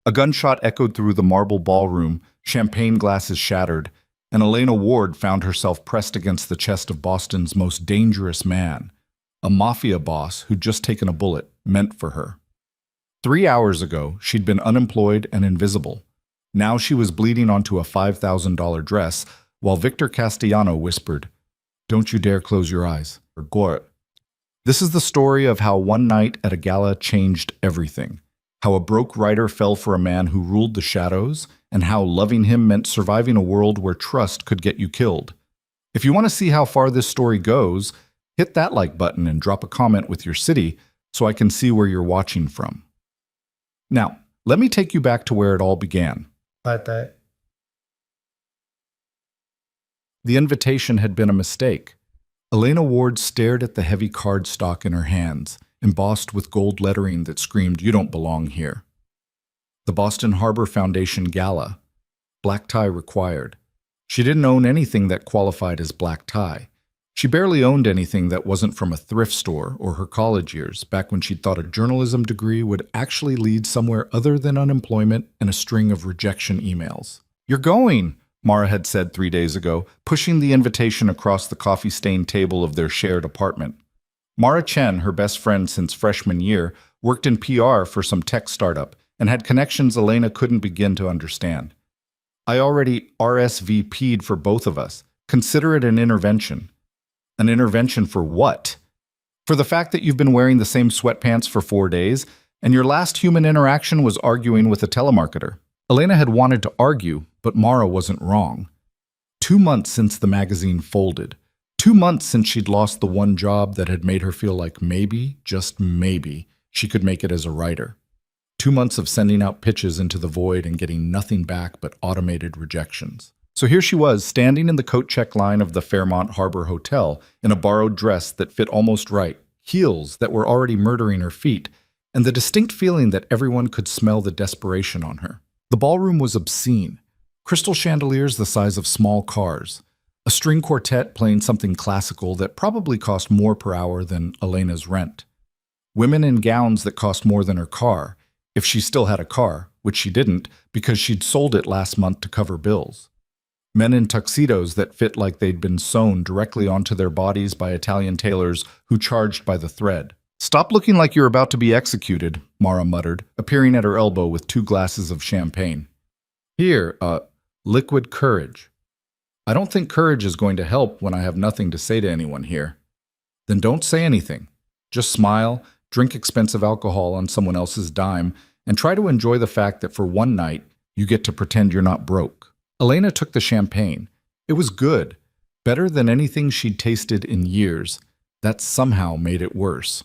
A gunshot echoed through the marble ballroom, champagne glasses shattered, and Elena Ward found herself pressed against the chest of Boston's most dangerous man, a mafia boss who'd just taken a bullet meant for her. 3 hours ago, she'd been unemployed and invisible. Now she was bleeding onto a $5,000 dress, while Victor Castellano whispered, "Don't you dare close your eyes, or gore." This is the story of how one night at a gala changed everything, how a broke writer fell for a man who ruled the shadows, and how loving him meant surviving a world where trust could get you killed. If you want to see how far this story goes, hit that like button and drop a comment with your city so I can see where you're watching from. Now, let me take you back to where it all began. The invitation had been a mistake. Elena Ward stared at the heavy cardstock in her hands, embossed with gold lettering that screamed, "You don't belong here." The Boston Harbor Foundation Gala. Black tie required. She didn't own anything that qualified as black tie. She barely owned anything that wasn't from a thrift store or her college years, back when she'd thought a journalism degree would actually lead somewhere other than unemployment and a string of rejection emails. "You're going," Mara had said 3 days ago, pushing the invitation across the coffee-stained table of their shared apartment. Mara Chen, her best friend since freshman year, worked in PR for some tech startup and had connections Elena couldn't begin to understand. "I already RSVP'd for both of us. Consider it an intervention." An intervention for what? For the fact that you've been wearing the same sweatpants for 4 days, and your last human interaction was arguing with a telemarketer. Elena had wanted to argue, but Mara wasn't wrong. 2 months since the magazine folded. 2 months since she'd lost the one job that had made her feel like maybe, just maybe, she could make it as a writer. 2 months of sending out pitches into the void and getting nothing back but automated rejections. So here she was, standing in the coat check line of the Fairmont Harbor Hotel, in a borrowed dress that fit almost right, heels that were already murdering her feet, and the distinct feeling that everyone could smell the desperation on her. The ballroom was obscene. Crystal chandeliers the size of small cars. A string quartet playing something classical that probably cost more per hour than Elena's rent. Women in gowns that cost more than her car, if she still had a car, which she didn't because she'd sold it last month to cover bills. Men in tuxedos that fit like they'd been sewn directly onto their bodies by Italian tailors who charged by the thread. "Stop looking like you're about to be executed," Mara muttered, appearing at her elbow with 2 glasses of champagne. "Here, liquid courage." "I don't think courage is going to help when I have nothing to say to anyone here." "Then don't say anything. Just smile, drink expensive alcohol on someone else's dime, and try to enjoy the fact that for one night, you get to pretend you're not broke." Elena took the champagne. It was good, better than anything she'd tasted in years. That somehow made it worse.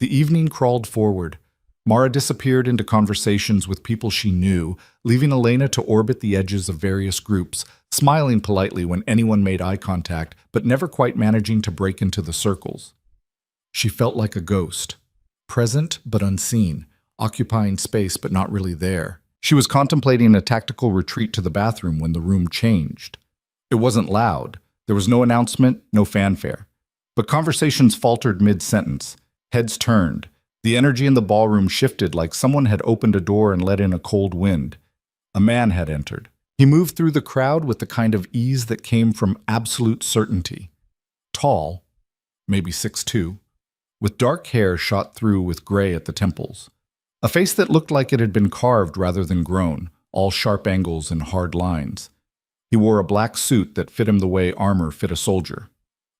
The evening crawled forward. Mara disappeared into conversations with people she knew, leaving Elena to orbit the edges of various groups, smiling politely when anyone made eye contact, but never quite managing to break into the circles. She felt like a ghost, present but unseen, occupying space but not really there. She was contemplating a tactical retreat to the bathroom when the room changed. It wasn't loud. There was no announcement, no fanfare. But conversations faltered mid-sentence. Heads turned. The energy in the ballroom shifted like someone had opened a door and let in a cold wind. A man had entered. He moved through the crowd with the kind of ease that came from absolute certainty. Tall, maybe 6'2", with dark hair shot through with gray at the temples. A face that looked like it had been carved rather than grown, all sharp angles and hard lines. He wore a black suit that fit him the way armor fit a soldier.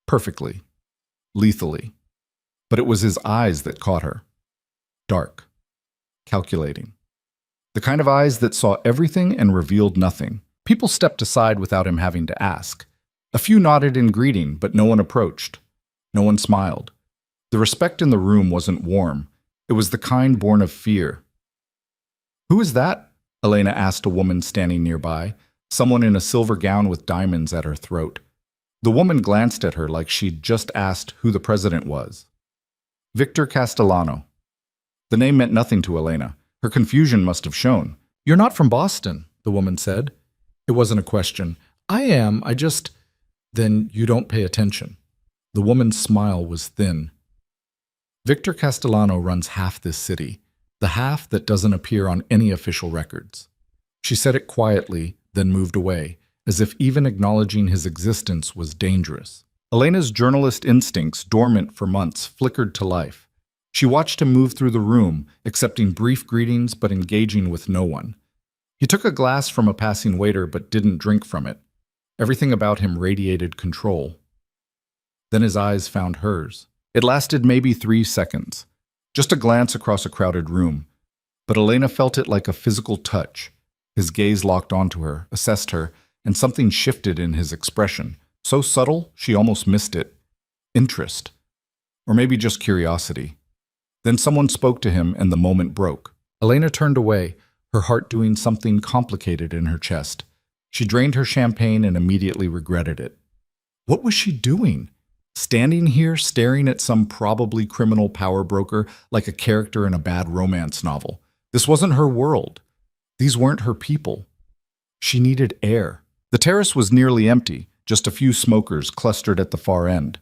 Perfectly. Lethally. But it was his eyes that caught her. Dark. Calculating. The kind of eyes that saw everything and revealed nothing. People stepped aside without him having to ask. A few nodded in greeting, but no one approached. No one smiled. The respect in the room wasn't warm. It was the kind born of fear. "Who is that?" Elena asked a woman standing nearby, someone in a silver gown with diamonds at her throat. The woman glanced at her like she'd just asked who the president was. "Victor Castellano." The name meant nothing to Elena. Her confusion must have shown. "You're not from Boston," the woman said. It wasn't a question. "I am, I just—" "Then you don't pay attention." The woman's smile was thin. "Victor Castellano runs half this city. the half that doesn't appear on any official records. She said it quietly, then moved away, as if even acknowledging his existence was dangerous. Elena's journalist instincts, dormant for months, flickered to life. She watched him move through the room, accepting brief greetings but engaging with no one. He took a glass from a passing waiter but didn't drink from it. Everything about him radiated control. Then his eyes found hers. It lasted maybe 3 seconds. Just a glance across a crowded room. But Elena felt it like a physical touch. His gaze locked onto her, assessed her, and something shifted in his expression. So subtle, she almost missed it. Interest. Or maybe just curiosity. Then someone spoke to him and the moment broke. Elena turned away, her heart doing something complicated in her chest. She drained her champagne and immediately regretted it. What was she doing? Standing here, staring at some probably criminal power broker like a character in a bad romance novel. This wasn't her world. These weren't her people. She needed air. The terrace was nearly empty, just a few smokers clustered at the far end.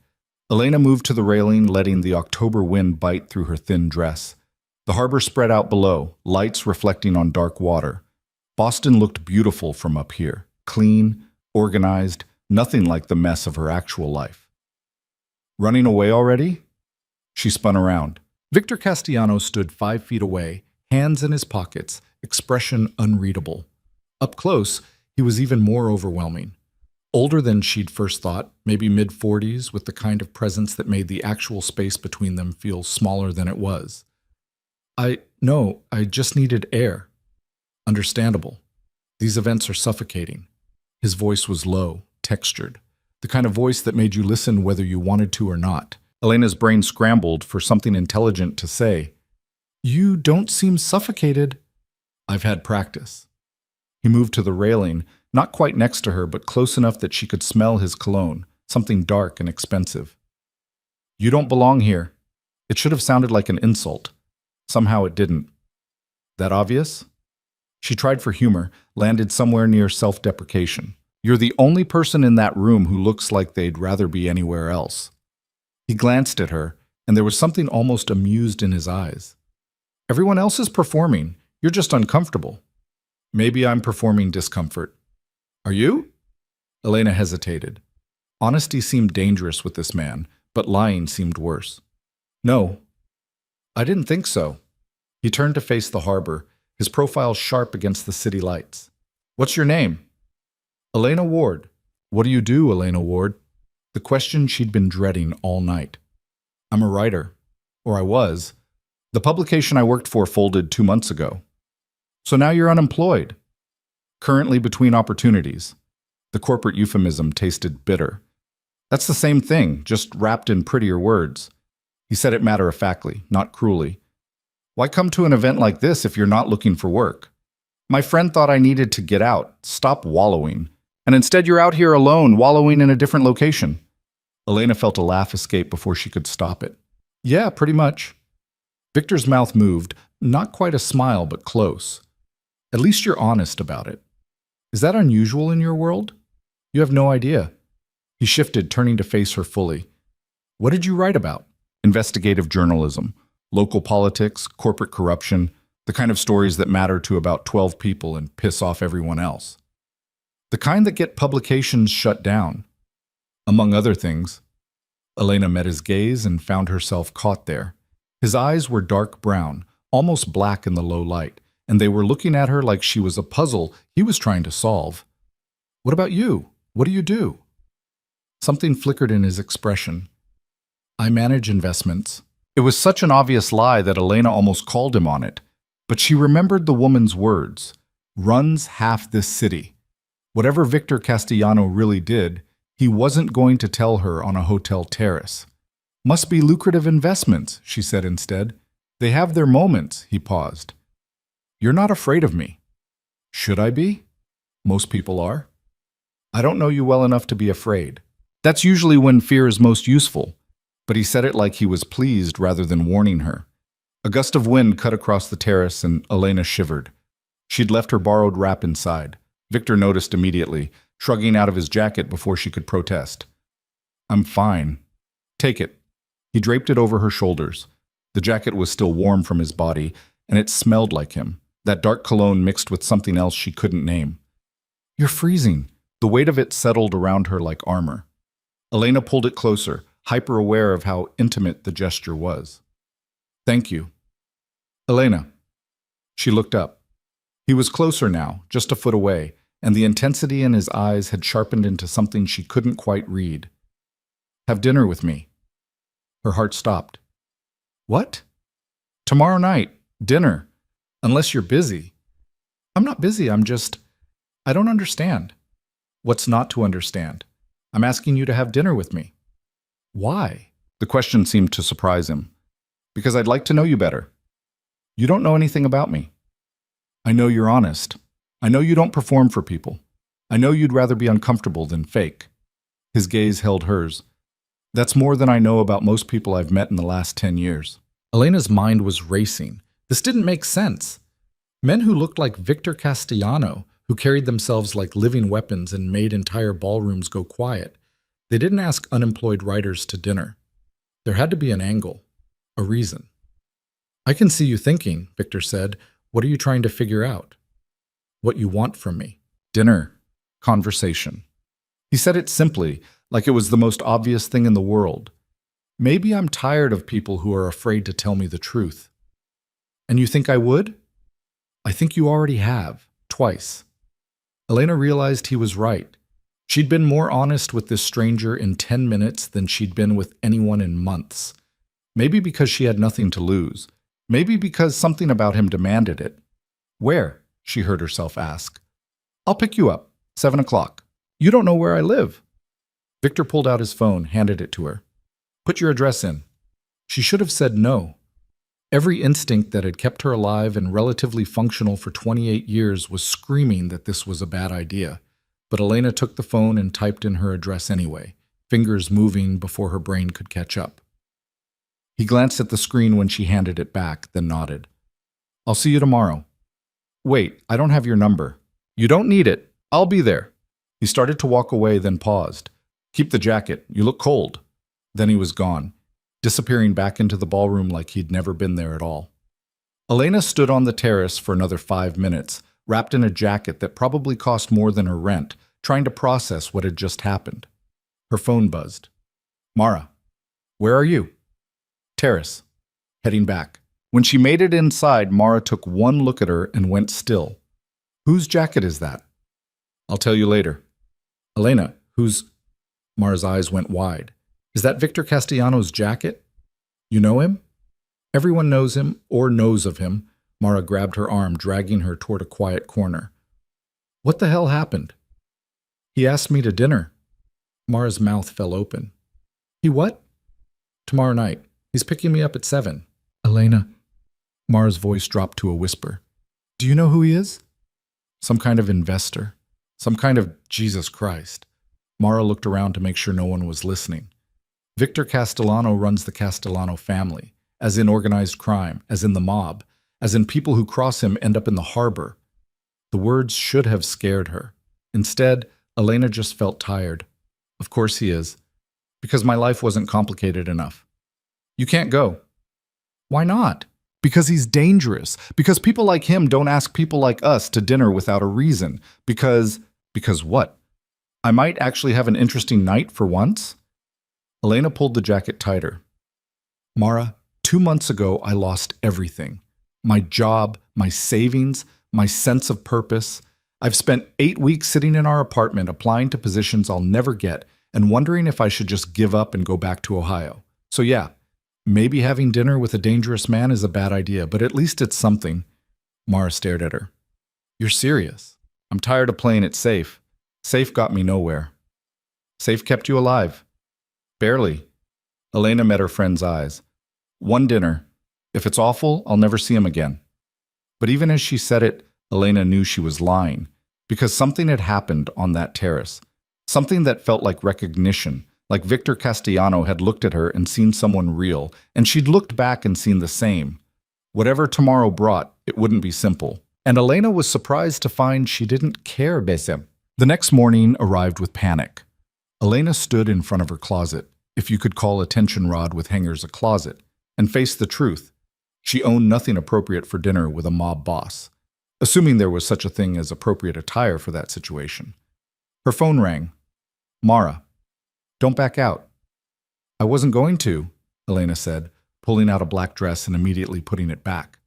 Elena moved to the railing, letting the October wind bite through her thin dress. The harbor spread out below, lights reflecting on dark water. Boston looked beautiful from up here, clean, organized, nothing like the mess of her actual life. Running away already? She spun around. Victor Castellano stood 5 feet away, hands in his pockets, expression unreadable. Up close, he was even more overwhelming. Older than she'd first thought, maybe mid-40s, with the kind of presence that made the actual space between them feel smaller than it was. No, I just needed air. Understandable. These events are suffocating. His voice was low, textured. The kind of voice that made you listen whether you wanted to or not. Elena's brain scrambled for something intelligent to say. You don't seem suffocated. I've had practice. He moved to the railing, not quite next to her, but close enough that she could smell his cologne, something dark and expensive. You don't belong here. It should have sounded like an insult. Somehow it didn't. That obvious? She tried for humor, landed somewhere near self-deprecation. You're the only person in that room who looks like they'd rather be anywhere else. He glanced at her, and there was something almost amused in his eyes. Everyone else is performing. You're just uncomfortable. Maybe I'm performing discomfort. Are you? Elena hesitated. Honesty seemed dangerous with this man, but lying seemed worse. No, I didn't think so. He turned to face the harbor, his profile sharp against the city lights. What's your name? Elena Ward. What do you do, Elena Ward? The question she'd been dreading all night. I'm a writer. Or I was. The publication I worked for folded 2 months ago. So now you're unemployed. Currently between opportunities. The corporate euphemism tasted bitter. That's the same thing, just wrapped in prettier words. He said it matter-of-factly, not cruelly. Why come to an event like this if you're not looking for work? My friend thought I needed to get out, stop wallowing. And instead you're out here alone, wallowing in a different location. Elena felt a laugh escape before she could stop it. Yeah, pretty much. Victor's mouth moved, not quite a smile, but close. At least you're honest about it. Is that unusual in your world? You have no idea. He shifted, turning to face her fully. What did you write about? Investigative journalism, local politics, corporate corruption, the kind of stories that matter to about 12 people and piss off everyone else. The kind that get publications shut down. Among other things. Elena met his gaze and found herself caught there. His eyes were dark brown, almost black in the low light, and they were looking at her like she was a puzzle he was trying to solve. What about you? What do you do? Something flickered in his expression. I manage investments. It was such an obvious lie that Elena almost called him on it. But she remembered the woman's words. Runs half this city. Whatever Victor Castellano really did, he wasn't going to tell her on a hotel terrace. Must be lucrative investments, she said instead. They have their moments, he paused. You're not afraid of me. Should I be? Most people are. I don't know you well enough to be afraid. That's usually when fear is most useful. But he said it like he was pleased rather than warning her. A gust of wind cut across the terrace and Elena shivered. She'd left her borrowed wrap inside. Victor noticed immediately, shrugging out of his jacket before she could protest. I'm fine. Take it. He draped it over her shoulders. The jacket was still warm from his body, and it smelled like him, that dark cologne mixed with something else she couldn't name. "You're freezing." The weight of it settled around her like armor. Elena pulled it closer, hyper-aware of how intimate the gesture was. "Thank you." "Elena." She looked up. He was closer now, just a foot away, and the intensity in his eyes had sharpened into something she couldn't quite read. "Have dinner with me." Her heart stopped. "What?" "Tomorrow night. Dinner. Unless you're busy." "I'm not busy, I don't understand." "What's not to understand? I'm asking you to have dinner with me." "Why?" The question seemed to surprise him. "Because I'd like to know you better." "You don't know anything about me." "I know you're honest. I know you don't perform for people. I know you'd rather be uncomfortable than fake." His gaze held hers. "That's more than I know about most people I've met in the last 10 years. Elena's mind was racing. This didn't make sense. Men who looked like Victor Castellano, who carried themselves like living weapons and made entire ballrooms go quiet. They didn't ask unemployed writers to dinner. There had to be an angle, a reason. "I can see you thinking," Victor said. "What are you trying to figure out?" "What you want from me." "Dinner. Conversation." He said it simply, like it was the most obvious thing in the world. "Maybe I'm tired of people who are afraid to tell me the truth." "And you think I would?" "I think you already have, twice." Elena realized he was right. She'd been more honest with this stranger in 10 minutes than she'd been with anyone in months. Maybe because she had nothing to lose. Maybe because something about him demanded it. "Where?" she heard herself ask. "I'll pick you up, 7 o'clock. "You don't know where I live." Victor pulled out his phone, handed it to her. "Put your address in." She should have said no. Every instinct that had kept her alive and relatively functional for 28 years was screaming that this was a bad idea. But Elena took the phone and typed in her address anyway, fingers moving before her brain could catch up. He glanced at the screen when she handed it back, then nodded. "I'll see you tomorrow." "Wait, I don't have your number." "You don't need it. I'll be there." He started to walk away, then paused. "Keep the jacket. You look cold." Then he was gone, disappearing back into the ballroom like he'd never been there at all. Elena stood on the terrace for another 5 minutes, wrapped in a jacket that probably cost more than her rent, trying to process what had just happened. Her phone buzzed. "Mara, where are you?" "Terrace." Heading back. When she made it inside, Mara took one look at her and went still. "Whose jacket is that?" "I'll tell you later." "Elena, whose—" Mara's eyes went wide. "Is that Victor Castellano's jacket? You know him?" "Everyone knows him, or knows of him." Mara grabbed her arm, dragging her toward a quiet corner. "What the hell happened?" "He asked me to dinner." Mara's mouth fell open. "He what?" "Tomorrow night. He's picking me up at 7. "Elena." Mara's voice dropped to a whisper. "Do you know who he is?" "Some kind of investor. Some kind of Jesus Christ." Mara looked around to make sure no one was listening. "Victor Castellano runs the Castellano family, as in organized crime, as in the mob, as in people who cross him end up in the harbor." The words should have scared her. Instead, Elena just felt tired. "Of course he is. Because my life wasn't complicated enough." "You can't go." "Why not?" "Because he's dangerous. Because people like him don't ask people like us to dinner without a reason. Because what? I might actually have an interesting night for once?" Elena pulled the jacket tighter. "Mara, 2 months ago I lost everything. My job, my savings, my sense of purpose. I've spent 8 weeks sitting in our apartment applying to positions I'll never get and wondering if I should just give up and go back to Ohio. So yeah, maybe having dinner with a dangerous man is a bad idea, but at least it's something." Mara stared at her. "You're serious?" "I'm tired of playing it safe. Safe got me nowhere." "Safe kept you alive." "Barely." Elena met her friend's eyes. "One dinner. If it's awful, I'll never see him again." But even as she said it, Elena knew she was lying, because something had happened on that terrace. Something that felt like recognition, like Victor Castellano had looked at her and seen someone real, and she'd looked back and seen the same. Whatever tomorrow brought, it wouldn't be simple. And Elena was surprised to find she didn't care about him. The next morning arrived with panic. Elena stood in front of her closet, if you could call a tension rod with hangers a closet, and faced the truth. She owned nothing appropriate for dinner with a mob boss, assuming there was such a thing as appropriate attire for that situation. Her phone rang. Mara, don't back out. I wasn't going to, Elena said, pulling out a black dress and immediately putting it back.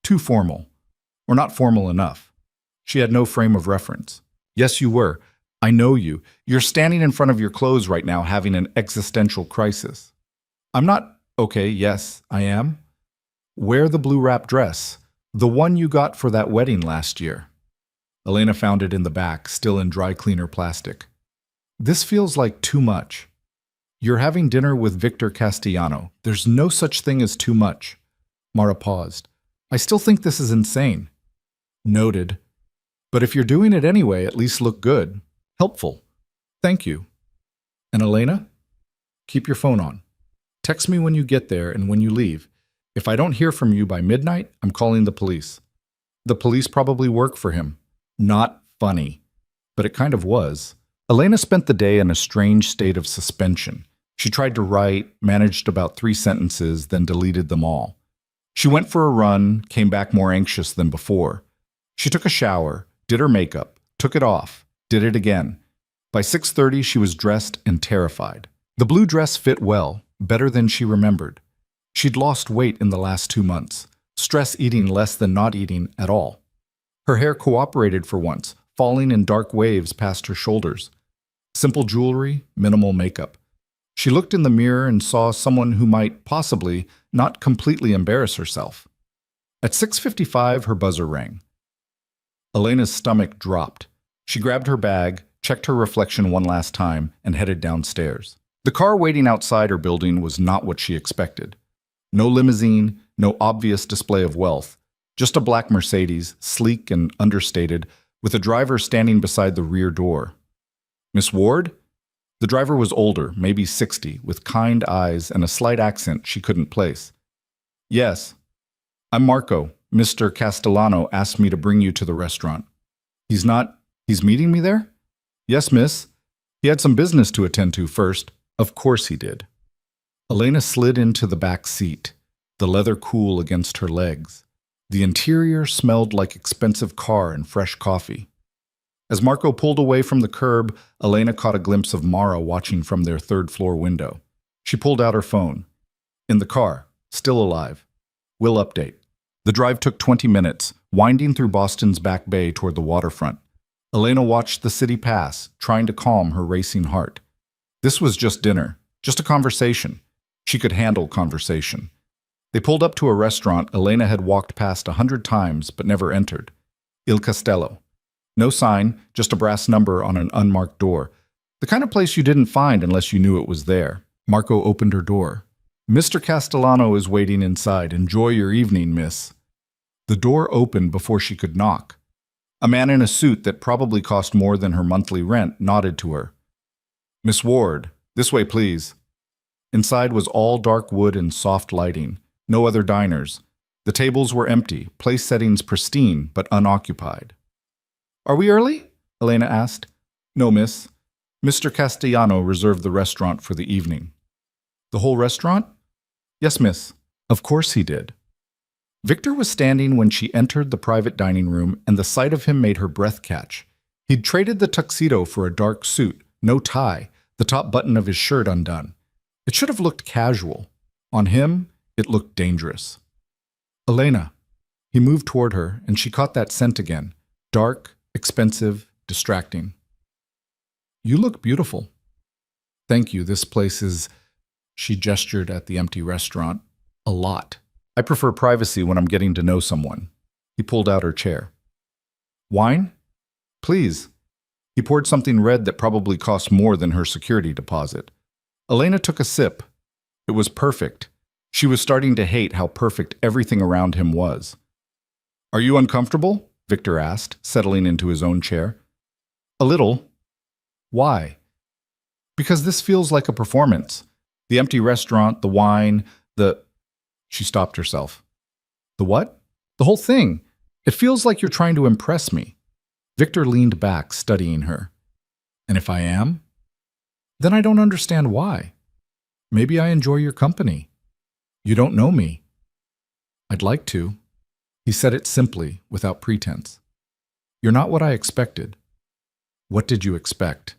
Too formal. Or not formal enough. She had no frame of reference. Yes, you were. I know you. You're standing in front of your clothes right now having an existential crisis. I'm not. Okay, yes, I am. Wear the blue wrap dress, the one you got for that wedding last year. Elena found it in the back, still in dry cleaner plastic. This feels like too much. You're having dinner with Victor Castellano. There's no such thing as too much. Mara paused. I still think this is insane. Noted. But if you're doing it anyway, at least look good. Helpful. Thank you. And Elena? Keep your phone on. Text me when you get there and when you leave. If I don't hear from you by midnight, I'm calling the police. The police probably work for him. Not funny. But it kind of was. Elena spent the day in a strange state of suspension. She tried to write, managed about 3 sentences, then deleted them all. She went for a run, came back more anxious than before. She took a shower, did her makeup, took it off, did it again. By 6:30, she was dressed and terrified. The blue dress fit well, better than she remembered. She'd lost weight in the last 2 months, stress eating less than not eating at all. Her hair cooperated for once, falling in dark waves past her shoulders. Simple jewelry, minimal makeup. She looked in the mirror and saw someone who might possibly not completely embarrass herself. At 6:55, her buzzer rang. Elena's stomach dropped. She grabbed her bag, checked her reflection one last time, and headed downstairs. The car waiting outside her building was not what she expected. No limousine, no obvious display of wealth, just a black Mercedes, sleek and understated, with a driver standing beside the rear door. Miss Ward? The driver was older, maybe 60, with kind eyes and a slight accent she couldn't place. Yes. I'm Marco. Mr. Castellano asked me to bring you to the restaurant. He's meeting me there? Yes, miss. He had some business to attend to first. Of course he did. Elena slid into the back seat, the leather cool against her legs. The interior smelled like expensive car and fresh coffee. As Marco pulled away from the curb, Elena caught a glimpse of Mara watching from their third-floor window. She pulled out her phone. In the car, still alive. We'll update. The drive took 20 minutes, winding through Boston's Back Bay toward the waterfront. Elena watched the city pass, trying to calm her racing heart. This was just dinner, just a conversation. She could handle conversation. They pulled up to a restaurant Elena had walked past 100 times but never entered. Il Castello. No sign, just a brass number on an unmarked door. The kind of place you didn't find unless you knew it was there. Marco opened her door. Mr. Castellano is waiting inside. Enjoy your evening, miss. The door opened before she could knock. A man in a suit that probably cost more than her monthly rent nodded to her. Miss Ward, this way, please. Inside was all dark wood and soft lighting. No other diners. The tables were empty, place settings pristine but unoccupied. Are we early? Elena asked. No, miss. Mr. Castellano reserved the restaurant for the evening. The whole restaurant? Yes, miss. Of course he did. Victor was standing when she entered the private dining room, and the sight of him made her breath catch. He'd traded the tuxedo for a dark suit, no tie, the top button of his shirt undone. It should have looked casual. On him, it looked dangerous. Elena. He moved toward her, and she caught that scent again. Dark, expensive, distracting. You look beautiful. Thank you. This place is, she gestured at the empty restaurant, a lot. I prefer privacy when I'm getting to know someone. He pulled out her chair. Wine? Please. He poured something red that probably cost more than her security deposit. Elena took a sip. It was perfect. She was starting to hate how perfect everything around him was. Are you uncomfortable? Victor asked, settling into his own chair. A little. Why? Because this feels like a performance. The empty restaurant, the wine, She stopped herself. The what? The whole thing. It feels like you're trying to impress me. Victor leaned back, studying her. And if I am? Then I don't understand why. Maybe I enjoy your company. You don't know me. I'd like to. He said it simply, without pretense. You're not what I expected. What did you expect?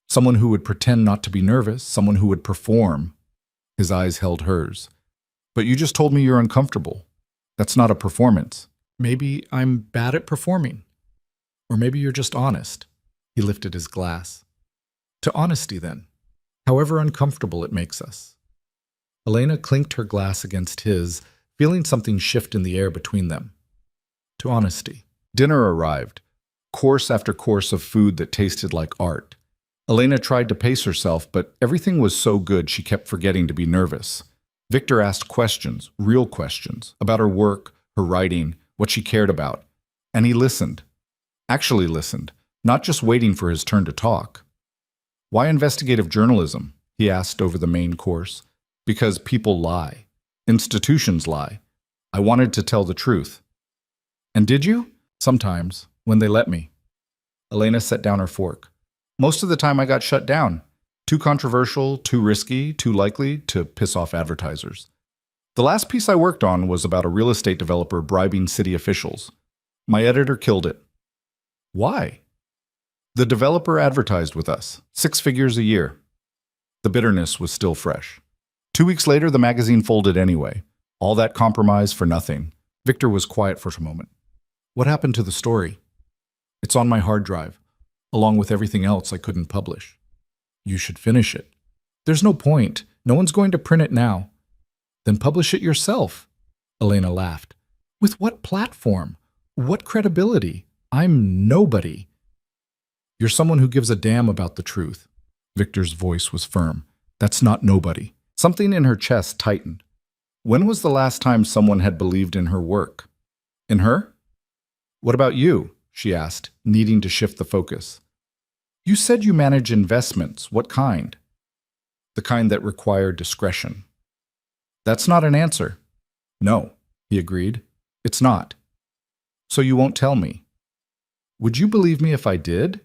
Someone who would pretend not to be nervous, someone who would perform. His eyes held hers. But you just told me you're uncomfortable. That's not a performance. Maybe I'm bad at performing. Or maybe you're just honest. He lifted his glass. To honesty, then. However uncomfortable it makes us. Elena clinked her glass against his, feeling something shift in the air between them. To honesty. Dinner arrived. Course after course of food that tasted like art. Elena tried to pace herself, but everything was so good she kept forgetting to be nervous. Victor asked questions, real questions, about her work, her writing, what she cared about. And he listened. Actually listened, not just waiting for his turn to talk. Why investigative journalism? He asked over the main course. Because people lie. Institutions lie. I wanted to tell the truth. And did you? Sometimes, when they let me. Elena set down her fork. Most of the time I got shut down. Too controversial, too risky, too likely to piss off advertisers. The last piece I worked on was about a real estate developer bribing city officials. My editor killed it. Why? The developer advertised with us, 6 figures a year. The bitterness was still fresh. 2 weeks later, the magazine folded anyway. All that compromise for nothing. Victor was quiet for a moment. What happened to the story? It's on my hard drive, along with everything else I couldn't publish. You should finish it. There's no point. No one's going to print it now. Then publish it yourself. Elena laughed. With what platform? What credibility? I'm nobody. You're someone who gives a damn about the truth. Victor's voice was firm. That's not nobody. Something in her chest tightened. When was the last time someone had believed in her work? In her? What about you? She asked, needing to shift the focus. You said you manage investments. What kind? The kind that require discretion. That's not an answer. No, he agreed. It's not. So you won't tell me. Would you believe me if I did?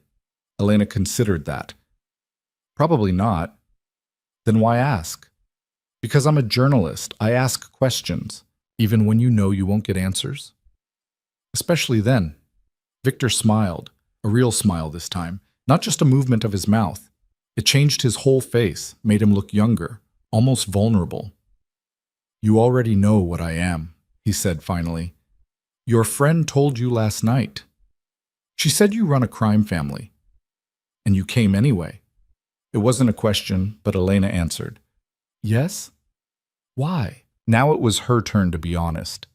Elena considered that. Probably not. Then why ask? Because I'm a journalist. I ask questions, even when you know you won't get answers. Especially then. Victor smiled, a real smile this time, not just a movement of his mouth. It changed his whole face, made him look younger, almost vulnerable. You already know what I am, he said finally. Your friend told you last night. She said you run a crime family. And you came anyway. It wasn't a question, but Elena answered. Yes? Why? Now it was her turn to be honest.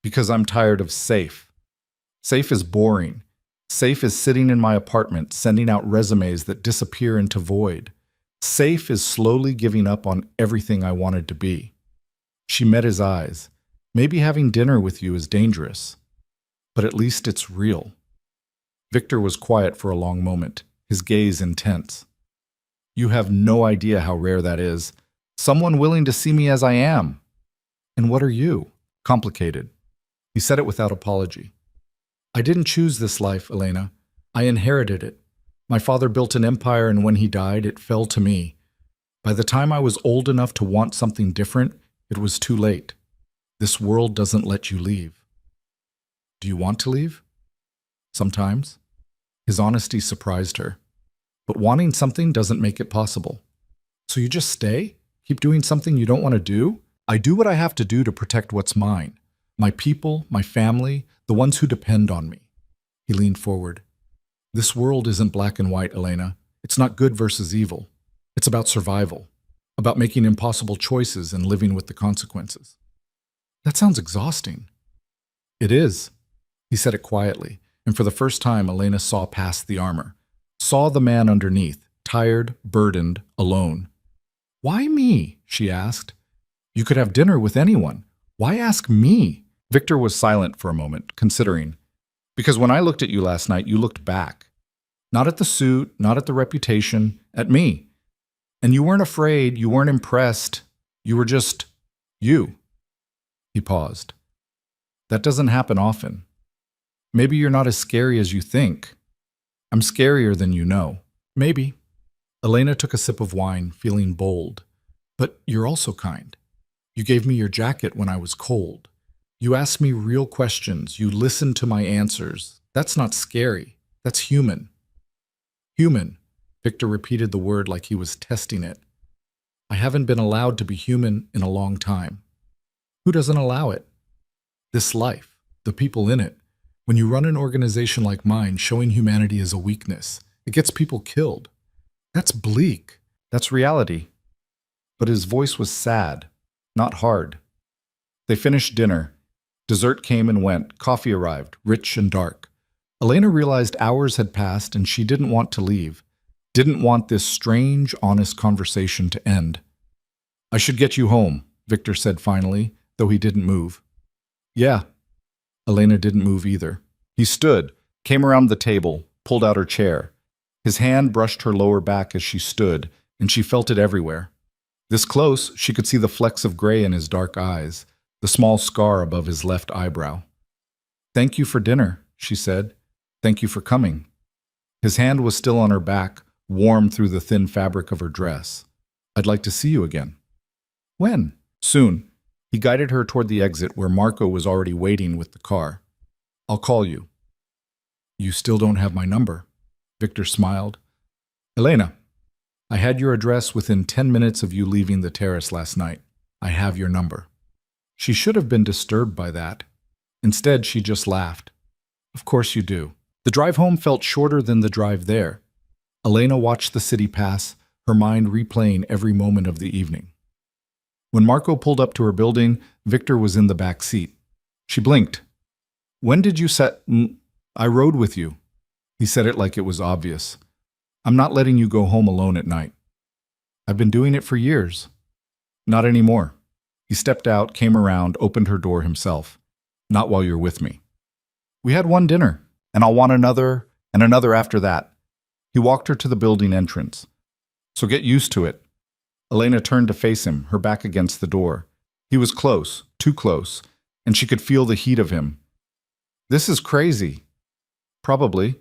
Because I'm tired of safe. Safe is boring. Safe is sitting in my apartment, sending out resumes that disappear into void. Safe is slowly giving up on everything I wanted to be. She met his eyes. Maybe having dinner with you is dangerous. But at least it's real. Victor was quiet for a long moment, his gaze intense. You have no idea how rare that is. Someone willing to see me as I am. And what are you? Complicated. He said it without apology. I didn't choose this life, Elena. I inherited it. My father built an empire, and when he died, it fell to me. By the time I was old enough to want something different, it was too late. This world doesn't let you leave. Do you want to leave? Sometimes. His honesty surprised her. But wanting something doesn't make it possible. So you just stay? Keep doing something you don't want to do? I do what I have to do to protect what's mine. My people, my family, the ones who depend on me. He leaned forward. This world isn't black and white, Elena. It's not good versus evil. It's about survival. About making impossible choices and living with the consequences. That sounds exhausting. It is. He said it quietly, and for the first time Elena saw past the armor. Saw the man underneath, tired, burdened, alone. Why me? She asked. You could have dinner with anyone. Why ask me? Victor was silent for a moment, considering. Because when I looked at you last night, you looked back. Not at the suit, not at the reputation, at me. And you weren't afraid, you weren't impressed. You were just you. He paused. That doesn't happen often. Maybe you're not as scary as you think. I'm scarier than you know. Maybe. Elena took a sip of wine, feeling bold. But you're also kind. You gave me your jacket when I was cold. You ask me real questions. You listen to my answers. That's not scary. That's human. Human. Victor repeated the word like he was testing it. I haven't been allowed to be human in a long time. Who doesn't allow it? This life, the people in it. When you run an organization like mine, showing humanity is a weakness. It gets people killed. That's bleak. That's reality. But his voice was sad, not hard. They finished dinner. Dessert came and went. Coffee arrived, rich and dark. Elena realized hours had passed and she didn't want to leave. Didn't want this strange, honest conversation to end. I should get you home, Victor said finally, though he didn't move. Yeah. Elena didn't move either. He stood, came around the table, pulled out her chair. His hand brushed her lower back as she stood, and she felt it everywhere. This close, she could see the flecks of gray in his dark eyes, the small scar above his left eyebrow. Thank you for dinner, she said. Thank you for coming. His hand was still on her back, warm through the thin fabric of her dress. I'd like to see you again. When? Soon. He guided her toward the exit where Marco was already waiting with the car. I'll call you. You still don't have my number. Victor smiled. Elena, I had your address within 10 minutes of you leaving the terrace last night. I have your number. She should have been disturbed by that. Instead, she just laughed. Of course you do. The drive home felt shorter than the drive there. Elena watched the city pass, her mind replaying every moment of the evening. When Marco pulled up to her building, Victor was in the back seat. She blinked. When did you set... I rode with you. He said it like it was obvious. I'm not letting you go home alone at night. I've been doing it for years. Not anymore. He stepped out, came around, opened her door himself. Not while you're with me. We had one dinner, and I'll want another, and another after that. He walked her to the building entrance. So get used to it. Elena turned to face him, her back against the door. He was close, too close, and she could feel the heat of him. This is crazy. Probably.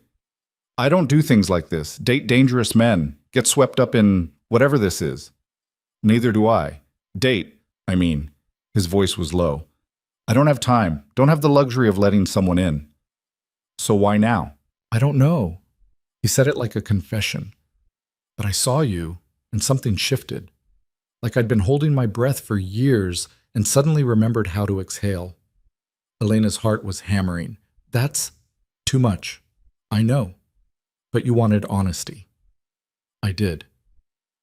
I don't do things like this. Date dangerous men. Get swept up in whatever this is. Neither do I. Date, I mean. His voice was low. I don't have time. Don't have the luxury of letting someone in. So why now? I don't know. He said it like a confession. But I saw you, and something shifted. Like I'd been holding my breath for years and suddenly remembered how to exhale. Elena's heart was hammering. That's too much. I know. But you wanted honesty. I did.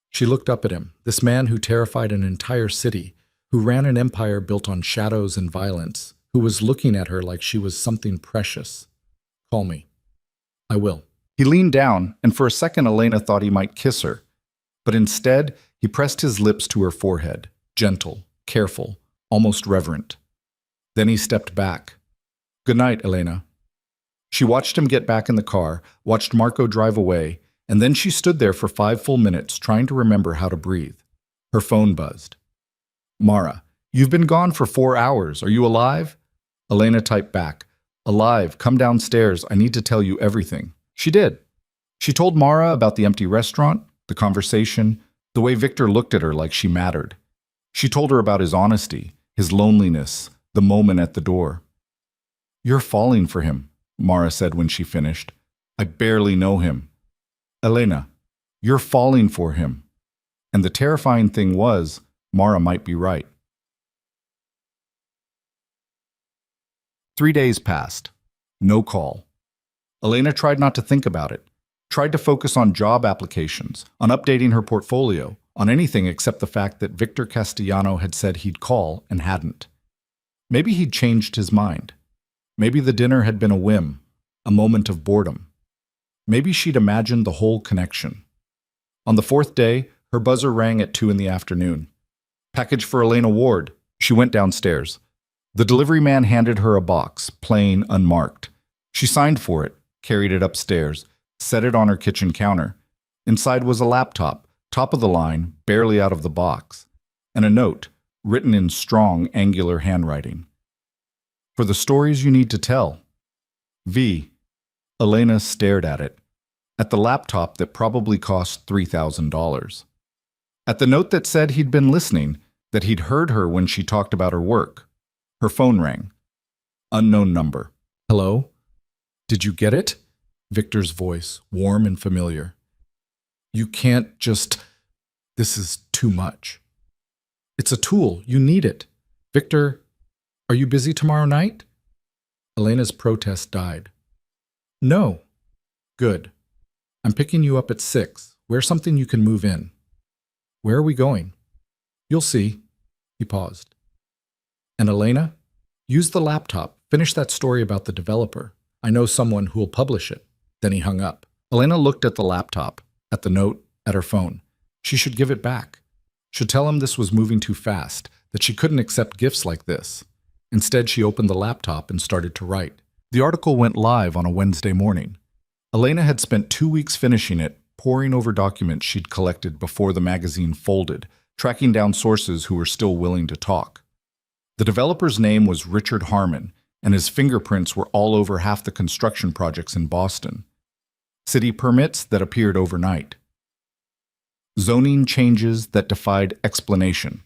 She looked up at him, this man who terrified an entire city, who ran an empire built on shadows and violence, who was looking at her like she was something precious. Call me. I will. He leaned down, and for a second Elena thought he might kiss her. But instead, he pressed his lips to her forehead, gentle, careful, almost reverent. Then he stepped back. Good night, Elena. She watched him get back in the car, watched Marco drive away, and then she stood there for 5 full minutes trying to remember how to breathe. Her phone buzzed. Mara, you've been gone for 4 hours. Are you alive? Elena typed back. Alive, come downstairs. I need to tell you everything. She did. She told Mara about the empty restaurant, the conversation, the way Victor looked at her like she mattered. She told her about his honesty, his loneliness, the moment at the door. You're falling for him, Mara said when she finished. I barely know him. Elena, you're falling for him. And the terrifying thing was, Mara might be right. 3 days passed. No call. Elena tried not to think about it, tried to focus on job applications, on updating her portfolio, on anything except the fact that Victor Castellano had said he'd call and hadn't. Maybe he'd changed his mind. Maybe the dinner had been a whim, a moment of boredom. Maybe she'd imagined the whole connection. On the 4th day, her buzzer rang at 2 in the afternoon. Package for Elena Ward. She went downstairs. The delivery man handed her a box, plain, unmarked. She signed for it, carried it upstairs, set it on her kitchen counter. Inside was a laptop, top of the line, barely out of the box, and a note, written in strong, angular handwriting. For the stories you need to tell. V. Elena stared at it, at the laptop that probably cost $3,000. At the note that said he'd been listening, that he'd heard her when she talked about her work. Her phone rang. Unknown number. Hello? Did you get it? Victor's voice, warm and familiar. You can't just... This is too much. It's a tool. You need it. Victor, are you busy tomorrow night? Elena's protest died. No. Good. I'm picking you up at 6. Wear something you can move in. Where are we going? You'll see. He paused. And Elena, use the laptop. Finish that story about the developer. I know someone who'll publish it. Then he hung up. Elena looked at the laptop, at the note, at her phone. She should give it back. Should tell him this was moving too fast, that she couldn't accept gifts like this. Instead, she opened the laptop and started to write. The article went live on a Wednesday morning. Elena had spent 2 weeks finishing it, poring over documents she'd collected before the magazine folded, tracking down sources who were still willing to talk. The developer's name was Richard Harmon, and his fingerprints were all over half the construction projects in Boston. City permits that appeared overnight. Zoning changes that defied explanation.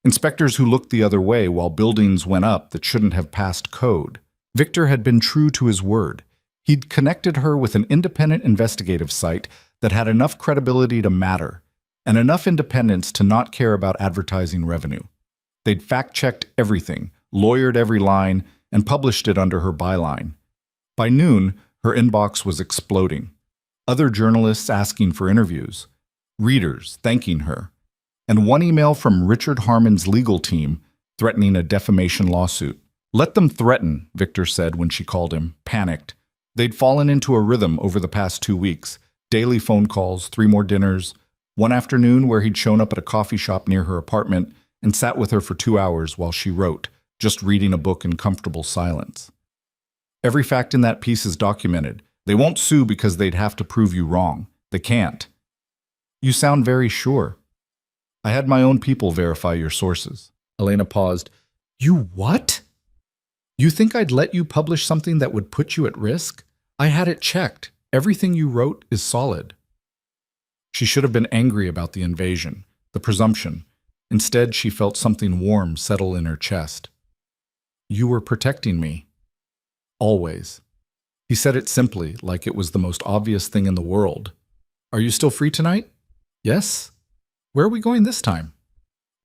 Inspectors who looked the other way while buildings went up that shouldn't have passed code. Victor had been true to his word. He'd connected her with an independent investigative site that had enough credibility to matter, and enough independence to not care about advertising revenue. They'd fact-checked everything, lawyered every line, and published it under her byline. By noon, her inbox was exploding. Other journalists asking for interviews. Readers thanking her. And one email from Richard Harmon's legal team threatening a defamation lawsuit. Let them threaten, Victor said when she called him, panicked. They'd fallen into a rhythm over the past 2 weeks. Daily phone calls, 3 more dinners. One afternoon where he'd shown up at a coffee shop near her apartment and sat with her for 2 hours while she wrote, just reading a book in comfortable silence. Every fact in that piece is documented. They won't sue because they'd have to prove you wrong. They can't. You sound very sure. I had my own people verify your sources. Elena paused. You what? You think I'd let you publish something that would put you at risk? I had it checked. Everything you wrote is solid. She should have been angry about the invasion, the presumption. Instead, she felt something warm settle in her chest. You were protecting me. Always. He said it simply, like it was the most obvious thing in the world. Are you still free tonight? Yes? Where are we going this time?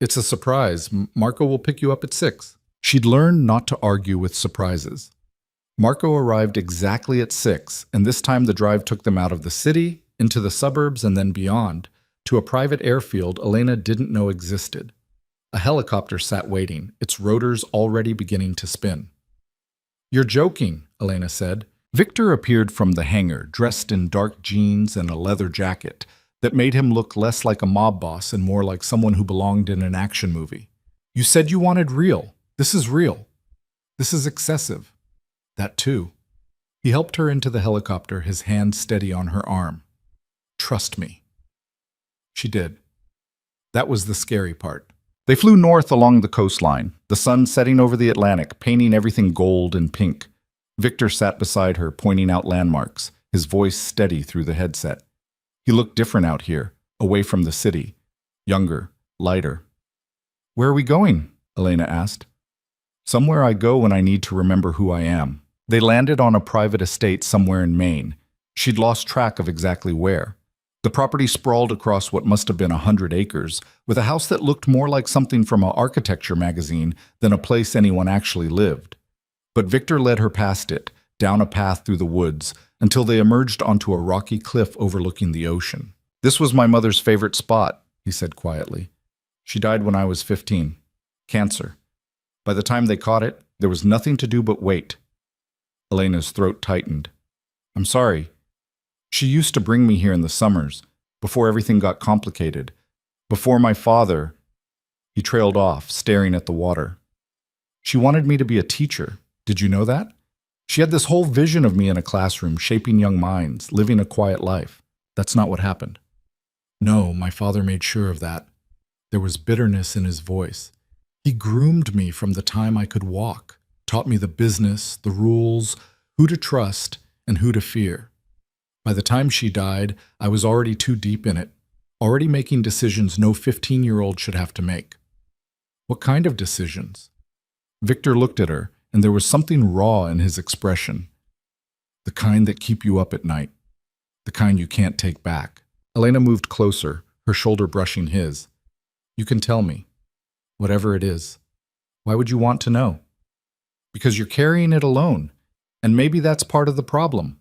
It's a surprise. Marco will pick you up at 6. She'd learned not to argue with surprises. Marco arrived exactly at 6, and this time the drive took them out of the city, into the suburbs, and then beyond, to a private airfield Elena didn't know existed. A helicopter sat waiting, its rotors already beginning to spin. You're joking, Elena said. Victor appeared from the hangar, dressed in dark jeans and a leather jacket that made him look less like a mob boss and more like someone who belonged in an action movie. You said you wanted real. This is real. This is excessive. That too. He helped her into the helicopter, his hand steady on her arm. Trust me. She did. That was the scary part. They flew north along the coastline, the sun setting over the Atlantic, painting everything gold and pink. Victor sat beside her, pointing out landmarks, his voice steady through the headset. He looked different out here, away from the city. Younger, lighter. Where are we going? Elena asked. Somewhere I go when I need to remember who I am. They landed on a private estate somewhere in Maine. She'd lost track of exactly where. The property sprawled across what must have been 100 acres, with a house that looked more like something from an architecture magazine than a place anyone actually lived. But Victor led her past it, down a path through the woods, until they emerged onto a rocky cliff overlooking the ocean. This was my mother's favorite spot, he said quietly. She died when I was 15. Cancer. By the time they caught it, there was nothing to do but wait. Elena's throat tightened. I'm sorry. She used to bring me here in the summers, before everything got complicated. Before my father... He trailed off, staring at the water. She wanted me to be a teacher. Did you know that? She had this whole vision of me in a classroom, shaping young minds, living a quiet life. That's not what happened. No, my father made sure of that. There was bitterness in his voice. He groomed me from the time I could walk, taught me the business, the rules, who to trust, and who to fear. By the time she died, I was already too deep in it, already making decisions no 15-year-old should have to make. What kind of decisions? Victor looked at her, and there was something raw in his expression. The kind that keep you up at night. The kind you can't take back. Elena moved closer, her shoulder brushing his. You can tell me. Whatever it is. Why would you want to know? Because you're carrying it alone, and maybe that's part of the problem.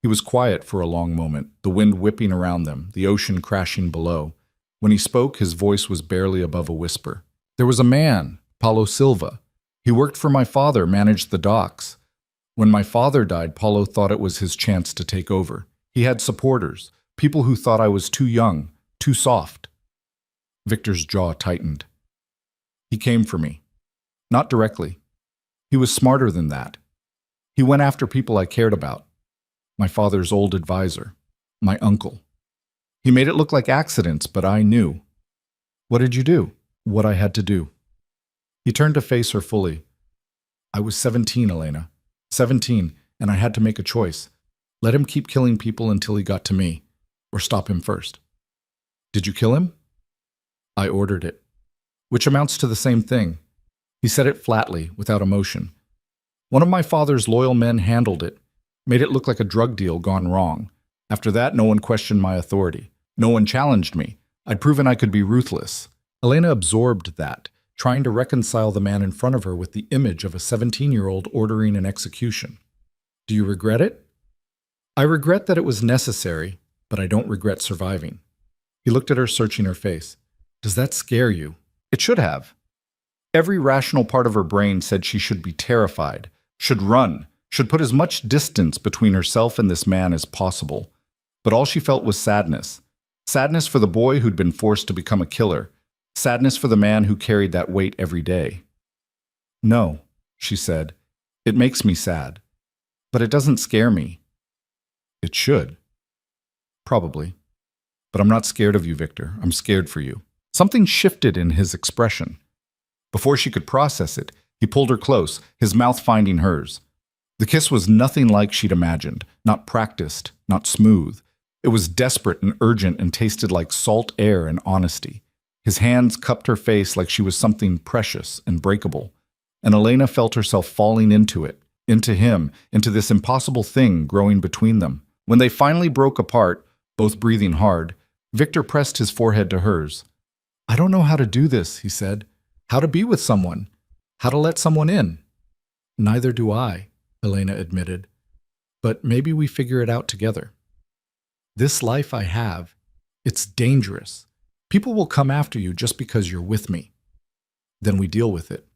He was quiet for a long moment, the wind whipping around them, the ocean crashing below. When he spoke, his voice was barely above a whisper. There was a man, Paulo Silva. He worked for my father, managed the docks. When my father died, Paulo thought it was his chance to take over. He had supporters, people who thought I was too young, too soft. Victor's jaw tightened. He came for me. Not directly. He was smarter than that. He went after people I cared about. My father's old advisor. My uncle. He made it look like accidents, but I knew. What did you do? What I had to do. He turned to face her fully. I was 17, Elena. 17, and I had to make a choice. Let him keep killing people until he got to me, or stop him first. Did you kill him? I ordered it. Which amounts to the same thing. He said it flatly, without emotion. One of my father's loyal men handled it, made it look like a drug deal gone wrong. After that, no one questioned my authority. No one challenged me. I'd proven I could be ruthless. Elena absorbed that, trying to reconcile the man in front of her with the image of a 17-year-old ordering an execution. Do you regret it? I regret that it was necessary, but I don't regret surviving. He looked at her, searching her face. Does that scare you? It should have. Every rational part of her brain said she should be terrified, should run, should put as much distance between herself and this man as possible. But all she felt was sadness. Sadness for the boy who'd been forced to become a killer. Sadness for the man who carried that weight every day. No, she said. It makes me sad. But it doesn't scare me. It should. Probably. But I'm not scared of you, Victor. I'm scared for you. Something shifted in his expression. Before she could process it, he pulled her close, his mouth finding hers. The kiss was nothing like she'd imagined, not practiced, not smooth. It was desperate and urgent and tasted like salt air and honesty. His hands cupped her face like she was something precious and breakable, and Elena felt herself falling into it, into him, into this impossible thing growing between them. When they finally broke apart, both breathing hard, Victor pressed his forehead to hers. I don't know how to do this, he said. How to be with someone. How to let someone in. Neither do I, Elena admitted. But maybe we figure it out together. This life I have, it's dangerous. People will come after you just because you're with me. Then we deal with it.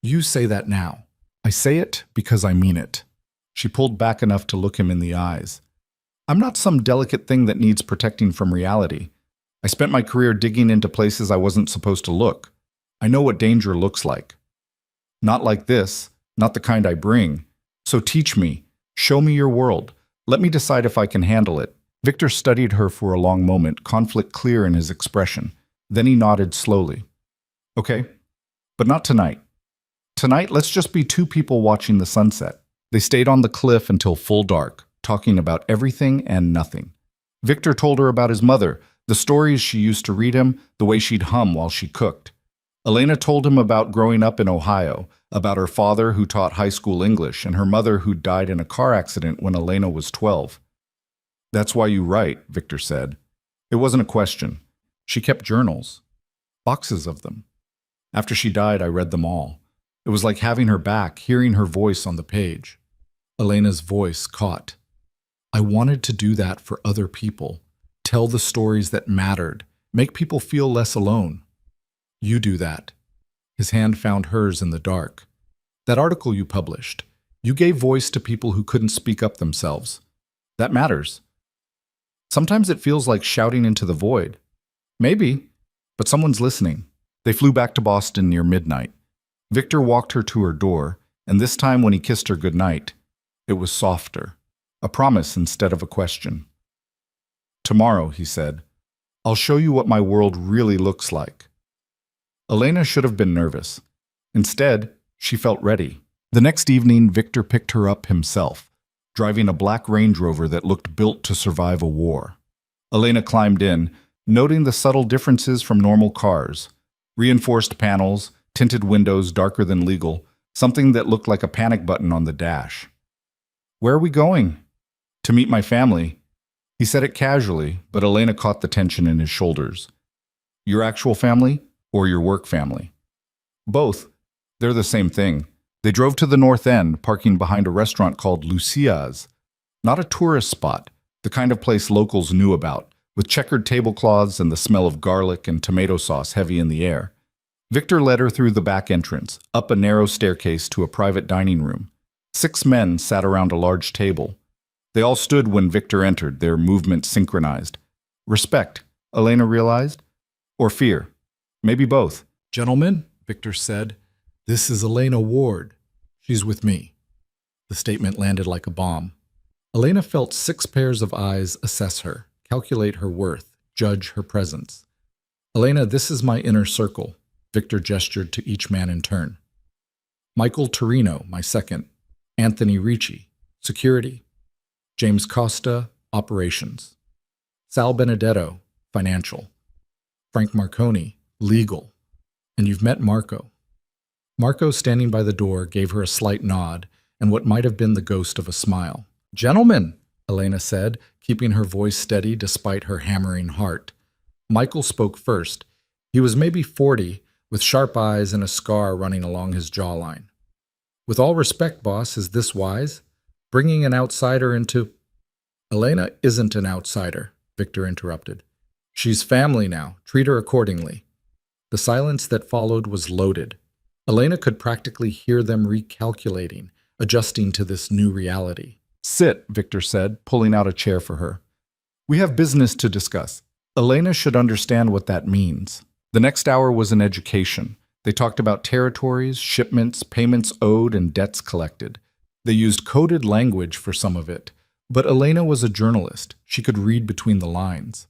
You say that now. I say it because I mean it. She pulled back enough to look him in the eyes. I'm not some delicate thing that needs protecting from reality. I spent my career digging into places I wasn't supposed to look. I know what danger looks like. Not like this, not the kind I bring. So teach me, show me your world. Let me decide if I can handle it. Victor studied her for a long moment, conflict clear in his expression. Then he nodded slowly. Okay, but not tonight. Tonight, let's just be two people watching the sunset. They stayed on the cliff until full dark, talking about everything and nothing. Victor told her about his mother, the stories she used to read him, the way she'd hum while she cooked. Elena told him about growing up in Ohio, about her father who taught high school English, and her mother who died in a car accident when Elena was 12. That's why you write, Victor said. It wasn't a question. She kept journals. Boxes of them. After she died, I read them all. It was like having her back, hearing her voice on the page. Elena's voice caught. I wanted to do that for other people. Tell the stories that mattered. Make people feel less alone. You do that. His hand found hers in the dark. That article you published. You gave voice to people who couldn't speak up themselves. That matters. Sometimes it feels like shouting into the void. Maybe, but someone's listening. They flew back to Boston near midnight. Victor walked her to her door, and this time when he kissed her goodnight, it was softer. A promise instead of a question. Tomorrow, he said, I'll show you what my world really looks like. Elena should have been nervous. Instead, she felt ready. The next evening, Victor picked her up himself, driving a black Range Rover that looked built to survive a war. Elena climbed in, noting the subtle differences from normal cars. Reinforced panels, tinted windows darker than legal, something that looked like a panic button on the dash. "Where are we going?" "To meet my family." He said it casually, but Elena caught the tension in his shoulders. "Your actual family or your work family?" "Both. They're the same thing." They drove to the north end, parking behind a restaurant called Lucia's. Not a tourist spot, the kind of place locals knew about, with checkered tablecloths and the smell of garlic and tomato sauce heavy in the air. Victor led her through the back entrance, up a narrow staircase to a private dining room. 6 men sat around a large table. They all stood when Victor entered, their movements synchronized. Respect, Elena realized, or fear. Maybe both. "Gentlemen," Victor said, "this is Elena Ward. She's with me." The statement landed like a bomb. Elena felt 6 pairs of eyes assess her, calculate her worth, judge her presence. "Elena, this is my inner circle." Victor gestured to each man in turn. "Michael Torino, my second. Anthony Ricci, security. James Costa, operations. Sal Benedetto, financial. Frank Marconi, legal. And you've met Marco." Marco, standing by the door, gave her a slight nod and what might have been the ghost of a smile. "Gentlemen," Elena said, keeping her voice steady despite her hammering heart. Michael spoke first. He was maybe 40, with sharp eyes and a scar running along his jawline. "With all respect, boss, is this wise? Bringing an outsider into—" "Elena isn't an outsider," Victor interrupted. "She's family now. Treat her accordingly." The silence that followed was loaded. Elena could practically hear them recalculating, adjusting to this new reality. "Sit," Victor said, pulling out a chair for her. "We have business to discuss." Elena should understand what that means. The next hour was an education. They talked about territories, shipments, payments owed, and debts collected. They used coded language for some of it, but Elena was a journalist. She could read between the lines.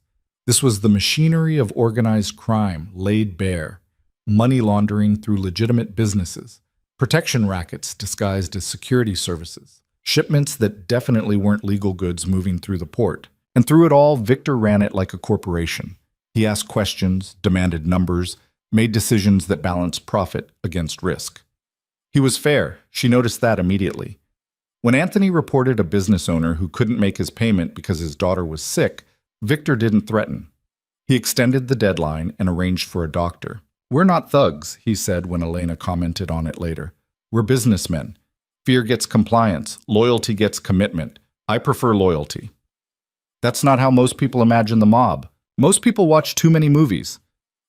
This was the machinery of organized crime laid bare, money laundering through legitimate businesses, protection rackets disguised as security services, shipments that definitely weren't legal goods moving through the port. And through it all, Victor ran it like a corporation. He asked questions, demanded numbers, made decisions that balanced profit against risk. He was fair. She noticed that immediately. When Anthony reported a business owner who couldn't make his payment because his daughter was sick, Victor didn't threaten. He extended the deadline and arranged for a doctor. "We're not thugs," he said when Elena commented on it later. "We're businessmen. Fear gets compliance. Loyalty gets commitment. I prefer loyalty." "That's not how most people imagine the mob. Most people watch too many movies."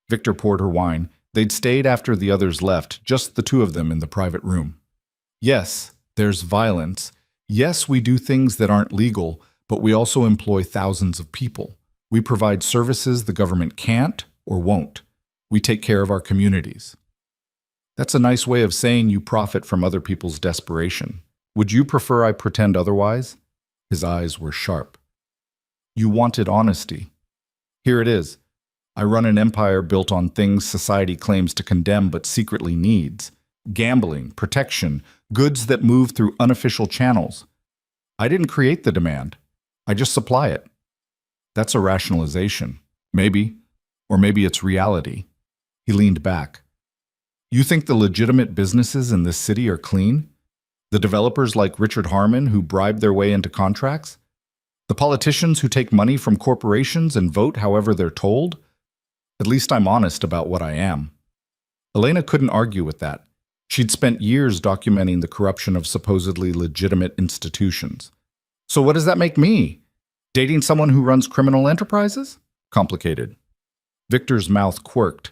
Victor poured her wine. They'd stayed after the others left, just the two of them in the private room. "Yes, there's violence. Yes, we do things that aren't legal, but we also employ thousands of people. We provide services the government can't or won't. We take care of our communities." "That's a nice way of saying you profit from other people's desperation. Would you prefer I pretend otherwise?" His eyes were sharp. "You wanted honesty. Here it is. I run an empire built on things society claims to condemn but secretly needs. Gambling, protection, goods that move through unofficial channels. I didn't create the demand. I just supply it. That's a rationalization. Maybe. Or maybe it's reality." He leaned back. "You think the legitimate businesses in this city are clean? The developers like Richard Harmon who bribe their way into contracts? The politicians who take money from corporations and vote however they're told? At least I'm honest about what I am." Elena couldn't argue with that. She'd spent years documenting the corruption of supposedly legitimate institutions. "So what does that make me? Dating someone who runs criminal enterprises? Complicated." Victor's mouth quirked.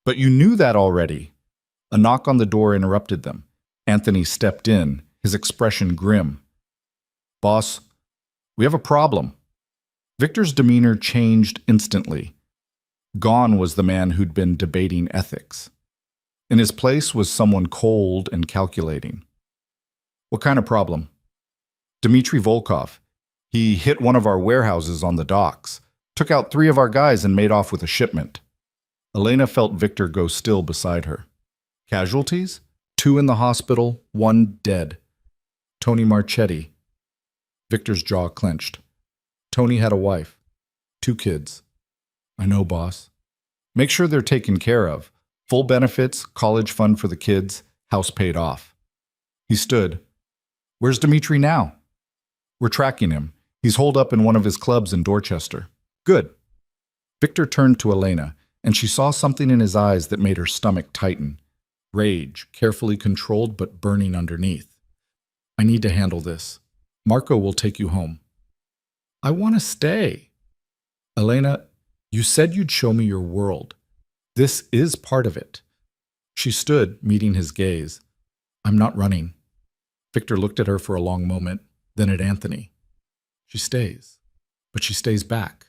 "But you knew that already." A knock on the door interrupted them. Anthony stepped in, his expression grim. "Boss, we have a problem." Victor's demeanor changed instantly. Gone was the man who'd been debating ethics. In his place was someone cold and calculating. "What kind of problem?" "Dmitry Volkov. He hit one of our warehouses on the docks, took out 3 of our guys and made off with a shipment." Elena felt Victor go still beside her. "Casualties? 2 in the hospital, 1 dead. Tony Marchetti." Victor's jaw clenched. "Tony had a wife. 2 kids." "I know, boss." "Make sure they're taken care of. Full benefits, college fund for the kids, house paid off." He stood. Where's Dimitri now? We're tracking him. He's holed up in one of his clubs in Dorchester. Good. Victor turned to Elena, and she saw something in his eyes that made her stomach tighten. Rage, carefully controlled but burning underneath. I need to handle this. Marco will take you home. I want to stay. Elena, you said you'd show me your world. This is part of it. She stood, meeting his gaze. I'm not running. Victor looked at her for a long moment, then at Anthony. She stays, but she stays back.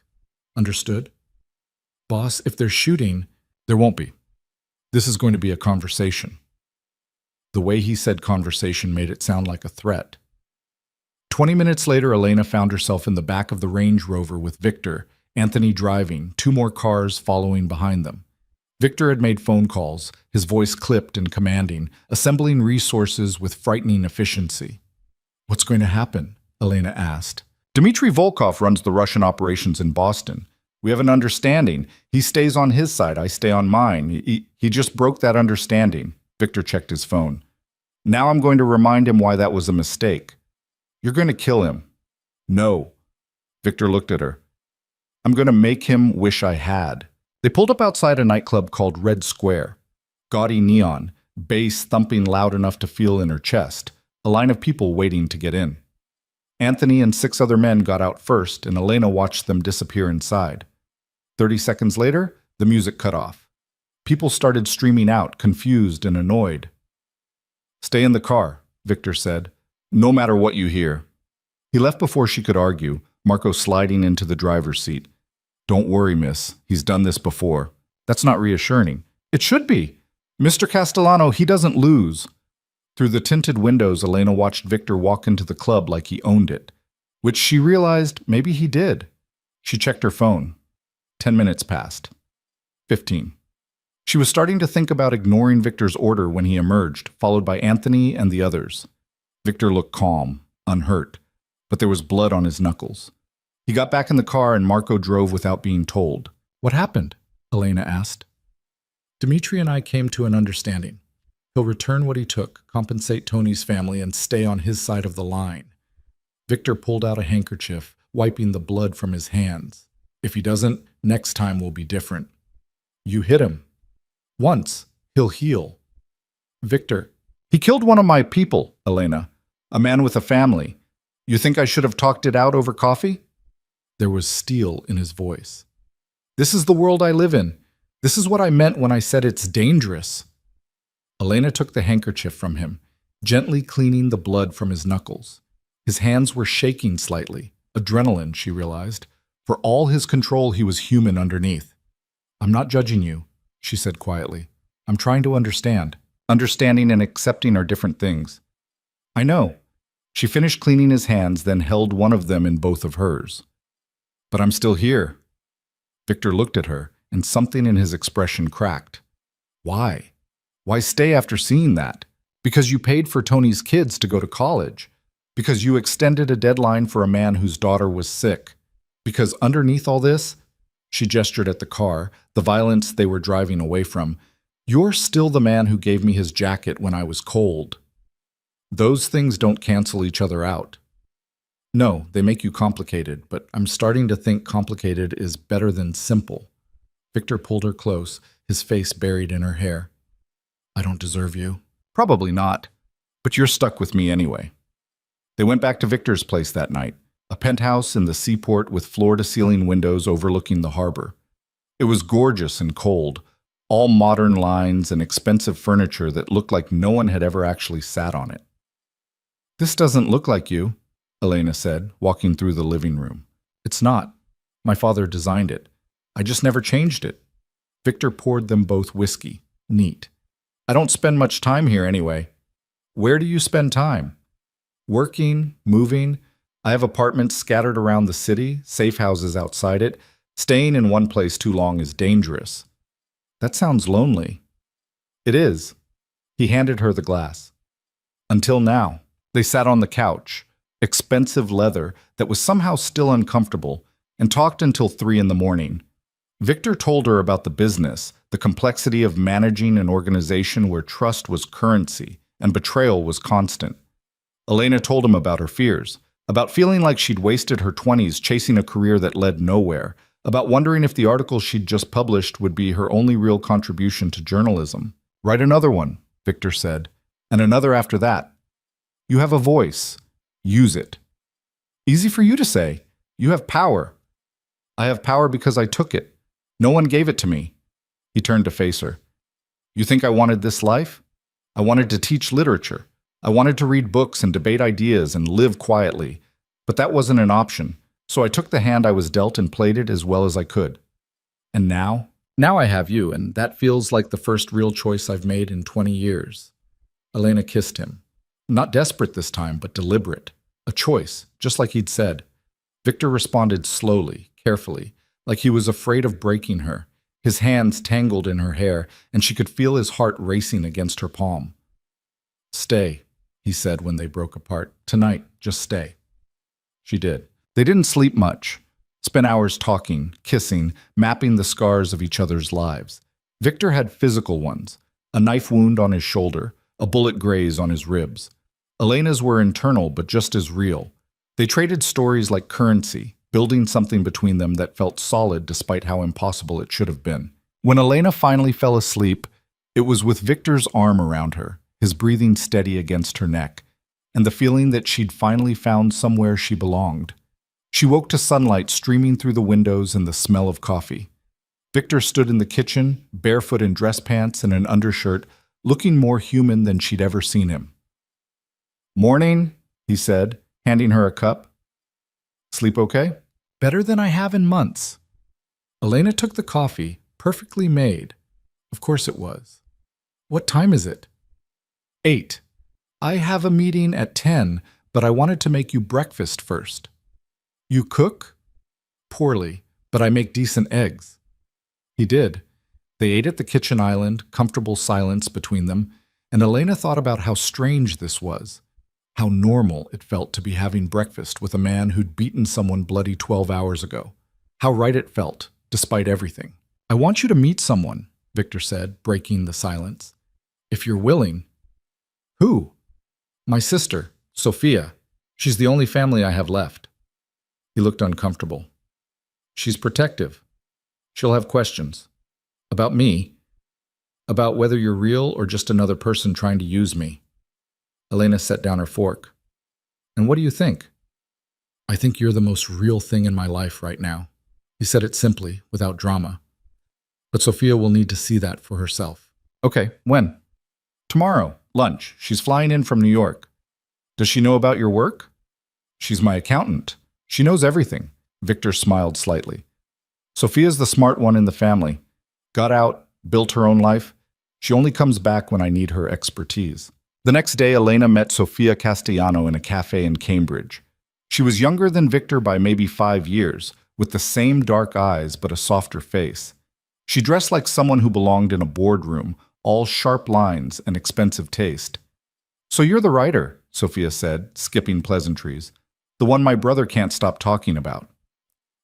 Understood? Boss, if they're shooting, there won't be. This is going to be a conversation. The way he said conversation made it sound like a threat. 20 minutes later, Elena found herself in the back of the Range Rover with Victor, Anthony driving, 2 more cars following behind them. Victor had made phone calls, his voice clipped and commanding, assembling resources with frightening efficiency. What's going to happen? Elena asked. Dmitry Volkov runs the Russian operations in Boston. We have an understanding. He stays on his side, I stay on mine. He just broke that understanding. Victor checked his phone. Now I'm going to remind him why that was a mistake. You're going to kill him. No. Victor looked at her. I'm going to make him wish I had. They pulled up outside a nightclub called Red Square. Gaudy neon, bass thumping loud enough to feel in her chest, a line of people waiting to get in. Anthony and 6 other men got out first, and Elena watched them disappear inside. 30 seconds later, the music cut off. People started streaming out, confused and annoyed. Stay in the car, Victor said, no matter what you hear. He left before she could argue, Marco sliding into the driver's seat. Don't worry, miss. He's done this before. That's not reassuring. It should be. Mr. Castellano, he doesn't lose. Through the tinted windows, Elena watched Victor walk into the club like he owned it, which she realized maybe he did. She checked her phone. 10 minutes passed. 15. She was starting to think about ignoring Victor's order when he emerged, followed by Anthony and the others. Victor looked calm, unhurt, but there was blood on his knuckles. He got back in the car and Marco drove without being told. What happened? Elena asked. Dimitri and I came to an understanding. He'll return what he took, compensate Tony's family, and stay on his side of the line. Victor pulled out a handkerchief, wiping the blood from his hands. If he doesn't, next time will be different. You hit him. Once. He'll heal. Victor. He killed one of my people, Elena. A man with a family. You think I should have talked it out over coffee? There was steel in his voice. This is the world I live in. This is what I meant when I said it's dangerous. Elena took the handkerchief from him, gently cleaning the blood from his knuckles. His hands were shaking slightly. Adrenaline, she realized. For all his control, he was human underneath. I'm not judging you, she said quietly. I'm trying to understand. Understanding and accepting are different things. I know. She finished cleaning his hands, then held one of them in both of hers. But I'm still here. Victor looked at her, and something in his expression cracked. Why? Why stay after seeing that? Because you paid for Tony's kids to go to college. Because you extended a deadline for a man whose daughter was sick. Because underneath all this, she gestured at the car, the violence they were driving away from, you're still the man who gave me his jacket when I was cold. Those things don't cancel each other out. No, they make you complicated, but I'm starting to think complicated is better than simple. Victor pulled her close, his face buried in her hair. I don't deserve you. Probably not, but you're stuck with me anyway. They went back to Victor's place that night, a penthouse in the seaport with floor-to-ceiling windows overlooking the harbor. It was gorgeous and cold, all modern lines and expensive furniture that looked like no one had ever actually sat on it. This doesn't look like you, Elena said, walking through the living room. It's not. My father designed it. I just never changed it. Victor poured them both whiskey. Neat. I don't spend much time here anyway. Where do you spend time? Working, moving. I have apartments scattered around the city, safe houses outside it. Staying in one place too long is dangerous. That sounds lonely. It is. He handed her the glass. Until now. They sat on the couch, expensive leather that was somehow still uncomfortable, and talked until 3 a.m. Victor told her about the business, the complexity of managing an organization where trust was currency, and betrayal was constant. Elena told him about her fears, about feeling like she'd wasted her 20s chasing a career that led nowhere, about wondering if the article she'd just published would be her only real contribution to journalism. "Write another one," Victor said, "and another after that. You have a voice. Use it." "Easy for you to say. You have power." "I have power because I took it. No one gave it to me." He turned to face her. "You think I wanted this life? I wanted to teach literature. I wanted to read books and debate ideas and live quietly. But that wasn't an option, so I took the hand I was dealt and played it as well as I could. And now? Now I have you, and that feels like the first real choice I've made in 20 years. Elena kissed him. Not desperate this time, but deliberate. A choice, just like he'd said. Victor responded slowly, carefully, like he was afraid of breaking her. His hands tangled in her hair, and she could feel his heart racing against her palm. "Stay," he said when they broke apart. "Tonight, just stay." She did. They didn't sleep much. Spent hours talking, kissing, mapping the scars of each other's lives. Victor had physical ones, a knife wound on his shoulder, a bullet graze on his ribs. Elena's were internal, but just as real. They traded stories like currency, building something between them that felt solid despite how impossible it should have been. When Elena finally fell asleep, it was with Victor's arm around her, his breathing steady against her neck, and the feeling that she'd finally found somewhere she belonged. She woke to sunlight streaming through the windows and the smell of coffee. Victor stood in the kitchen, barefoot in dress pants and an undershirt, looking more human than she'd ever seen him. "Morning," he said, handing her a cup. "Sleep okay?" "Better than I have in months." Elena took the coffee, perfectly made. Of course it was. "What time is it?" 8. "I have a meeting at 10, but I wanted to make you breakfast first." "You cook?" "Poorly, but I make decent eggs." He did. They ate at the kitchen island, comfortable silence between them, and Elena thought about how strange this was. How normal it felt to be having breakfast with a man who'd beaten someone bloody 12 hours ago. How right it felt, despite everything. "I want you to meet someone," Victor said, breaking the silence. "If you're willing." "Who?" "My sister, Sophia. She's the only family I have left." He looked uncomfortable. "She's protective. She'll have questions. About me. About whether you're real or just another person trying to use me." Elena set down her fork. "And what do you think?" "I think you're the most real thing in my life right now." He said it simply, without drama. "But Sophia will need to see that for herself." "Okay, when?" "Tomorrow, lunch. She's flying in from New York." "Does she know about your work?" "She's my accountant. She knows everything." Victor smiled slightly. "Sophia's the smart one in the family. Got out, built her own life. She only comes back when I need her expertise." The next day, Elena met Sofia Castellano in a cafe in Cambridge. She was younger than Victor by maybe 5 years, with the same dark eyes but a softer face. She dressed like someone who belonged in a boardroom, all sharp lines and expensive taste. "So you're the writer," Sophia said, skipping pleasantries. "The one my brother can't stop talking about."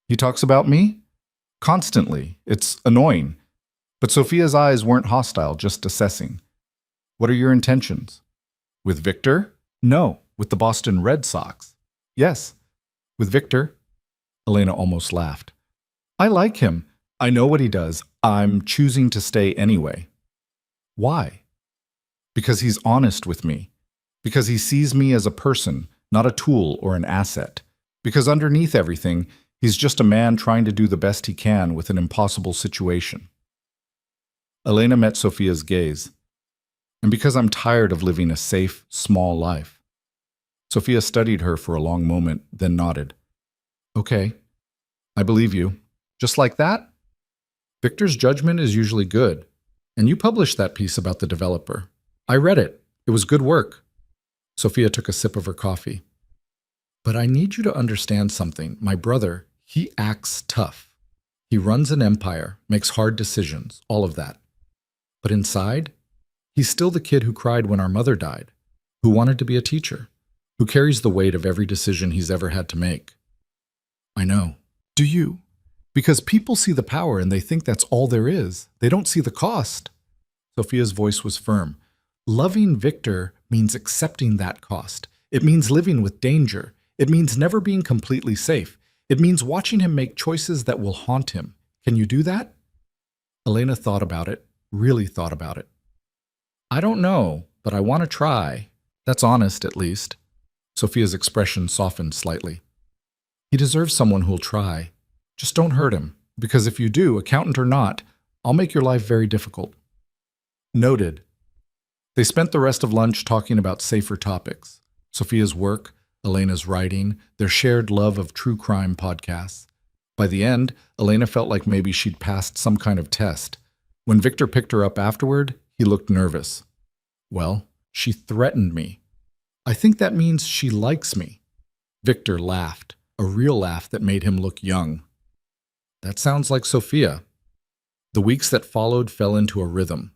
"He talks about me?" "Constantly. It's annoying." But Sophia's eyes weren't hostile, just assessing. "What are your intentions?" "With Victor?" "No, with the Boston Red Sox." "Yes, with Victor." Elena almost laughed. "I like him. I know what he does. I'm choosing to stay anyway." "Why?" "Because he's honest with me. Because he sees me as a person, not a tool or an asset. Because underneath everything, he's just a man trying to do the best he can with an impossible situation." Elena met Sophia's gaze. "And because I'm tired of living a safe, small life." Sophia studied her for a long moment, then nodded. "Okay, I believe you. Just like that?" "Victor's judgment is usually good. And you published that piece about the developer. I read it. It was good work." Sophia took a sip of her coffee. "But I need you to understand something. My brother, he acts tough. He runs an empire, makes hard decisions, all of that. But inside, he's still the kid who cried when our mother died, who wanted to be a teacher, who carries the weight of every decision he's ever had to make." "I know. Do you? Because people see the power and they think that's all there is. They don't see the cost." Sophia's voice was firm. "Loving Victor means accepting that cost. It means living with danger. It means never being completely safe. It means watching him make choices that will haunt him. Can you do that? Elena thought about it, really thought about it. I don't know, but I want to try. That's honest, at least. Sophia's expression softened slightly. He deserves someone who'll try. Just don't hurt him, because if you do, accountant or not, I'll make your life very difficult. Noted. They spent the rest of lunch talking about safer topics. Sophia's work, Elena's writing, their shared love of true crime podcasts. By the end, Elena felt like maybe she'd passed some kind of test. When Victor picked her up afterward, he looked nervous. Well, she threatened me. I think that means she likes me. Victor laughed, a real laugh that made him look young. That sounds like Sophia. The weeks that followed fell into a rhythm.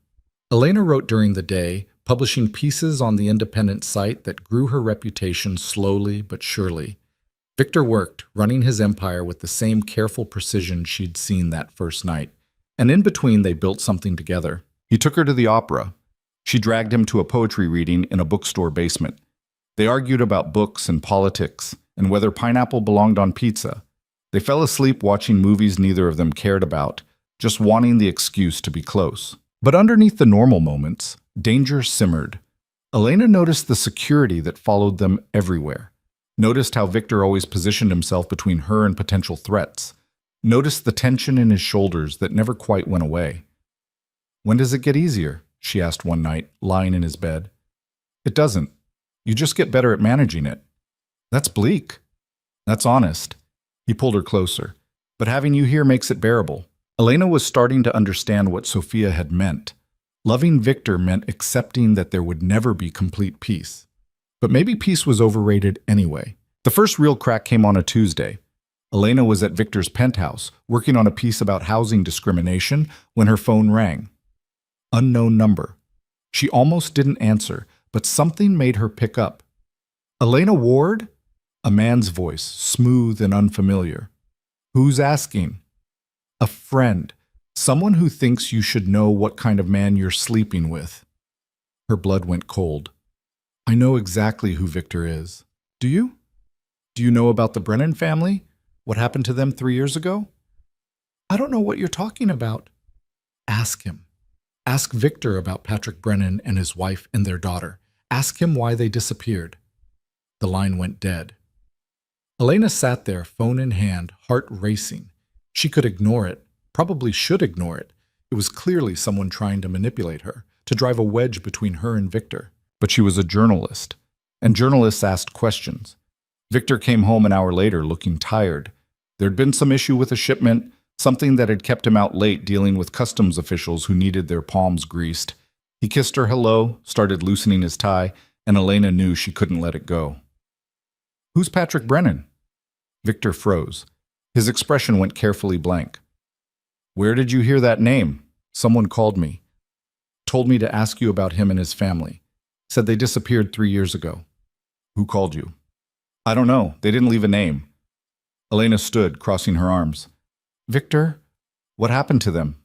Elena wrote during the day, publishing pieces on the independent site that grew her reputation slowly but surely. Victor worked, running his empire with the same careful precision she'd seen that first night. And in between, they built something together. He took her to the opera. She dragged him to a poetry reading in a bookstore basement. They argued about books and politics, and whether pineapple belonged on pizza. They fell asleep watching movies neither of them cared about, just wanting the excuse to be close. But underneath the normal moments, danger simmered. Elena noticed the security that followed them everywhere. Noticed how Victor always positioned himself between her and potential threats. Noticed the tension in his shoulders that never quite went away. When does it get easier? She asked one night, lying in his bed. It doesn't. You just get better at managing it. That's bleak. That's honest. He pulled her closer. But having you here makes it bearable. Elena was starting to understand what Sophia had meant. Loving Victor meant accepting that there would never be complete peace. But maybe peace was overrated anyway. The first real crack came on a Tuesday. Elena was at Victor's penthouse, working on a piece about housing discrimination, when her phone rang. Unknown number. She almost didn't answer, but something made her pick up. Elena Ward? A man's voice, smooth and unfamiliar. Who's asking? A friend. Someone who thinks you should know what kind of man you're sleeping with. Her blood went cold. I know exactly who Victor is. Do you? Do you know about the Brennan family? What happened to them 3 years ago? I don't know what you're talking about. Ask him. Ask Victor about Patrick Brennan and his wife and their daughter. Ask him why they disappeared. The line went dead. Elena sat there, phone in hand, heart racing. She could ignore it, probably should ignore it. It was clearly someone trying to manipulate her, to drive a wedge between her and Victor. But she was a journalist, and journalists asked questions. Victor came home an hour later looking tired. There'd been some issue with a shipment, something that had kept him out late dealing with customs officials who needed their palms greased. He kissed her hello, started loosening his tie, and Elena knew she couldn't let it go. Who's Patrick Brennan? Victor froze. His expression went carefully blank. Where did you hear that name? Someone called me. Told me to ask you about him and his family. Said they disappeared 3 years ago. Who called you? I don't know. They didn't leave a name. Elena stood, crossing her arms. Victor, what happened to them?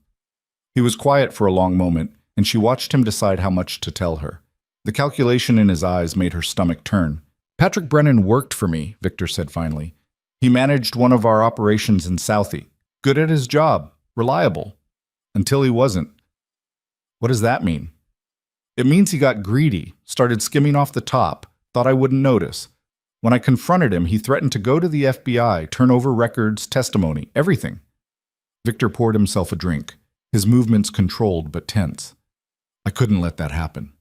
He was quiet for a long moment, and she watched him decide how much to tell her. The calculation in his eyes made her stomach turn. Patrick Brennan worked for me, Victor said finally. He managed one of our operations in Southie. Good at his job, reliable. Until he wasn't. What does that mean? It means he got greedy, started skimming off the top, thought I wouldn't notice. When I confronted him, he threatened to go to the FBI, turn over records, testimony, everything. Victor poured himself a drink, his movements controlled but tense. I couldn't let that happen.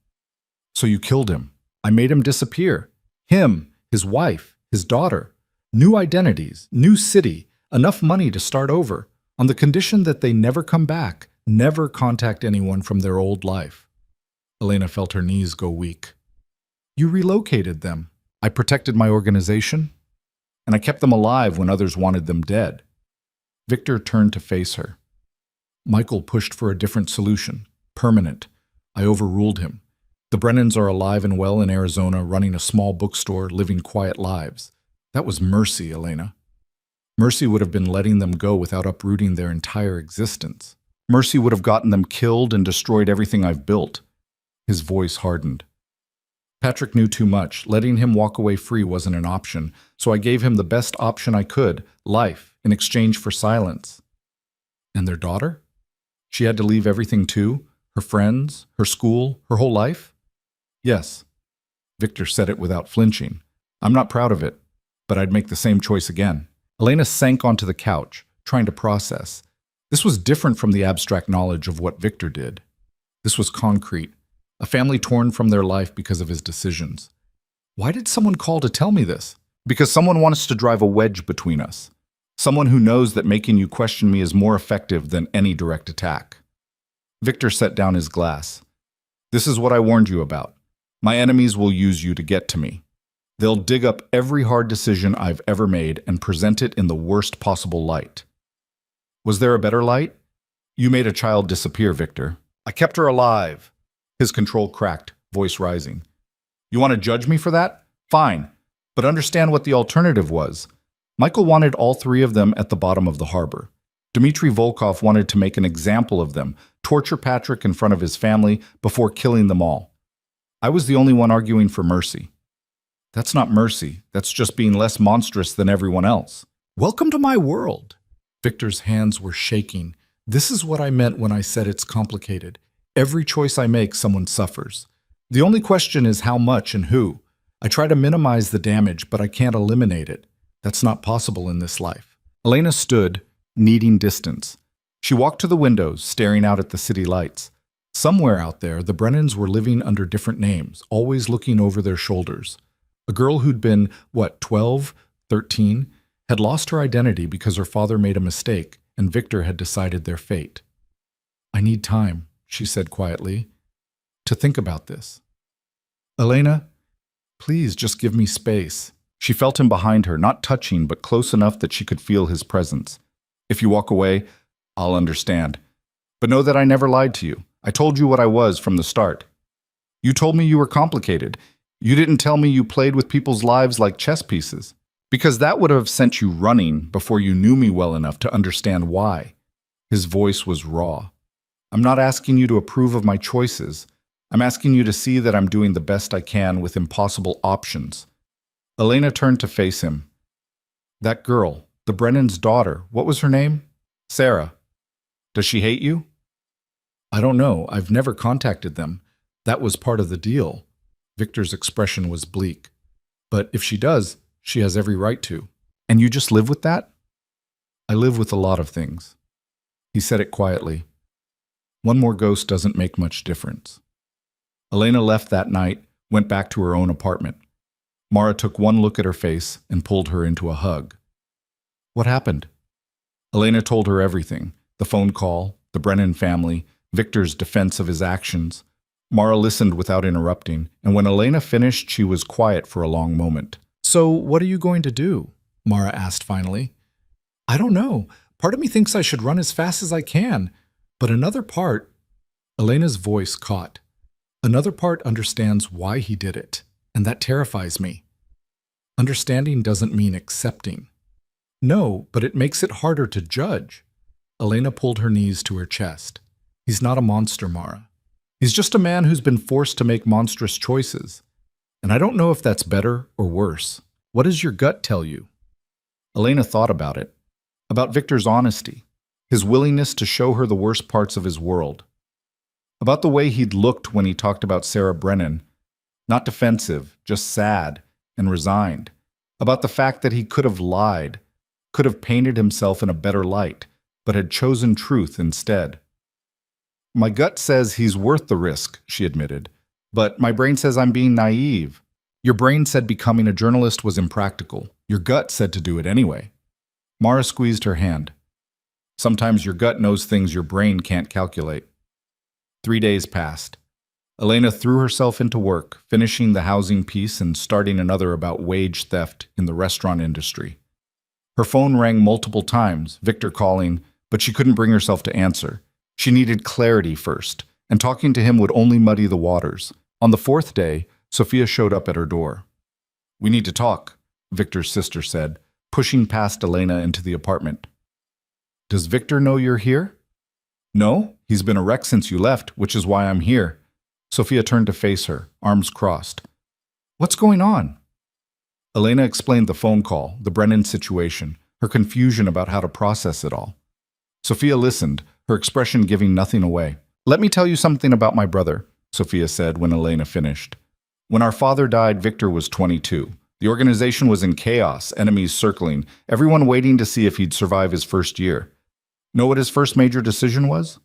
So you killed him. I made him disappear. Him, his wife, his daughter. New identities, new city, enough money to start over, on the condition that they never come back, never contact anyone from their old life. Elena felt her knees go weak. You relocated them. I protected my organization, and I kept them alive when others wanted them dead. Victor turned to face her. Michael pushed for a different solution, permanent. I overruled him. The Brennans are alive and well in Arizona, running a small bookstore, living quiet lives. That was mercy, Elena. Mercy would have been letting them go without uprooting their entire existence. Mercy would have gotten them killed and destroyed everything I've built. His voice hardened. Patrick knew too much. Letting him walk away free wasn't an option, so I gave him the best option I could, life, in exchange for silence. And their daughter? She had to leave everything too? Her friends, her school, her whole life? Yes. Victor said it without flinching. I'm not proud of it, but I'd make the same choice again. Elena sank onto the couch, trying to process. This was different from the abstract knowledge of what Victor did. This was concrete. A family torn from their life because of his decisions. Why did someone call to tell me this? Because someone wants to drive a wedge between us. Someone who knows that making you question me is more effective than any direct attack. Victor set down his glass. This is what I warned you about. My enemies will use you to get to me. They'll dig up every hard decision I've ever made and present it in the worst possible light. Was there a better light? You made a child disappear, Victor. I kept her alive. His control cracked, voice rising. You want to judge me for that? Fine, but understand what the alternative was. Michael wanted all three of them at the bottom of the harbor. Dmitry Volkov wanted to make an example of them, torture Patrick in front of his family before killing them all. I was the only one arguing for mercy. That's not mercy. That's just being less monstrous than everyone else. Welcome to my world. Victor's hands were shaking. This is what I meant when I said it's complicated. Every choice I make, someone suffers. The only question is how much and who. I try to minimize the damage, but I can't eliminate it. That's not possible in this life. Elena stood, needing distance. She walked to the windows, staring out at the city lights. Somewhere out there, the Brennans were living under different names, always looking over their shoulders. A girl who'd been, 12, 13, had lost her identity because her father made a mistake, and Victor had decided their fate. I need time, she said quietly, to think about this. Elena, please just give me space. She felt him behind her, not touching, but close enough that she could feel his presence. If you walk away, I'll understand. But know that I never lied to you. I told you what I was from the start. You told me you were complicated. You didn't tell me you played with people's lives like chess pieces, because that would have sent you running before you knew me well enough to understand why. His voice was raw. I'm not asking you to approve of my choices. I'm asking you to see that I'm doing the best I can with impossible options. Elena turned to face him. That girl, the Brennan's daughter, what was her name? Sarah. Does she hate you? I don't know. I've never contacted them. That was part of the deal. Victor's expression was bleak. But if she does, she has every right to. And you just live with that? I live with a lot of things. He said it quietly. One more ghost doesn't make much difference. Elena left that night, went back to her own apartment. Mara took one look at her face and pulled her into a hug. What happened? Elena told her everything. The phone call, the Brennan family, Victor's defense of his actions. Mara listened without interrupting, and when Elena finished, she was quiet for a long moment. So what are you going to do? Mara asked finally. I don't know. Part of me thinks I should run as fast as I can, but another part... Elena's voice caught. Another part understands why he did it, and that terrifies me. Understanding doesn't mean accepting. No, but it makes it harder to judge. Elena pulled her knees to her chest. He's not a monster, Mara. He's just a man who's been forced to make monstrous choices. And I don't know if that's better or worse. What does your gut tell you? Elena thought about it. About Victor's honesty. His willingness to show her the worst parts of his world. About the way he'd looked when he talked about Sarah Brennan. Not defensive, just sad and resigned. About the fact that he could have lied, could have painted himself in a better light, but had chosen truth instead. My gut says he's worth the risk, she admitted. But my brain says I'm being naive. Your brain said becoming a journalist was impractical. Your gut said to do it anyway. Mara squeezed her hand. Sometimes your gut knows things your brain can't calculate. 3 days passed. Elena threw herself into work, finishing the housing piece and starting another about wage theft in the restaurant industry. Her phone rang multiple times, Victor calling, but she couldn't bring herself to answer. She needed clarity first, and talking to him would only muddy the waters. On the 4th day, Sophia showed up at her door. We need to talk, Victor's sister said, pushing past Elena into the apartment. Does Victor know you're here? No, he's been a wreck since you left, which is why I'm here. Sophia turned to face her, arms crossed. What's going on? Elena explained the phone call, the Brennan situation, her confusion about how to process it all. Sophia listened, her expression giving nothing away. Let me tell you something about my brother, Sophia said when Elena finished. When our father died, Victor was 22. The organization was in chaos, enemies circling, everyone waiting to see if he'd survive his first year. Know what his first major decision was?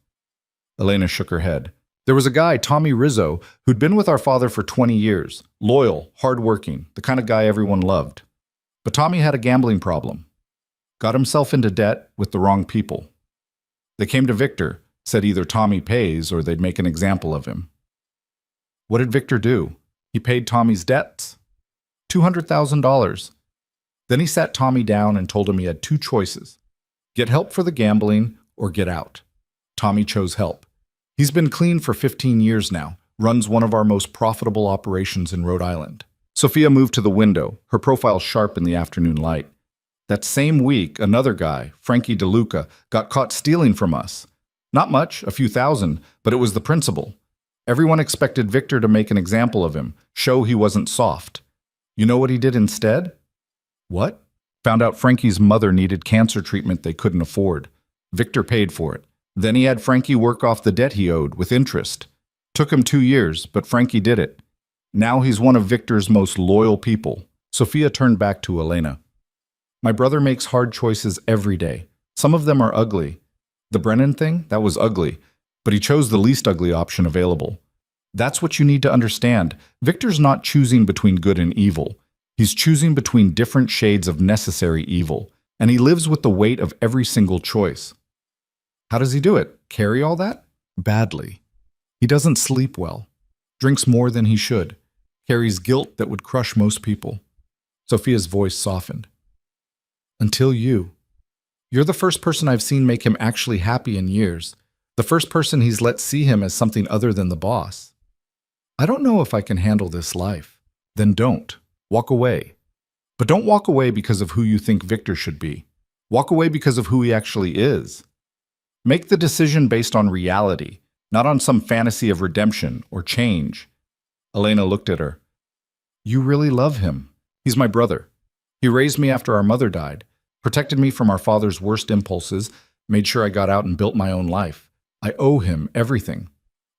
Elena shook her head. There was a guy, Tommy Rizzo, who'd been with our father for 20 years. Loyal, hardworking, the kind of guy everyone loved. But Tommy had a gambling problem. Got himself into debt with the wrong people. They came to Victor, said either Tommy pays or they'd make an example of him. What did Victor do? He paid Tommy's debts. $200,000. Then he sat Tommy down and told him he had two choices. Get help for the gambling or get out. Tommy chose help. He's been clean for 15 years now, runs one of our most profitable operations in Rhode Island. Sophia moved to the window, her profile sharp in the afternoon light. That same week, another guy, Frankie DeLuca, got caught stealing from us. Not much, a few thousand, but it was the principle. Everyone expected Victor to make an example of him, show he wasn't soft. You know what he did instead? What? Found out Frankie's mother needed cancer treatment they couldn't afford. Victor paid for it. Then he had Frankie work off the debt he owed with interest. Took him 2 years, but Frankie did it. Now he's one of Victor's most loyal people. Sophia turned back to Elena. My brother makes hard choices every day. Some of them are ugly. The Brennan thing, that was ugly, but he chose the least ugly option available. That's what you need to understand. Victor's not choosing between good and evil. He's choosing between different shades of necessary evil, and he lives with the weight of every single choice. How does he do it? Carry all that? Badly. He doesn't sleep well, drinks more than he should, carries guilt that would crush most people. Sophia's voice softened. Until you. You're the first person I've seen make him actually happy in years. The first person he's let see him as something other than the boss. I don't know if I can handle this life. Then don't. Walk away. But don't walk away because of who you think Victor should be. Walk away because of who he actually is. Make the decision based on reality, not on some fantasy of redemption or change. Elena looked at her. You really love him. He's my brother. He raised me after our mother died, protected me from our father's worst impulses, made sure I got out and built my own life. I owe him everything.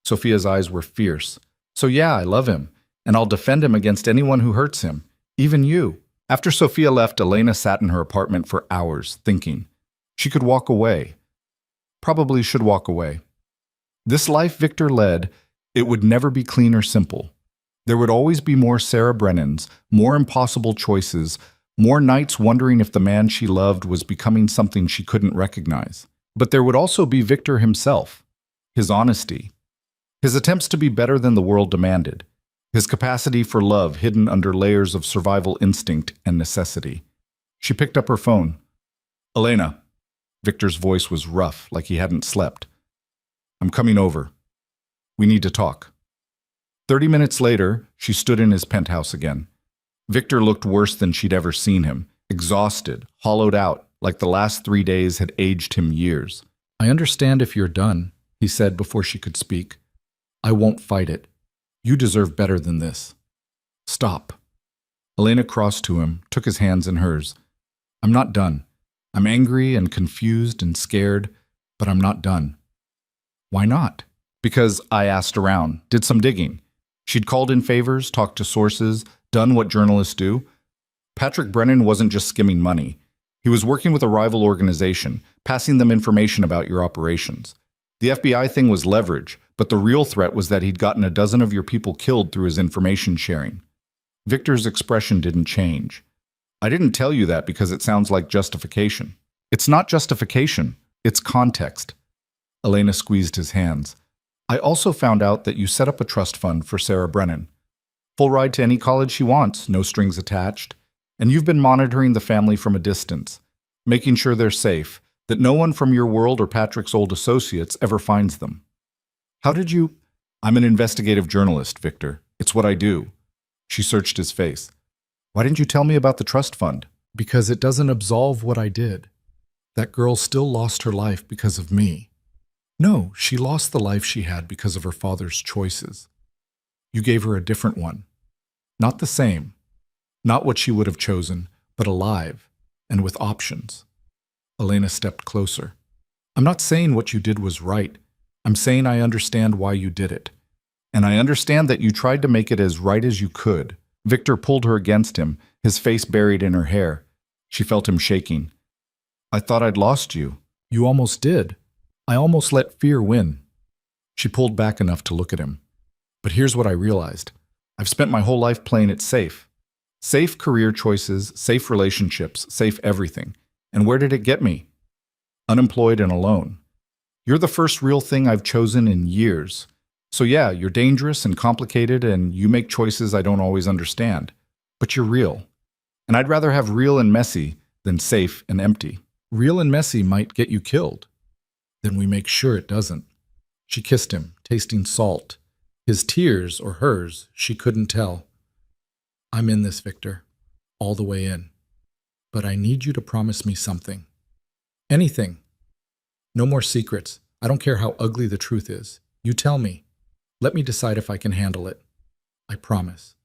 Sophia's eyes were fierce. So yeah, I love him, and I'll defend him against anyone who hurts him, even you. After Sophia left, Elena sat in her apartment for hours, thinking. She could walk away. Probably should walk away. This life Victor led, it would never be clean or simple. There would always be more Sarah Brennans, more impossible choices, more nights wondering if the man she loved was becoming something she couldn't recognize. But there would also be Victor himself, his honesty, his attempts to be better than the world demanded, his capacity for love hidden under layers of survival instinct and necessity. She picked up her phone. Elena. Victor's voice was rough, like he hadn't slept. I'm coming over. We need to talk. 30 minutes later, she stood in his penthouse again. Victor looked worse than she'd ever seen him, exhausted, hollowed out, like the last 3 days had aged him years. I understand if you're done, he said before she could speak. I won't fight it. You deserve better than this. Stop. Elena crossed to him, took his hands in hers. I'm not done. I'm angry and confused and scared, but I'm not done. Why not? Because I asked around, did some digging. She'd called in favors, talked to sources, done what journalists do. Patrick Brennan wasn't just skimming money. He was working with a rival organization, passing them information about your operations. The FBI thing was leverage, but the real threat was that he'd gotten a dozen of your people killed through his information sharing. Victor's expression didn't change. I didn't tell you that because it sounds like justification. It's not justification, it's context. Elena squeezed his hands. I also found out that you set up a trust fund for Sarah Brennan. Full ride to any college she wants, no strings attached. And you've been monitoring the family from a distance, making sure they're safe, that no one from your world or Patrick's old associates ever finds them. How did you? I'm an investigative journalist, Victor. It's what I do. She searched his face. Why didn't you tell me about the trust fund? Because it doesn't absolve what I did. That girl still lost her life because of me. No, she lost the life she had because of her father's choices. You gave her a different one. Not the same. Not what she would have chosen, but alive, and with options. Elena stepped closer. I'm not saying what you did was right. I'm saying I understand why you did it. And I understand that you tried to make it as right as you could. Victor pulled her against him, his face buried in her hair. She felt him shaking. I thought I'd lost you. You almost did. I almost let fear win. She pulled back enough to look at him. But here's what I realized. I've spent my whole life playing it safe. Safe career choices, safe relationships, safe everything. And where did it get me? Unemployed and alone. You're the first real thing I've chosen in years. So yeah, you're dangerous and complicated and you make choices I don't always understand. But you're real. And I'd rather have real and messy than safe and empty. Real and messy might get you killed. Then we make sure it doesn't. She kissed him, tasting salt. His tears, or hers, she couldn't tell. I'm in this, Victor. All the way in. But I need you to promise me something. Anything. No more secrets. I don't care how ugly the truth is. You tell me. Let me decide if I can handle it. I promise.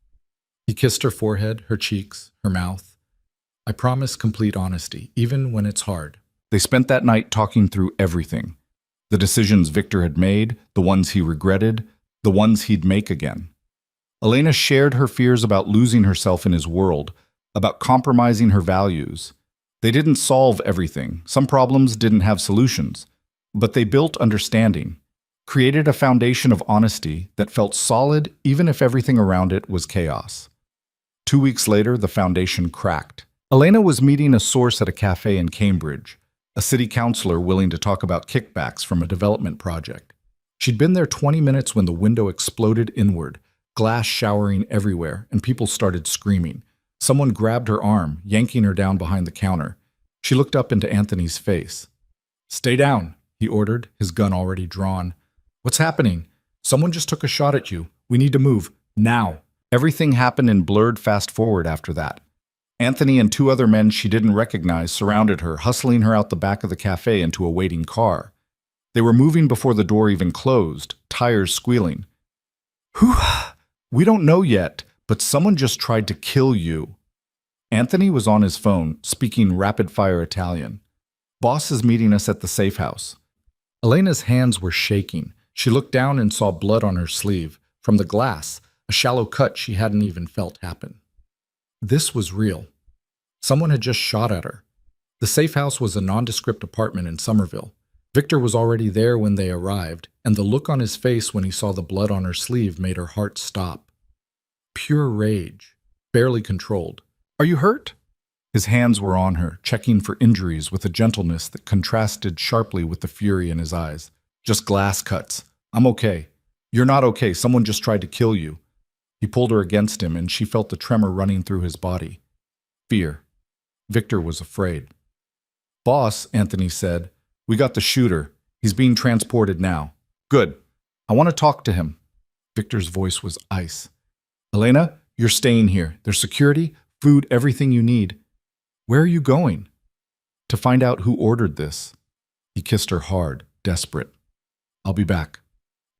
He kissed her forehead, her cheeks, her mouth. I promise complete honesty, even when it's hard. They spent that night talking through everything. The decisions Victor had made, the ones he regretted, the ones he'd make again. Elena shared her fears about losing herself in his world, about compromising her values. They didn't solve everything. Some problems didn't have solutions. But they built understanding, created a foundation of honesty that felt solid even if everything around it was chaos. 2 weeks later, the foundation cracked. Elena was meeting a source at a cafe in Cambridge, a city councilor willing to talk about kickbacks from a development project. She'd been there 20 minutes when the window exploded inward, glass showering everywhere, and people started screaming. Someone grabbed her arm, yanking her down behind the counter. She looked up into Anthony's face. Stay down, he ordered, his gun already drawn. What's happening? Someone just took a shot at you. We need to move. Now. Everything happened in blurred fast forward after that. Anthony and 2 other men she didn't recognize surrounded her, hustling her out the back of the cafe into a waiting car. They were moving before the door even closed, tires squealing. Whew, we don't know yet, but someone just tried to kill you. Anthony was on his phone, speaking rapid-fire Italian. Boss is meeting us at the safe house. Elena's hands were shaking. She looked down and saw blood on her sleeve. From the glass, a shallow cut she hadn't even felt happen. This was real. Someone had just shot at her. The safe house was a nondescript apartment in Somerville. Victor was already there when they arrived, and the look on his face when he saw the blood on her sleeve made her heart stop. Pure rage, barely controlled. Are you hurt? His hands were on her, checking for injuries with a gentleness that contrasted sharply with the fury in his eyes. Just glass cuts. I'm okay. You're not okay. Someone just tried to kill you. He pulled her against him, and she felt the tremor running through his body. Fear. Victor was afraid. Boss, Anthony said, we got the shooter. He's being transported now. Good. I want to talk to him. Victor's voice was ice. Elena, you're staying here. There's security, food, everything you need. Where are you going? To find out who ordered this. He kissed her hard, desperate. I'll be back.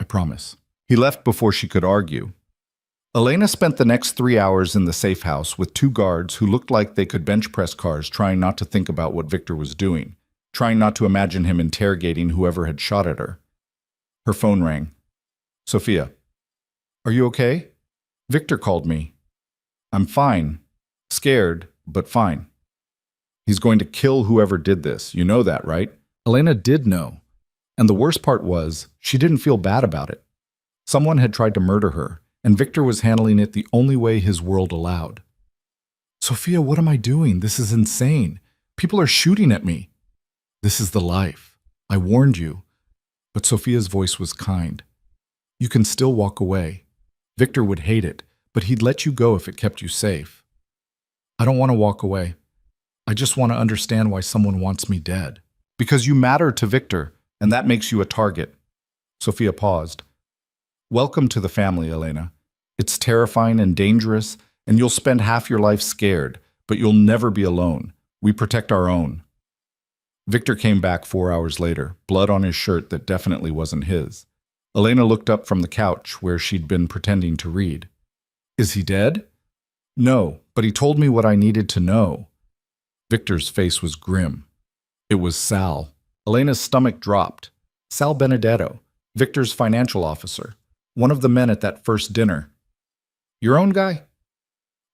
I promise. He left before she could argue. Elena spent the next 3 hours in the safe house with 2 guards who looked like they could bench press cars, trying not to think about what Victor was doing, trying not to imagine him interrogating whoever had shot at her. Her phone rang. Sophia. Are you okay? Victor called me. I'm fine. Scared, but fine. He's going to kill whoever did this. You know that, right? Elena did know. And the worst part was, she didn't feel bad about it. Someone had tried to murder her, and Victor was handling it the only way his world allowed. Sophia, what am I doing? This is insane. People are shooting at me. This is the life. I warned you. But Sophia's voice was kind. You can still walk away. Victor would hate it, but he'd let you go if it kept you safe. I don't want to walk away. I just want to understand why someone wants me dead. Because you matter to Victor, and that makes you a target. Sophia paused. Welcome to the family, Elena. It's terrifying and dangerous, and you'll spend half your life scared, but you'll never be alone. We protect our own. Victor came back 4 hours later, blood on his shirt that definitely wasn't his. Elena looked up from the couch where she'd been pretending to read. Is he dead? No, but he told me what I needed to know. Victor's face was grim. It was Sal. Elena's stomach dropped. Sal Benedetto, Victor's financial officer, one of the men at that first dinner. Your own guy?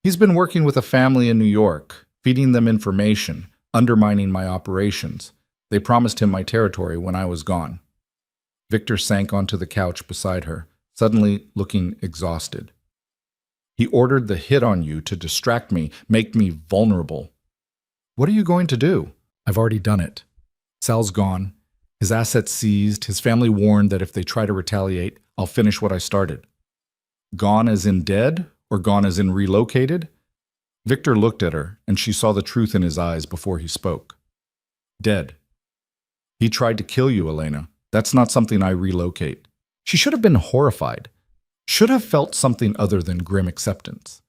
He's been working with a family in New York, feeding them information, undermining my operations. They promised him my territory when I was gone. Victor sank onto the couch beside her, suddenly looking exhausted. He ordered the hit on you to distract me, make me vulnerable. What are you going to do? I've already done it. Sal's gone. His assets seized, his family warned that if they try to retaliate, I'll finish what I started. Gone as in dead, or gone as in relocated? Victor looked at her, and she saw the truth in his eyes before he spoke. Dead. He tried to kill you, Elena. That's not something I relocate. She should have been horrified. Should have felt something other than grim acceptance.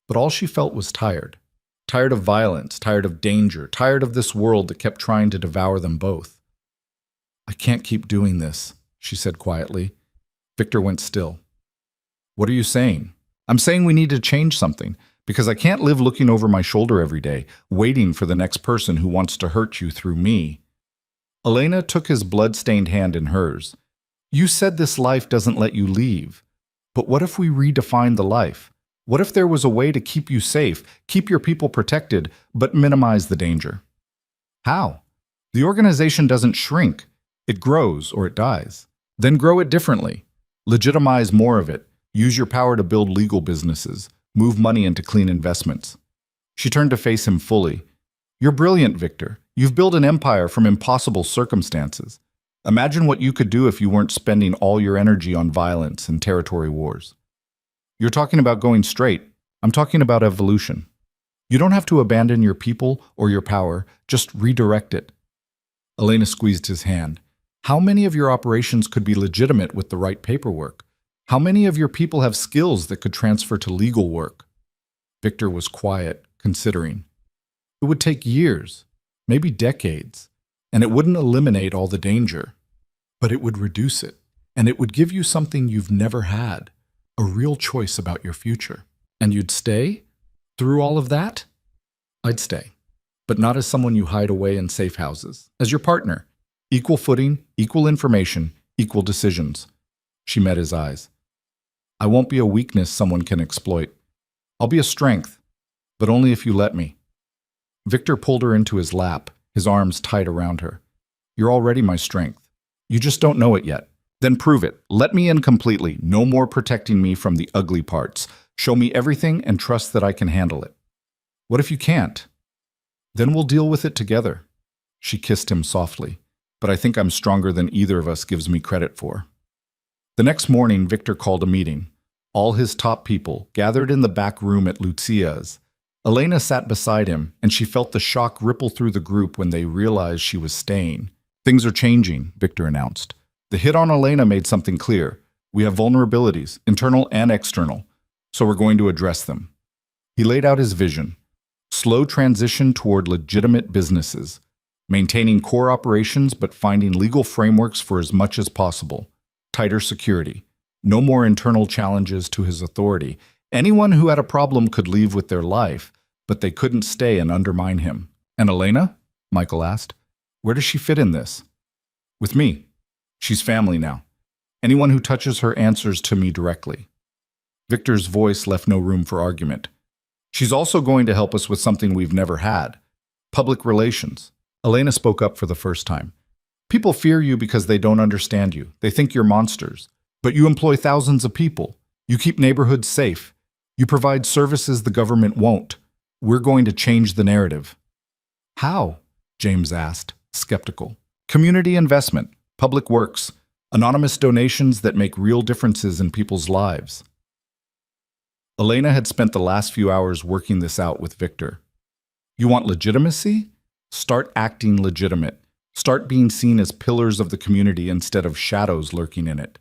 But all she felt was tired. Tired of violence, tired of danger, tired of this world that kept trying to devour them both. I can't keep doing this, she said quietly. Victor went still. What are you saying? I'm saying we need to change something, because I can't live looking over my shoulder every day, waiting for the next person who wants to hurt you through me. Elena took his blood-stained hand in hers. You said this life doesn't let you leave. But what if we redefine the life? What if there was a way to keep you safe, keep your people protected, but minimize the danger? How? The organization doesn't shrink. It grows or it dies. Then grow it differently. Legitimize more of it. Use your power to build legal businesses. Move money into clean investments. She turned to face him fully. You're brilliant, Victor. You've built an empire from impossible circumstances. Imagine what you could do if you weren't spending all your energy on violence and territory wars. You're talking about going straight. I'm talking about evolution. You don't have to abandon your people or your power, just redirect it. Elena squeezed his hand. How many of your operations could be legitimate with the right paperwork? How many of your people have skills that could transfer to legal work? Victor was quiet, considering. It would take years, maybe decades, and it wouldn't eliminate all the danger. But it would reduce it, and it would give you something you've never had, a real choice about your future. And you'd stay? Through all of that? I'd stay, but not as someone you hide away in safe houses. As your partner. Equal footing, equal information, equal decisions. She met his eyes. I won't be a weakness someone can exploit. I'll be a strength, but only if you let me. Victor pulled her into his lap, his arms tight around her. You're already my strength. You just don't know it yet. Then prove it. Let me in completely. No more protecting me from the ugly parts. Show me everything and trust that I can handle it. What if you can't? Then we'll deal with it together. She kissed him softly, but I think I'm stronger than either of us gives me credit for. The next morning, Victor called a meeting. All his top people gathered in the back room at Lucia's. Elena sat beside him, and she felt the shock ripple through the group when they realized she was staying. Things are changing, Victor announced. The hit on Elena made something clear. We have vulnerabilities, internal and external, so we're going to address them. He laid out his vision. Slow transition toward legitimate businesses, maintaining core operations but finding legal frameworks for as much as possible. Tighter security. No more internal challenges to his authority. Anyone who had a problem could leave with their life, but they couldn't stay and undermine him. And Elena? Michael asked. Where does she fit in this? With me. She's family now. Anyone who touches her answers to me directly. Victor's voice left no room for argument. She's also going to help us with something we've never had. Public relations. Elena spoke up for the first time. People fear you because they don't understand you. They think you're monsters. But you employ thousands of people. You keep neighborhoods safe. You provide services the government won't. We're going to change the narrative. How? James asked, skeptical. Community investment, public works, anonymous donations that make real differences in people's lives. Elena had spent the last few hours working this out with Victor. You want legitimacy? Start acting legitimate. Start being seen as pillars of the community instead of shadows lurking in it.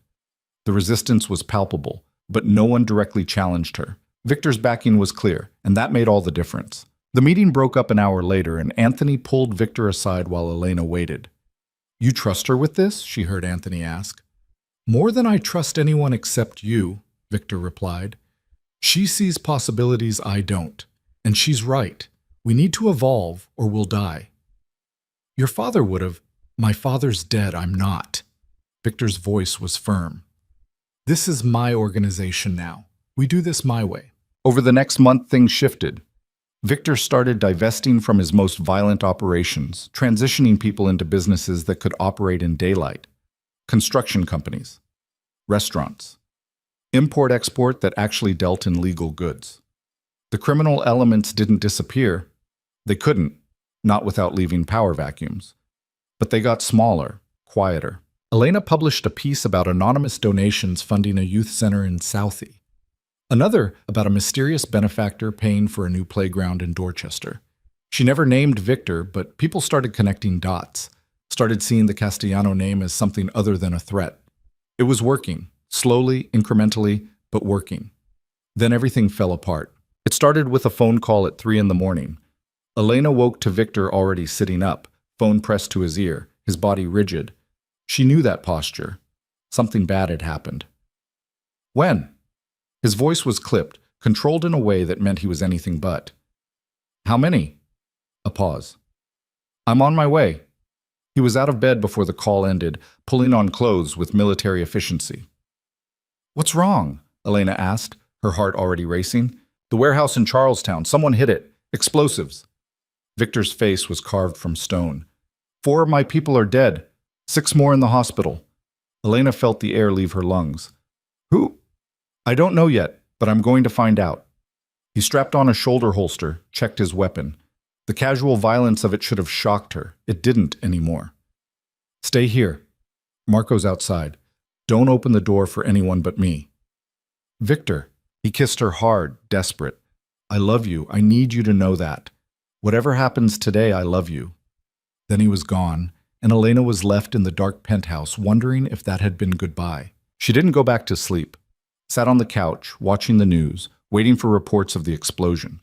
The resistance was palpable, but no one directly challenged her. Victor's backing was clear, and that made all the difference. The meeting broke up an hour later, and Anthony pulled Victor aside while Elena waited. You trust her with this? She heard Anthony ask. More than I trust anyone except you, Victor replied. She sees possibilities I don't. And she's right. We need to evolve or we'll die. Your father would have. My father's dead, I'm not. Victor's voice was firm. This is my organization now. We do this my way. Over the next month, things shifted. Victor started divesting from his most violent operations, transitioning people into businesses that could operate in daylight. Construction companies, restaurants, import-export that actually dealt in legal goods. The criminal elements didn't disappear. They couldn't, not without leaving power vacuums. But they got smaller, quieter. Elena published a piece about anonymous donations funding a youth center in Southie. Another about a mysterious benefactor paying for a new playground in Dorchester. She never named Victor, but people started connecting dots, started seeing the Castellano name as something other than a threat. It was working, slowly, incrementally, but working. Then everything fell apart. It started with a phone call at 3 a.m. Elena woke to Victor already sitting up, phone pressed to his ear, his body rigid. She knew that posture. Something bad had happened. When? His voice was clipped, controlled in a way that meant he was anything but. How many? A pause. I'm on my way. He was out of bed before the call ended, pulling on clothes with military efficiency. What's wrong? Elena asked, her heart already racing. The warehouse in Charlestown. Someone hit it. Explosives. Victor's face was carved from stone. 4 of my people are dead. 6 more in the hospital. Elena felt the air leave her lungs. Who? I don't know yet, but I'm going to find out. He strapped on a shoulder holster, checked his weapon. The casual violence of it should have shocked her. It didn't anymore. Stay here. Marco's outside. Don't open the door for anyone but me. Victor. He kissed her hard, desperate. I love you. I need you to know that. Whatever happens today, I love you. Then he was gone, and Elena was left in the dark penthouse, wondering if that had been goodbye. She didn't go back to sleep. Sat on the couch, watching the news, waiting for reports of the explosion.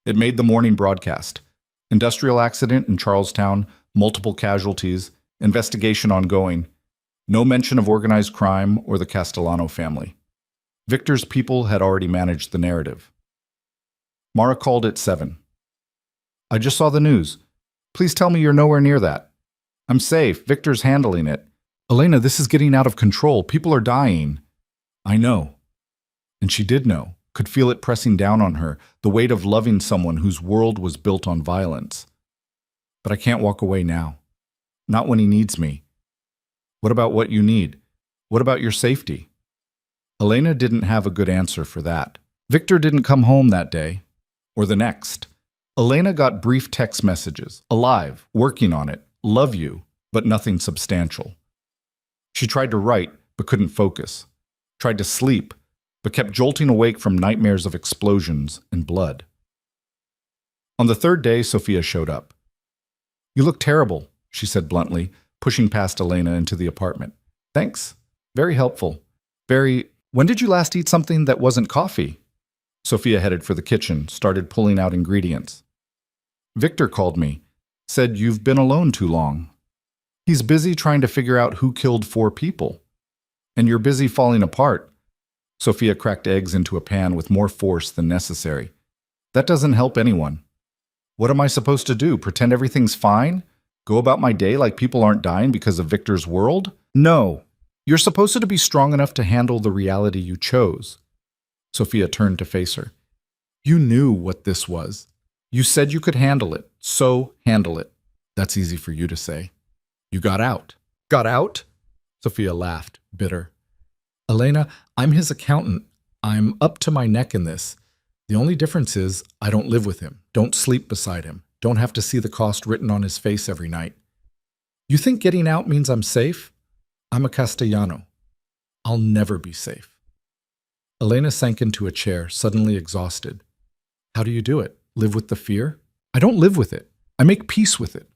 It made the morning broadcast. Industrial accident in Charlestown, multiple casualties, investigation ongoing. No mention of organized crime or the Castellano family. Victor's people had already managed the narrative. Mara called at 7. I just saw the news. Please tell me you're nowhere near that. I'm safe. Victor's handling it. Elena, this is getting out of control. People are dying. I know. And she did know, could feel it pressing down on her, the weight of loving someone whose world was built on violence. But I can't walk away now. Not when he needs me. What about what you need? What about your safety? Elena didn't have a good answer for that. Victor didn't come home that day, or the next. Elena got brief text messages, alive, working on it, love you, but nothing substantial. She tried to write, but couldn't focus. Tried to sleep, but kept jolting awake from nightmares of explosions and blood. On the 3rd day, Sophia showed up. You look terrible, she said bluntly, pushing past Elena into the apartment. Thanks. Very helpful. When did you last eat something that wasn't coffee? Sophia headed for the kitchen, started pulling out ingredients. Victor called me, said you've been alone too long. He's busy trying to figure out who killed 4 people. And you're busy falling apart. Sophia cracked eggs into a pan with more force than necessary. That doesn't help anyone. What am I supposed to do? Pretend everything's fine? Go about my day like people aren't dying because of Victor's world? No. You're supposed to be strong enough to handle the reality you chose. Sophia turned to face her. You knew what this was. You said you could handle it, so handle it. That's easy for you to say. You got out. Got out? Sophia laughed, bitter. Elena, I'm his accountant. I'm up to my neck in this. The only difference is I don't live with him, don't sleep beside him, don't have to see the cost written on his face every night. You think getting out means I'm safe? I'm a Castellano. I'll never be safe. Elena sank into a chair, suddenly exhausted. How do you do it? Live with the fear? I don't live with it. I make peace with it.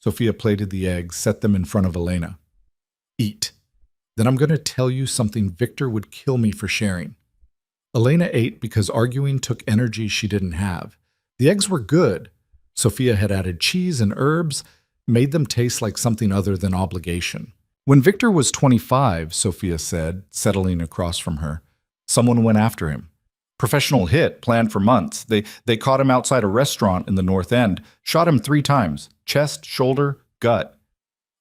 Sophia plated the eggs, set them in front of Elena. Eat. Then I'm going to tell you something Victor would kill me for sharing. Elena ate because arguing took energy she didn't have. The eggs were good. Sophia had added cheese and herbs, made them taste like something other than obligation. When Victor was 25, Sophia said, settling across from her, someone went after him. Professional hit, planned for months. They caught him outside a restaurant in the North End, shot him 3 times, chest, shoulder, gut.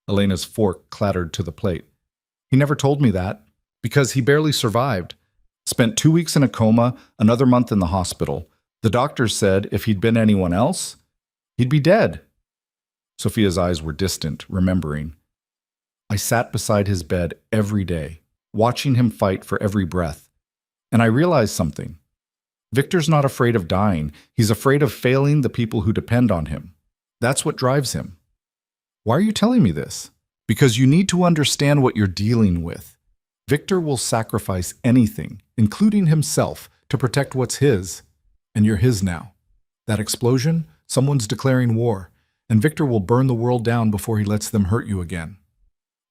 Elena's fork clattered to the plate. He never told me that, because he barely survived. Spent 2 weeks in a coma, another month in the hospital. The doctors said if he'd been anyone else, he'd be dead. Sophia's eyes were distant, remembering. I sat beside his bed every day, watching him fight for every breath. And I realized something. Victor's not afraid of dying. He's afraid of failing the people who depend on him. That's what drives him. Why are you telling me this? Because you need to understand what you're dealing with. Victor will sacrifice anything, including himself, to protect what's his. And you're his now. That explosion, someone's declaring war, and Victor will burn the world down before he lets them hurt you again.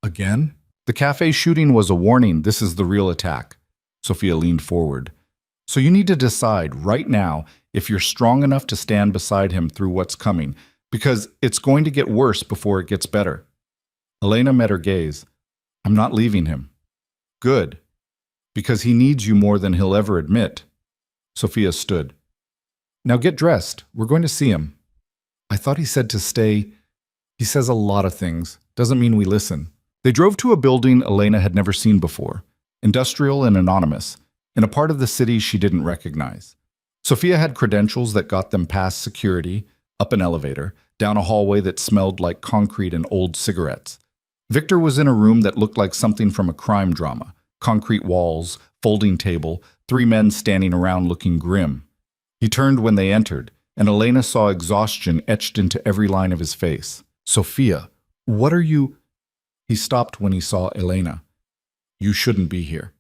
Again? The cafe shooting was a warning. This is the real attack. Sophia leaned forward. So you need to decide right now if you're strong enough to stand beside him through what's coming, because it's going to get worse before it gets better. Elena met her gaze. I'm not leaving him. Good. Because he needs you more than he'll ever admit. Sophia stood. Now get dressed. We're going to see him. I thought he said to stay. He says a lot of things. Doesn't mean we listen. They drove to a building Elena had never seen before. Industrial and anonymous, in a part of the city she didn't recognize. Sophia had credentials that got them past security, up an elevator, down a hallway that smelled like concrete and old cigarettes. Victor was in a room that looked like something from a crime drama. Concrete walls, folding table, 3 men standing around looking grim. He turned when they entered, and Elena saw exhaustion etched into every line of his face. Sophia, what are you... He stopped when he saw Elena. You shouldn't be here.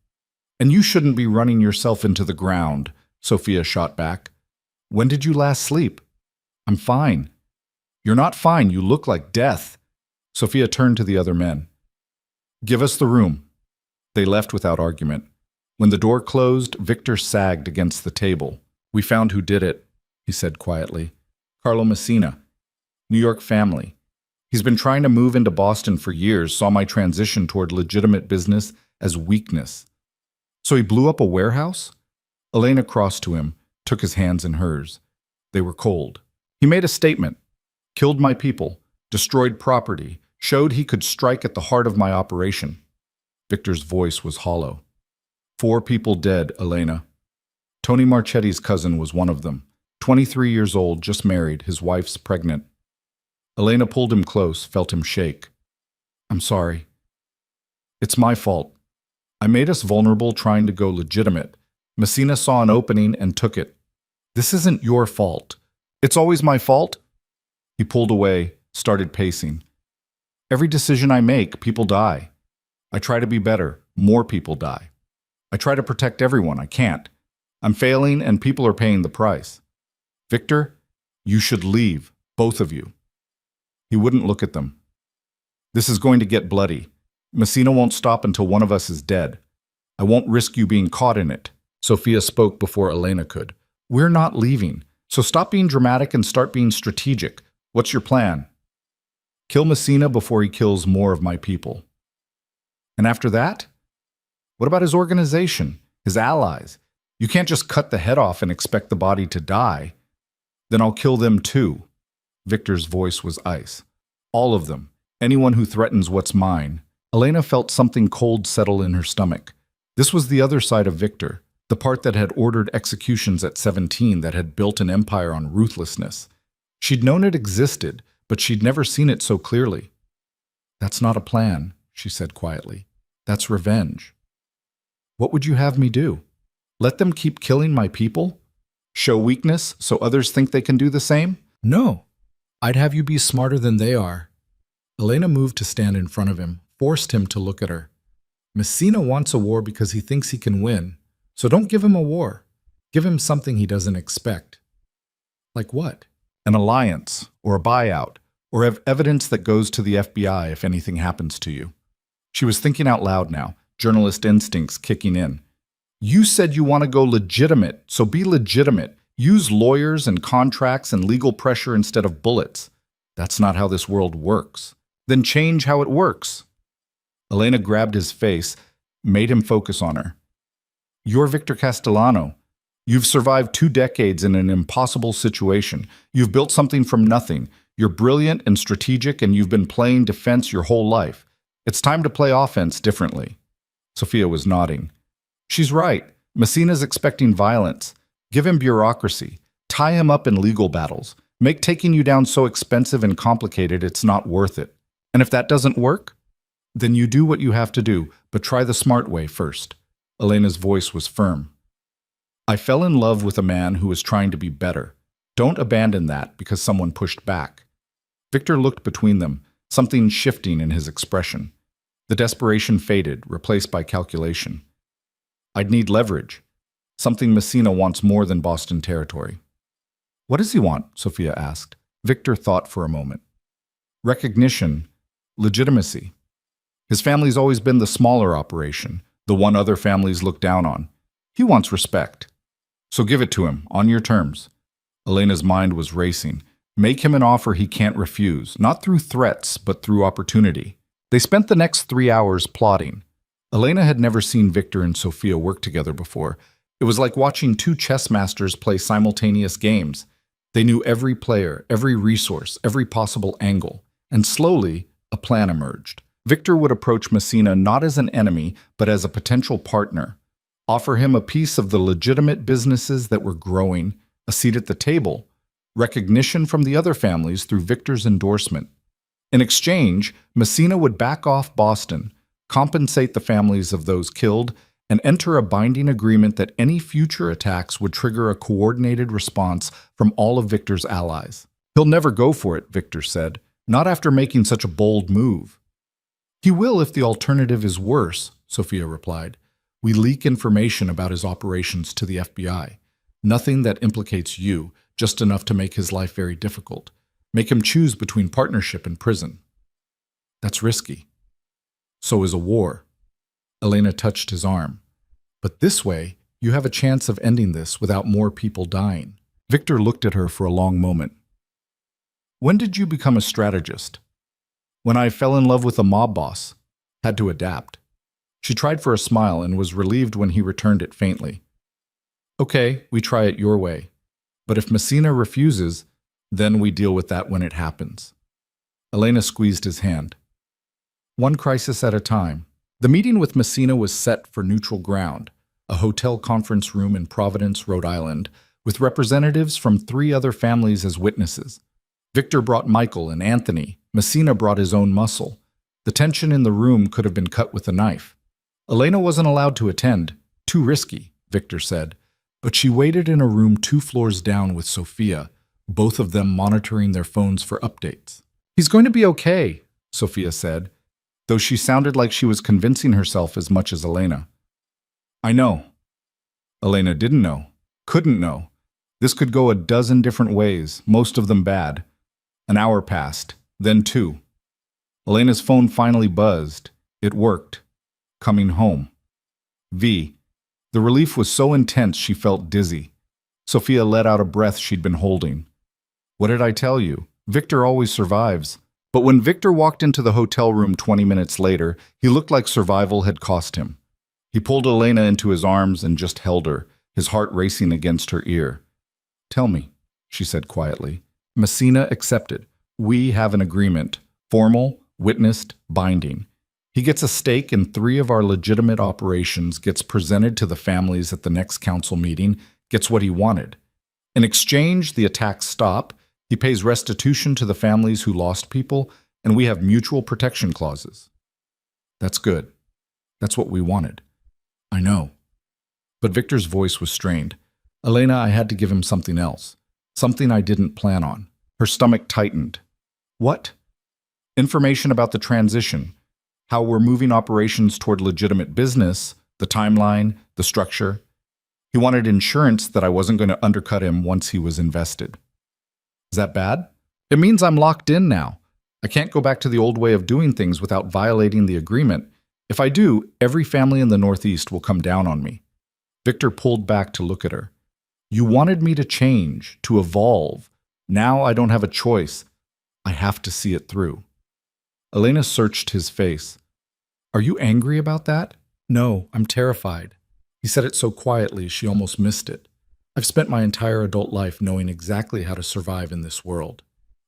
And you shouldn't be running yourself into the ground, Sophia shot back. When did you last sleep? I'm fine. You're not fine. You look like death. Sophia turned to the other men. Give us the room. They left without argument. When the door closed, Victor sagged against the table. We found who did it, he said quietly. Carlo Messina. New York family. He's been trying to move into Boston for years, saw my transition toward legitimate business as weakness. So he blew up a warehouse? Elena crossed to him, took his hands in hers. They were cold. He made a statement. Killed my people, destroyed property, showed he could strike at the heart of my operation. Victor's voice was hollow. 4 people dead, Elena. Tony Marchetti's cousin was one of them. 23 years old, just married, his wife's pregnant. Elena pulled him close, felt him shake. I'm sorry. It's my fault. I made us vulnerable trying to go legitimate. Messina saw an opening and took it. This isn't your fault. It's always my fault? He pulled away, started pacing. Every decision I make, people die. I try to be better. More people die. I try to protect everyone. I can't. I'm failing and people are paying the price. Victor, you should leave, both of you. He wouldn't look at them. This is going to get bloody. Messina won't stop until one of us is dead. I won't risk you being caught in it. Sophia spoke before Elena could. We're not leaving, so stop being dramatic and start being strategic. What's your plan? Kill Messina before he kills more of my people. And after that? What about his organization, his allies? You can't just cut the head off and expect the body to die. Then I'll kill them too. Victor's voice was ice. All of them. Anyone who threatens what's mine. Elena felt something cold settle in her stomach. This was the other side of Victor, the part that had ordered executions at 17, that had built an empire on ruthlessness. She'd known it existed, but she'd never seen it so clearly. That's not a plan, she said quietly. That's revenge. What would you have me do? Let them keep killing my people? Show weakness so others think they can do the same? No. I'd have you be smarter than they are. Elena moved to stand in front of him, forced him to look at her. Messina wants a war because he thinks he can win, so don't give him a war. Give him something he doesn't expect. Like what? An alliance, or a buyout, or evidence that goes to the FBI if anything happens to you. She was thinking out loud now, journalist instincts kicking in. You said you want to go legitimate, so be legitimate. Use lawyers and contracts and legal pressure instead of bullets. That's not how this world works. Then change how it works. Elena grabbed his face, made him focus on her. You're Victor Castellano. You've survived 2 decades in an impossible situation. You've built something from nothing. You're brilliant and strategic, and you've been playing defense your whole life. It's time to play offense differently. Sophia was nodding. She's right. Messina's expecting violence. Give him bureaucracy. Tie him up in legal battles. Make taking you down so expensive and complicated it's not worth it. And if that doesn't work, then you do what you have to do, but try the smart way first. Elena's voice was firm. I fell in love with a man who was trying to be better. Don't abandon that because someone pushed back. Victor looked between them, something shifting in his expression. The desperation faded, replaced by calculation. I'd need leverage. Something Messina wants more than Boston territory. What does he want? Sophia asked. Victor thought for a moment. Recognition, legitimacy. His family's always been the smaller operation, the one other families look down on. He wants respect. So give it to him, on your terms. Elena's mind was racing. Make him an offer he can't refuse, not through threats, but through opportunity. They spent the next 3 hours plotting. Elena had never seen Victor and Sophia work together before. It was like watching two chess masters play simultaneous games. They knew every player, every resource, every possible angle. And slowly, a plan emerged. Victor would approach Messina not as an enemy, but as a potential partner. Offer him a piece of the legitimate businesses that were growing, a seat at the table, recognition from the other families through Victor's endorsement. In exchange, Messina would back off Boston, compensate the families of those killed, and enter a binding agreement that any future attacks would trigger a coordinated response from all of Victor's allies. He'll never go for it, Victor said, not after making such a bold move. He will if the alternative is worse, Sophia replied. We leak information about his operations to the FBI. Nothing that implicates you, just enough to make his life very difficult. Make him choose between partnership and prison. That's risky. So is a war. Elena touched his arm. But this way, you have a chance of ending this without more people dying. Victor looked at her for a long moment. When did you become a strategist? When I fell in love with a mob boss. Had to adapt. She tried for a smile and was relieved when he returned it faintly. Okay, we try it your way. But if Messina refuses, then we deal with that when it happens. Elena squeezed his hand. One crisis at a time. The meeting with Messina was set for neutral ground, a hotel conference room in Providence, Rhode Island, with representatives from 3 other families as witnesses. Victor brought Michael and Anthony. Messina brought his own muscle. The tension in the room could have been cut with a knife. Elena wasn't allowed to attend. Too risky, Victor said. But she waited in a room 2 floors down with Sophia, both of them monitoring their phones for updates. He's going to be okay, Sophia said, though she sounded like she was convincing herself as much as Elena. I know. Elena didn't know, couldn't know. This could go a dozen different ways, most of them bad. An hour passed, then 2. Elena's phone finally buzzed. It worked. Coming home. V. The relief was so intense she felt dizzy. Sophia let out a breath she'd been holding. What did I tell you? Victor always survives. But when Victor walked into the hotel room 20 minutes later, he looked like survival had cost him. He pulled Elena into his arms and just held her, his heart racing against her ear. Tell me, she said quietly. Messina accepted. We have an agreement. Formal, witnessed, binding. He gets a stake in 3 of our legitimate operations, gets presented to the families at the next council meeting, gets what he wanted. In exchange, the attacks stop. He pays restitution to the families who lost people, and we have mutual protection clauses. That's good. That's what we wanted. I know. But Victor's voice was strained. Elena, I had to give him something else. Something I didn't plan on. Her stomach tightened. What? Information about the transition. How we're moving operations toward legitimate business, the timeline, the structure. He wanted insurance that I wasn't going to undercut him once he was invested. Is that bad? It means I'm locked in now. I can't go back to the old way of doing things without violating the agreement. If I do, every family in the Northeast will come down on me. Victor pulled back to look at her. You wanted me to change, to evolve. Now I don't have a choice. I have to see it through. Elena searched his face. Are you angry about that? No, I'm terrified. He said it so quietly she almost missed it. I've spent my entire adult life knowing exactly how to survive in this world.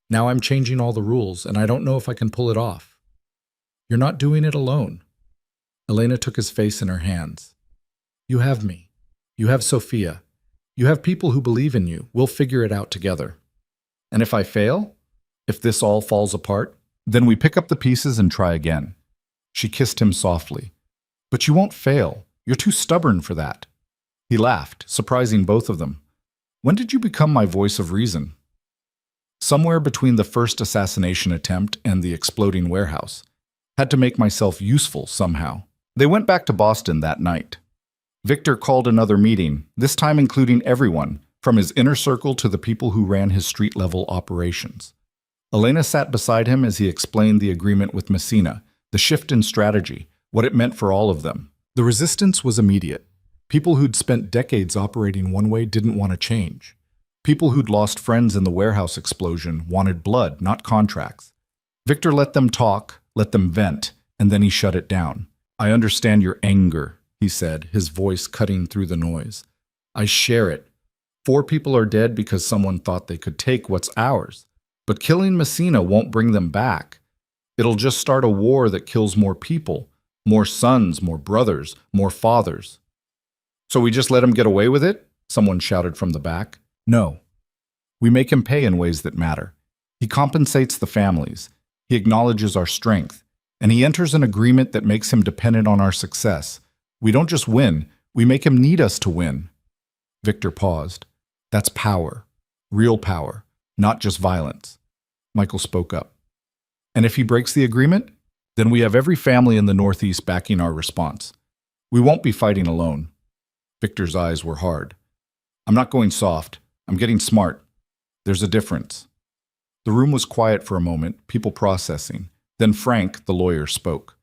Now I'm changing all the rules, and I don't know if I can pull it off. You're not doing it alone. Elena took his face in her hands. You have me. You have Sophia. You have people who believe in you. We'll figure it out together. And if I fail? If this all falls apart? Then we pick up the pieces and try again. She kissed him softly. But you won't fail. You're too stubborn for that. He laughed, surprising both of them. When did you become my voice of reason? Somewhere between the first assassination attempt and the exploding warehouse. Had to make myself useful somehow. They went back to Boston that night. Victor called another meeting, this time including everyone, from his inner circle to the people who ran his street-level operations. Elena sat beside him as he explained the agreement with Messina, the shift in strategy, what it meant for all of them. The resistance was immediate. People who'd spent decades operating one way didn't want to change. People who'd lost friends in the warehouse explosion wanted blood, not contracts. Victor let them talk, let them vent, and then he shut it down. I understand your anger, he said, his voice cutting through the noise. I share it. 4 people are dead because someone thought they could take what's ours. But killing Messina won't bring them back. It'll just start a war that kills more people, more sons, more brothers, more fathers. So we just let him get away with it? Someone shouted from the back. No. We make him pay in ways that matter. He compensates the families. He acknowledges our strength. And he enters an agreement that makes him dependent on our success. We don't just win, we make him need us to win. Victor paused. That's power. Real power. Not just violence. Michael spoke up. And if he breaks the agreement, then we have every family in the Northeast backing our response. We won't be fighting alone. Victor's eyes were hard. I'm not going soft. I'm getting smart. There's a difference. The room was quiet for a moment, people processing. Then Frank, the lawyer, spoke.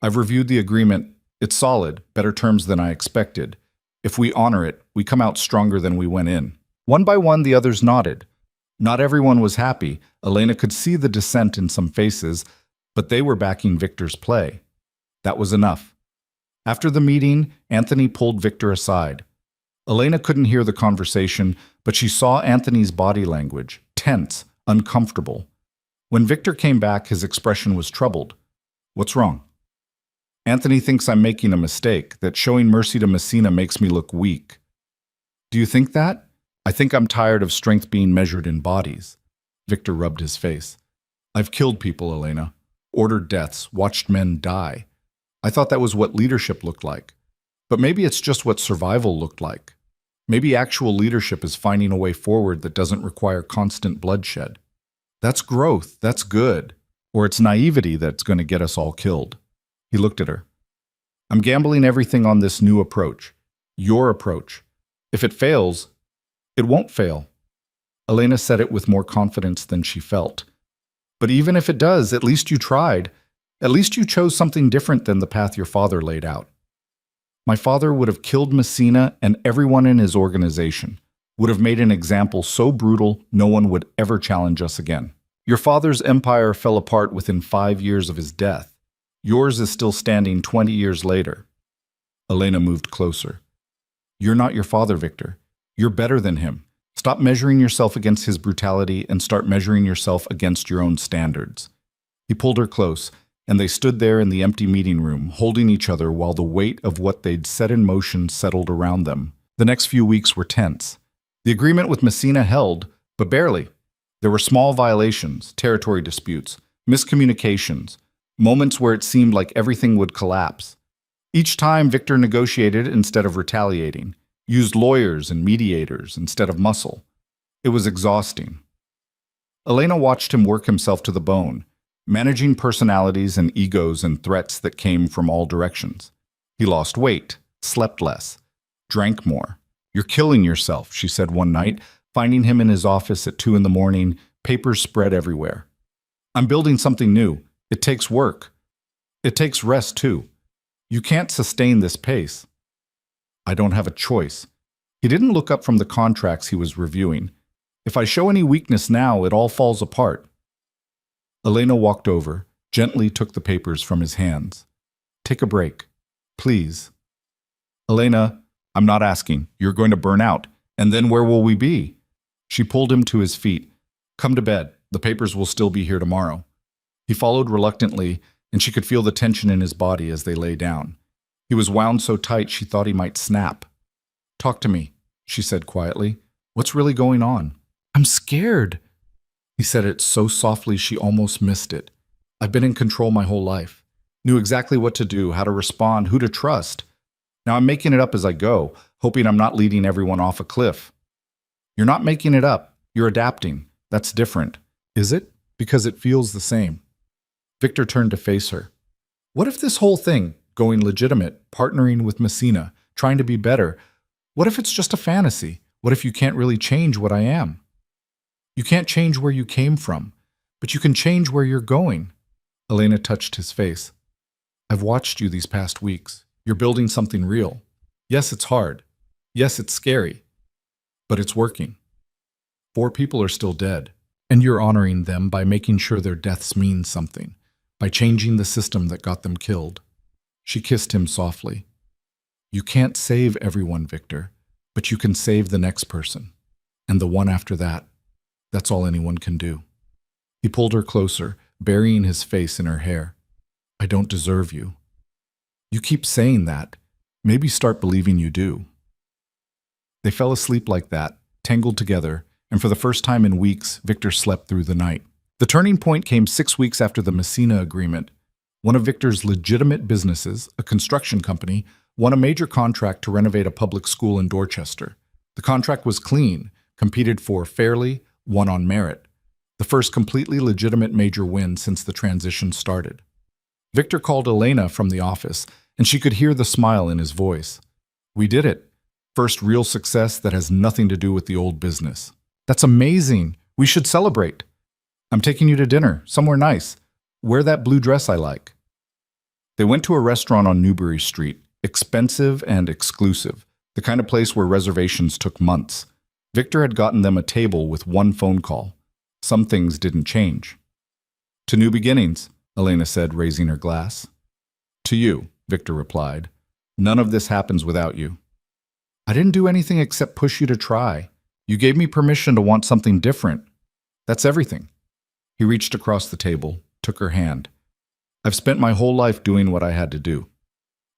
I've reviewed the agreement. It's solid, better terms than I expected. If we honor it, we come out stronger than we went in. One by one, the others nodded. Not everyone was happy. Elena could see the dissent in some faces, but they were backing Victor's play. That was enough. After the meeting, Anthony pulled Victor aside. Elena couldn't hear the conversation, but she saw Anthony's body language, tense, uncomfortable. When Victor came back, his expression was troubled. What's wrong? Anthony thinks I'm making a mistake, that showing mercy to Messina makes me look weak. Do you think that? I think I'm tired of strength being measured in bodies. Victor rubbed his face. I've killed people, Elena. Ordered deaths, watched men die. I thought that was what leadership looked like. But maybe it's just what survival looked like. Maybe actual leadership is finding a way forward that doesn't require constant bloodshed. That's growth, that's good. Or it's naivety that's going to get us all killed. He looked at her. I'm gambling everything on this new approach. Your approach. If it fails, it won't fail. Elena said it with more confidence than she felt. But even if it does, at least you tried. At least you chose something different than the path your father laid out. My father would have killed Messina and everyone in his organization, would have made an example so brutal no one would ever challenge us again. Your father's empire fell apart within 5 years of his death. Yours is still standing 20 years later. Elena moved closer. You're not your father, Victor. You're better than him. Stop measuring yourself against his brutality and start measuring yourself against your own standards. He pulled her close, and they stood there in the empty meeting room, holding each other while the weight of what they'd set in motion settled around them. The next few weeks were tense. The agreement with Messina held, but barely. There were small violations, territory disputes, miscommunications, moments where it seemed like everything would collapse. Each time Victor negotiated instead of retaliating, used lawyers and mediators instead of muscle. It was exhausting. Elena watched him work himself to the bone, managing personalities and egos and threats that came from all directions. He lost weight, slept less, drank more. You're killing yourself, she said one night, finding him in his office at 2 a.m, papers spread everywhere. I'm building something new. It takes work. It takes rest, too. You can't sustain this pace. I don't have a choice. He didn't look up from the contracts he was reviewing. If I show any weakness now, it all falls apart. Elena walked over, gently took the papers from his hands. Take a break, please. Elena, I'm not asking. You're going to burn out. And then where will we be? She pulled him to his feet. Come to bed. The papers will still be here tomorrow. He followed reluctantly, and she could feel the tension in his body as they lay down. He was wound so tight she thought he might snap. Talk to me, she said quietly. What's really going on? I'm scared. He said it so softly she almost missed it. I've been in control my whole life. Knew exactly what to do, how to respond, who to trust. Now I'm making it up as I go, hoping I'm not leading everyone off a cliff. You're not making it up. You're adapting. That's different. Is it? Because it feels the same. Victor turned to face her. What if this whole thing, going legitimate, partnering with Messina, trying to be better, what if it's just a fantasy? What if you can't really change what I am? You can't change where you came from, but you can change where you're going. Elena touched his face. I've watched you these past weeks. You're building something real. Yes, it's hard. Yes, it's scary. But it's working. 4 people are still dead, and you're honoring them by making sure their deaths mean something, by changing the system that got them killed. She kissed him softly. You can't save everyone, Victor, but you can save the next person, and the one after that. That's all anyone can do. He pulled her closer, burying his face in her hair. I don't deserve you. You keep saying that. Maybe start believing you do. They fell asleep like that, tangled together, and for the first time in weeks, Victor slept through the night. The turning point came 6 weeks after the Messina agreement. One of Victor's legitimate businesses, a construction company, won a major contract to renovate a public school in Dorchester. The contract was clean, competed for fairly, won on merit. The first completely legitimate major win since the transition started. Victor called Elena from the office, and she could hear the smile in his voice. We did it. First real success that has nothing to do with the old business. That's amazing. We should celebrate. I'm taking you to dinner, somewhere nice. Wear that blue dress I like. They went to a restaurant on Newbury Street, expensive and exclusive, the kind of place where reservations took months. Victor had gotten them a table with 1 phone call. Some things didn't change. To new beginnings, Elena said, raising her glass. To you, Victor replied. None of this happens without you. I didn't do anything except push you to try. You gave me permission to want something different. That's everything. He reached across the table, took her hand. I've spent my whole life doing what I had to do.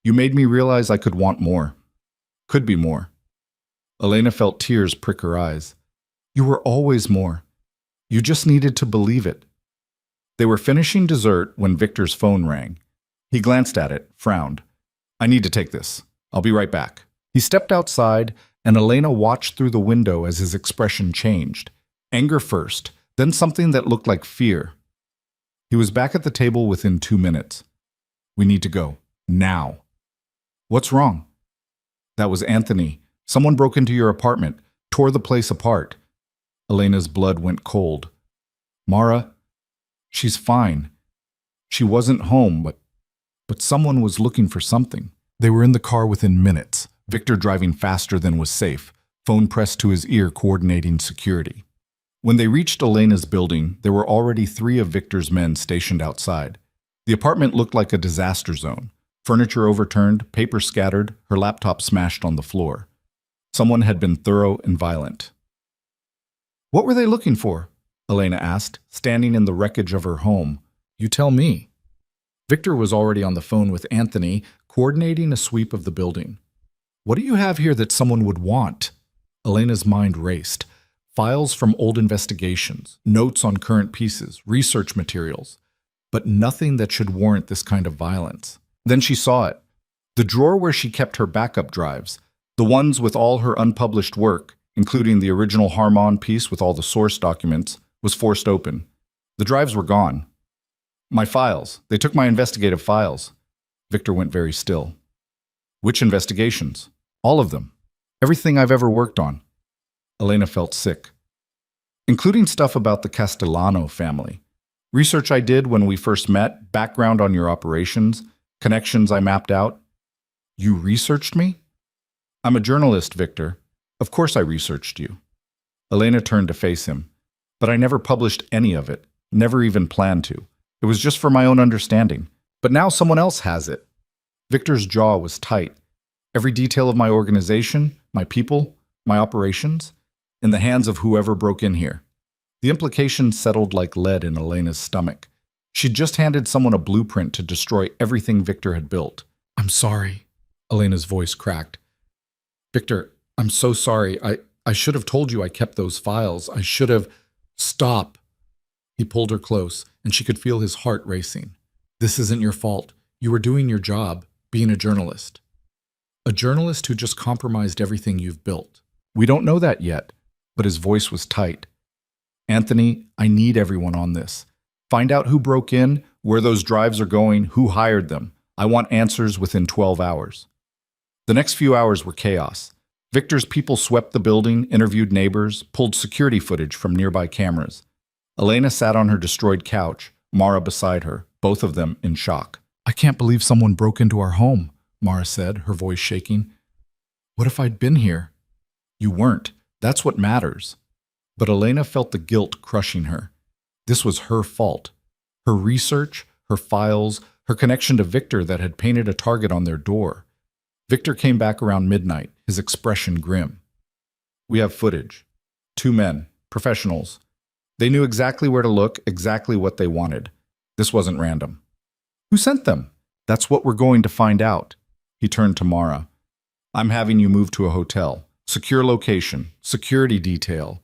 You made me realize I could want more. Could be more. Elena felt tears prick her eyes. You were always more. You just needed to believe it. They were finishing dessert when Victor's phone rang. He glanced at it, frowned. I need to take this. I'll be right back. He stepped outside, and Elena watched through the window as his expression changed. Anger first, then something that looked like fear. He was back at the table within 2 minutes. We need to go. Now. What's wrong? That was Anthony. Someone broke into your apartment, tore the place apart. Elena's blood went cold. Mara, she's fine. She wasn't home, but someone was looking for something. They were in the car within minutes, Victor driving faster than was safe, phone pressed to his ear coordinating security. When they reached Elena's building, there were already 3 of Victor's men stationed outside. The apartment looked like a disaster zone. Furniture overturned, paper scattered, her laptop smashed on the floor. Someone had been thorough and violent. What were they looking for? Elena asked, standing in the wreckage of her home. You tell me. Victor was already on the phone with Anthony, coordinating a sweep of the building. What do you have here that someone would want? Elena's mind raced. Files from old investigations, notes on current pieces, research materials, but nothing that should warrant this kind of violence. Then she saw it. The drawer where she kept her backup drives, the ones with all her unpublished work, including the original Harmon piece with all the source documents, was forced open. The drives were gone. My files. They took my investigative files. Victor went very still. Which investigations? All of them. Everything I've ever worked on. Elena felt sick. Including stuff about the Castellano family. Research I did when we first met, background on your operations, connections I mapped out. You researched me? I'm a journalist, Victor. Of course I researched you. Elena turned to face him. But I never published any of it, never even planned to. It was just for my own understanding. But now someone else has it. Victor's jaw was tight. Every detail of my organization, my people, My operations? In the hands of whoever broke in here. The implication settled like lead in Elena's stomach. She'd just handed someone a blueprint to destroy everything Victor had built. I'm sorry. Elena's voice cracked. Victor, I'm so sorry. I should have told you I kept those files. I should have... Stop. He pulled her close, and she could feel his heart racing. This isn't your fault. You were doing your job, being a journalist. A journalist who just compromised everything you've built. We don't know that yet, but his voice was tight. Anthony, I need everyone on this. Find out who broke in, where those drives are going, who hired them. I want answers within 12 hours. The next few hours were chaos. Victor's people swept the building, interviewed neighbors, pulled security footage from nearby cameras. Elena sat on her destroyed couch, Mara beside her, both of them in shock. I can't believe someone broke into our home, Mara said, her voice shaking. What if I'd been here? You weren't. That's what matters. But Elena felt the guilt crushing her. This was her fault. Her research, her files, her connection to Victor that had painted a target on their door. Victor came back around midnight, his expression grim. We have footage. 2 men, professionals. They knew exactly where to look, exactly what they wanted. This wasn't random. Who sent them? That's what we're going to find out. He turned to Mara. I'm having you move to a hotel. Secure location, security detail,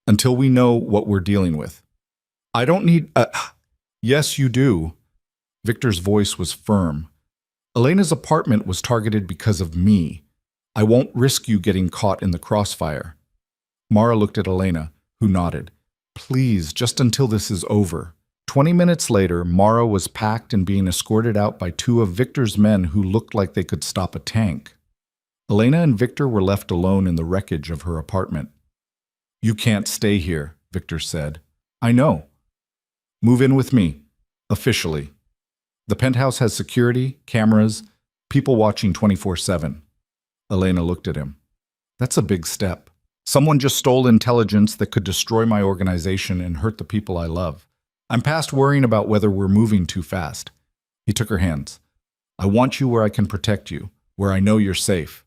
until we know what we're dealing with. I don't need Yes, you do. Victor's voice was firm. Elena's apartment was targeted because of me. I won't risk you getting caught in the crossfire. Mara looked at Elena, who nodded. Please, just until this is over. 20 minutes later, Mara was packed and being escorted out by 2 of Victor's men who looked like they could stop a tank. Elena and Victor were left alone in the wreckage of her apartment. You can't stay here, Victor said. I know. Move in with me. Officially. The penthouse has security, cameras, people watching 24/7. Elena looked at him. That's a big step. Someone just stole intelligence that could destroy my organization and hurt the people I love. I'm past worrying about whether we're moving too fast. He took her hands. I want you where I can protect you, where I know you're safe.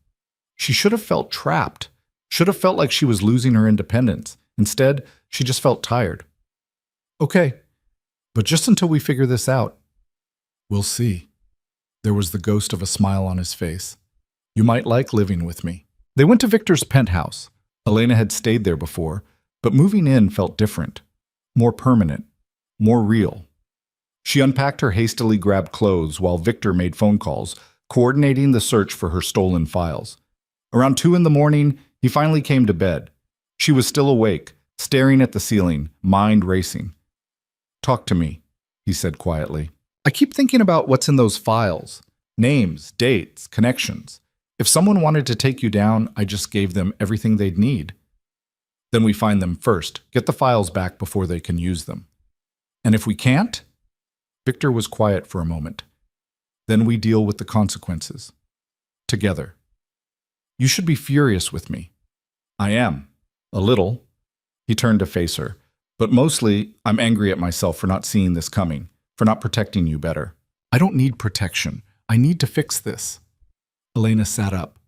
She should have felt trapped, should have felt like she was losing her independence. Instead, she just felt tired. Okay, but just until we figure this out. We'll see. There was the ghost of a smile on his face. You might like living with me. They went to Victor's penthouse. Elena had stayed there before, but moving in felt different, more permanent, more real. She unpacked her hastily grabbed clothes while Victor made phone calls, coordinating the search for her stolen files. Around 2 a.m, he finally came to bed. She was still awake, staring at the ceiling, mind racing. Talk to me, he said quietly. I keep thinking about what's in those files. Names, dates, connections. If someone wanted to take you down, I just gave them everything they'd need. Then we find them first, get the files back before they can use them. And if we can't? Victor was quiet for a moment. Then we deal with the consequences. Together. You should be furious with me. I am. A little. He turned to face her. But mostly, I'm angry at myself for not seeing this coming, for not protecting you better. I don't need protection. I need to fix this. Elena sat up.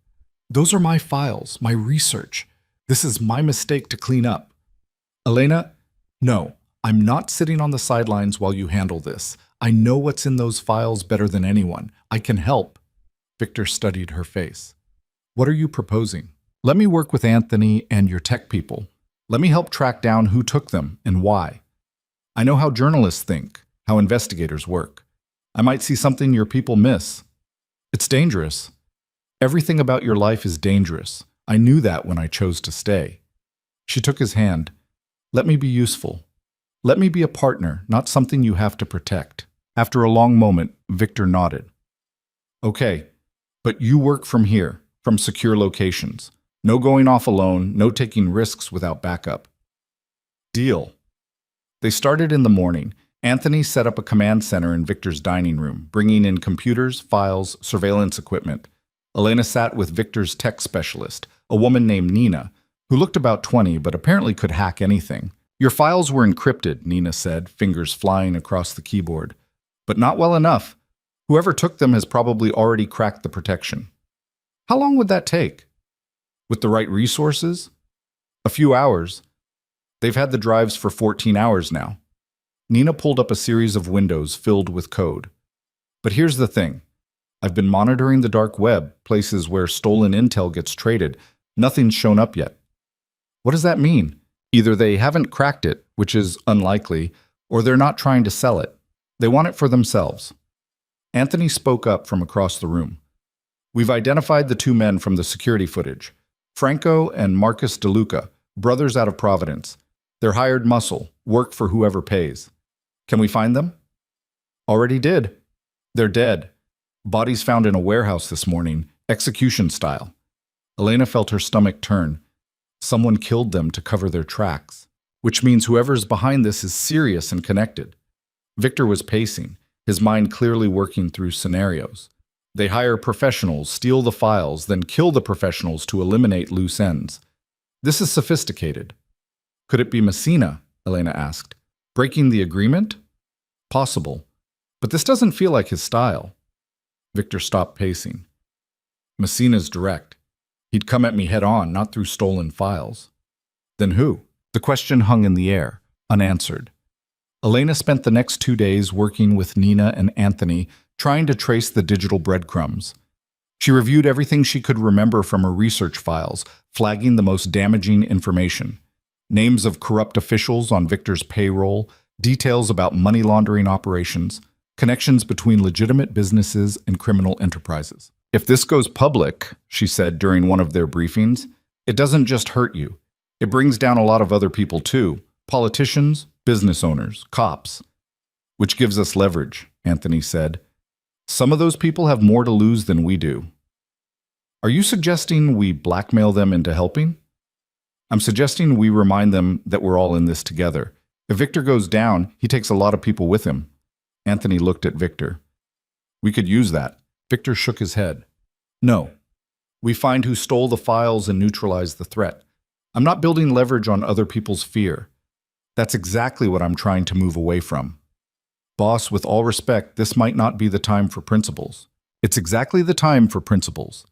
Those are my files, my research. This is my mistake to clean up. Elena, no, I'm not sitting on the sidelines while you handle this. I know what's in those files better than anyone. I can help. Victor studied her face. What are you proposing? Let me work with Anthony and your tech people. Let me help track down who took them and why. I know how journalists think, how investigators work. I might see something your people miss. It's dangerous. Everything about your life is dangerous. I knew that when I chose to stay. She took his hand. Let me be useful. Let me be a partner, not something you have to protect. After a long moment, Victor nodded. Okay, but you work from here, from secure locations. No going off alone, no taking risks without backup. Deal. They started in the morning. Anthony set up a command center in Victor's dining room, bringing in computers, files, surveillance equipment. Elena sat with Victor's tech specialist, a woman named Nina, who looked about 20 but apparently could hack anything. Your files were encrypted, Nina said, fingers flying across the keyboard. But not well enough. Whoever took them has probably already cracked the protection. How long would that take? With the right resources? A few hours. They've had the drives for 14 hours now. Nina pulled up a series of windows filled with code. But here's the thing. I've been monitoring the dark web, places where stolen intel gets traded. Nothing's shown up yet. What does that mean? Either they haven't cracked it, which is unlikely, or they're not trying to sell it. They want it for themselves. Anthony spoke up from across the room. We've identified the two men from the security footage. Franco and Marcus DeLuca, brothers out of Providence. They're hired muscle, work for whoever pays. Can we find them? Already did. They're dead. Bodies found in a warehouse this morning, execution style. Elena felt her stomach turn. Someone killed them to cover their tracks, which means whoever's behind this is serious and connected. Victor was pacing, his mind clearly working through scenarios. They hire professionals, steal the files, then kill the professionals to eliminate loose ends. This is sophisticated. Could it be Messina? Elena asked. Breaking the agreement? Possible. But this doesn't feel like his style. Victor stopped pacing. Messina's direct. He'd come at me head on, not through stolen files. Then who? The question hung in the air, unanswered. Elena spent the next 2 days working with Nina and Anthony, trying to trace the digital breadcrumbs. She reviewed everything she could remember from her research files, flagging the most damaging information. Names of corrupt officials on Victor's payroll, details about money laundering operations, connections between legitimate businesses and criminal enterprises. If this goes public, she said during one of their briefings, it doesn't just hurt you. It brings down a lot of other people too. Politicians, business owners, cops. Which gives us leverage, Anthony said. Some of those people have more to lose than we do. Are you suggesting we blackmail them into helping? I'm suggesting we remind them that we're all in this together. If Victor goes down, he takes a lot of people with him. Anthony looked at Victor. We could use that. Victor shook his head. No. We find who stole the files and neutralize the threat. I'm not building leverage on other people's fear. That's exactly what I'm trying to move away from. Boss, with all respect, this might not be the time for principles. It's exactly the time for principles.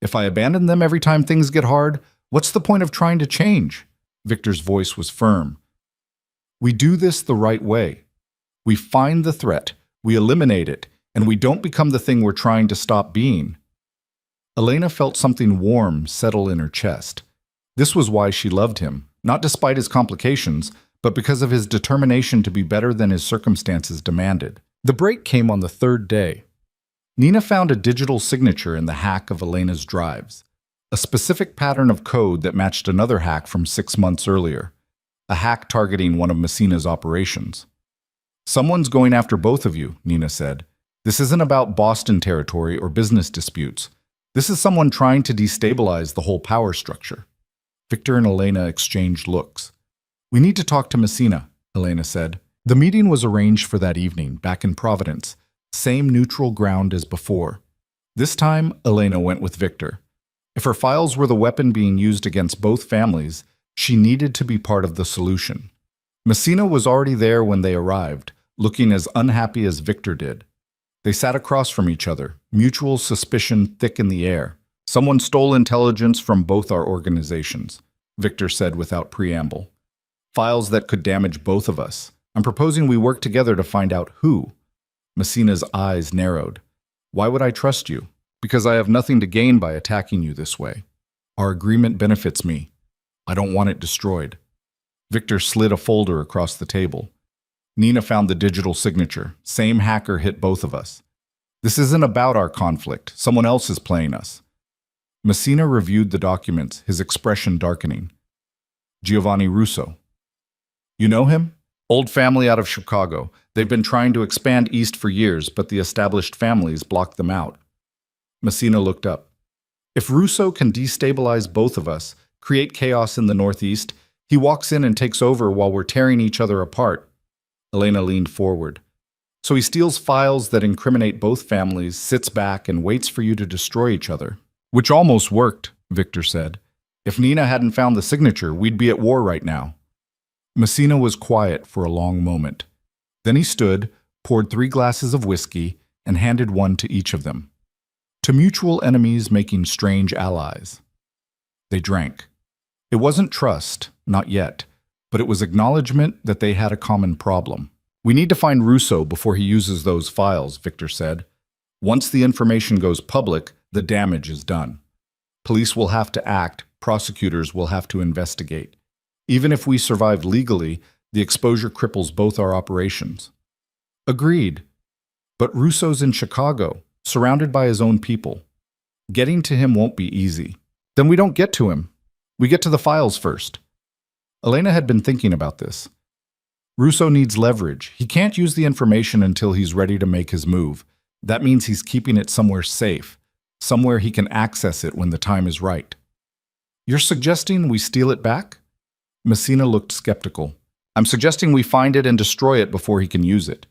If I abandon them every time things get hard, what's the point of trying to change? Victor's voice was firm. We do this the right way. We find the threat, we eliminate it, and we don't become the thing we're trying to stop being. Elena felt something warm settle in her chest. This was why she loved him, not despite his complications, but because of his determination to be better than his circumstances demanded. The break came on the third day. Nina found a digital signature in the hack of Elena's drives, a specific pattern of code that matched another hack from 6 months earlier, a hack targeting one of Messina's operations. Someone's going after both of you, Nina said. This isn't about Boston territory or business disputes. This is someone trying to destabilize the whole power structure. Victor and Elena exchanged looks. We need to talk to Messina, Elena said. The meeting was arranged for that evening, back in Providence, same neutral ground as before. This time, Elena went with Victor. If her files were the weapon being used against both families, she needed to be part of the solution. Messina was already there when they arrived, looking as unhappy as Victor did. They sat across from each other, mutual suspicion thick in the air. Someone stole intelligence from both our organizations, Victor said without preamble. Files that could damage both of us. I'm proposing we work together to find out who. Messina's eyes narrowed. Why would I trust you? Because I have nothing to gain by attacking you this way. Our agreement benefits me. I don't want it destroyed. Victor slid a folder across the table. Nina found the digital signature. Same hacker hit both of us. This isn't about our conflict. Someone else is playing us. Messina reviewed the documents, his expression darkening. Giovanni Russo. You know him? Old family out of Chicago. They've been trying to expand east for years, but the established families blocked them out. Messina looked up. If Russo can destabilize both of us, create chaos in the Northeast, he walks in and takes over while we're tearing each other apart. Elena leaned forward. So he steals files that incriminate both families, sits back, and waits for you to destroy each other. Which almost worked, Victor said. If Nina hadn't found the signature, we'd be at war right now. Messina was quiet for a long moment. Then he stood, poured 3 glasses of whiskey, and handed one to each of them. To mutual enemies making strange allies. They drank. It wasn't trust, not yet, but it was acknowledgement that they had a common problem. We need to find Russo before he uses those files, Victor said. Once the information goes public, the damage is done. Police will have to act, prosecutors will have to investigate. Even if we survive legally, the exposure cripples both our operations. Agreed. But Russo's in Chicago, surrounded by his own people. Getting to him won't be easy. Then we don't get to him. We get to the files first. Elena had been thinking about this. Russo needs leverage. He can't use the information until he's ready to make his move. That means he's keeping it somewhere safe, somewhere he can access it when the time is right. You're suggesting we steal it back? Messina looked skeptical. I'm suggesting we find it and destroy it before he can use it.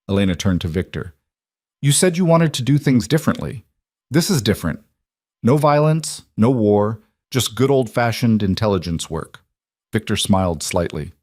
Elena turned to Victor. You said you wanted to do things differently. This is different. No violence, no war, just good old-fashioned intelligence work. Victor smiled slightly.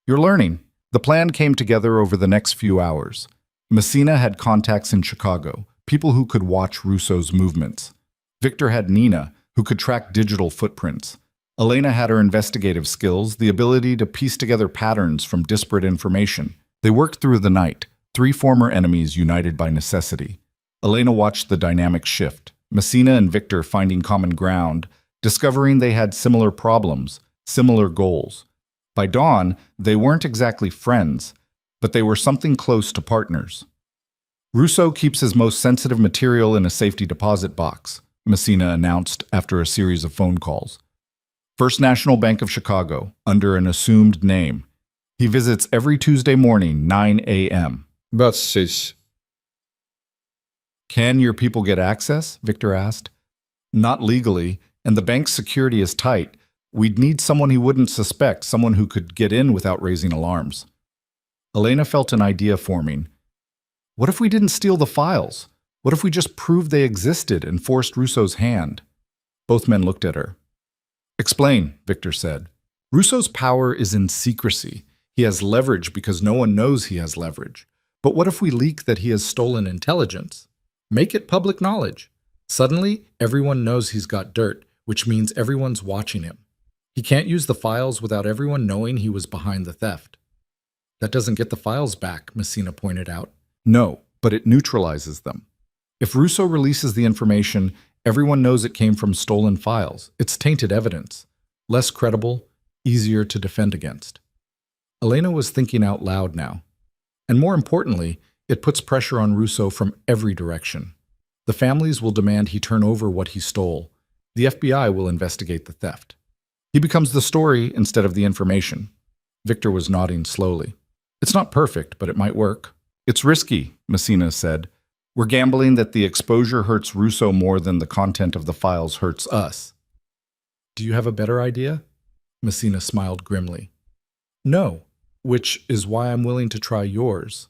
You're learning. The plan came together over the next few hours. Messina had contacts in Chicago, people who could watch Russo's movements. Victor had Nina, who could track digital footprints. Elena had her investigative skills, the ability to piece together patterns from disparate information. They worked through the night, three former enemies united by necessity. Elena watched the dynamic shift, Messina and Victor finding common ground, discovering they had similar problems, similar goals. By dawn, they weren't exactly friends, but they were something close to partners. Russo keeps his most sensitive material in a safety deposit box, Messina announced after a series of phone calls. First National Bank of Chicago, under an assumed name. He visits every Tuesday morning, 9 a.m. But sis. Can your people get access? Victor asked. Not legally, and the bank's security is tight. We'd need someone he wouldn't suspect, someone who could get in without raising alarms. Elena felt an idea forming. What if we didn't steal the files? What if we just proved they existed and forced Russo's hand? Both men looked at her. Explain, Victor said. Russo's power is in secrecy. He has leverage because no one knows he has leverage. But what if we leak that he has stolen intelligence? Make it public knowledge. Suddenly, everyone knows he's got dirt, which means everyone's watching him. He can't use the files without everyone knowing he was behind the theft. That doesn't get the files back, Messina pointed out. No, but it neutralizes them. If Russo releases the information, everyone knows it came from stolen files. It's tainted evidence. Less credible, easier to defend against. Elena was thinking out loud now. And more importantly, it puts pressure on Russo from every direction. The families will demand he turn over what he stole. The FBI will investigate the theft. He becomes the story instead of the information. Victor was nodding slowly. It's not perfect, but it might work. It's risky, Messina said. We're gambling that the exposure hurts Russo more than the content of the files hurts us. Do you have a better idea? Messina smiled grimly. No, which is why I'm willing to try yours.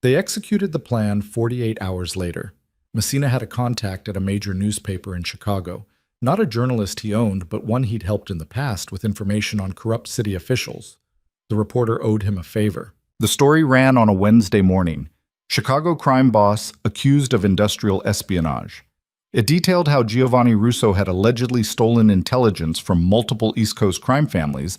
They executed the plan 48 hours later. Messina had a contact at a major newspaper in Chicago. Not a journalist he owned, but one he'd helped in the past with information on corrupt city officials. The reporter owed him a favor. The story ran on a Wednesday morning. Chicago crime boss accused of industrial espionage. It detailed how Giovanni Russo had allegedly stolen intelligence from multiple East Coast crime families,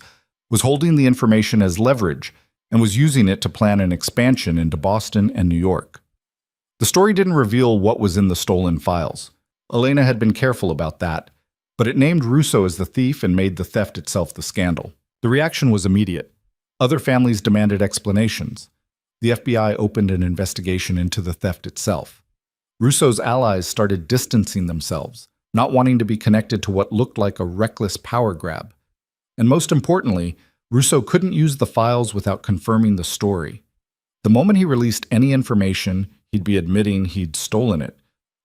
was holding the information as leverage, and was using it to plan an expansion into Boston and New York. The story didn't reveal what was in the stolen files. Elena had been careful about that, but it named Russo as the thief and made the theft itself the scandal. The reaction was immediate. Other families demanded explanations. The FBI opened an investigation into the theft itself. Russo's allies started distancing themselves, not wanting to be connected to what looked like a reckless power grab. And most importantly, Russo couldn't use the files without confirming the story. The moment he released any information, he'd be admitting he'd stolen it,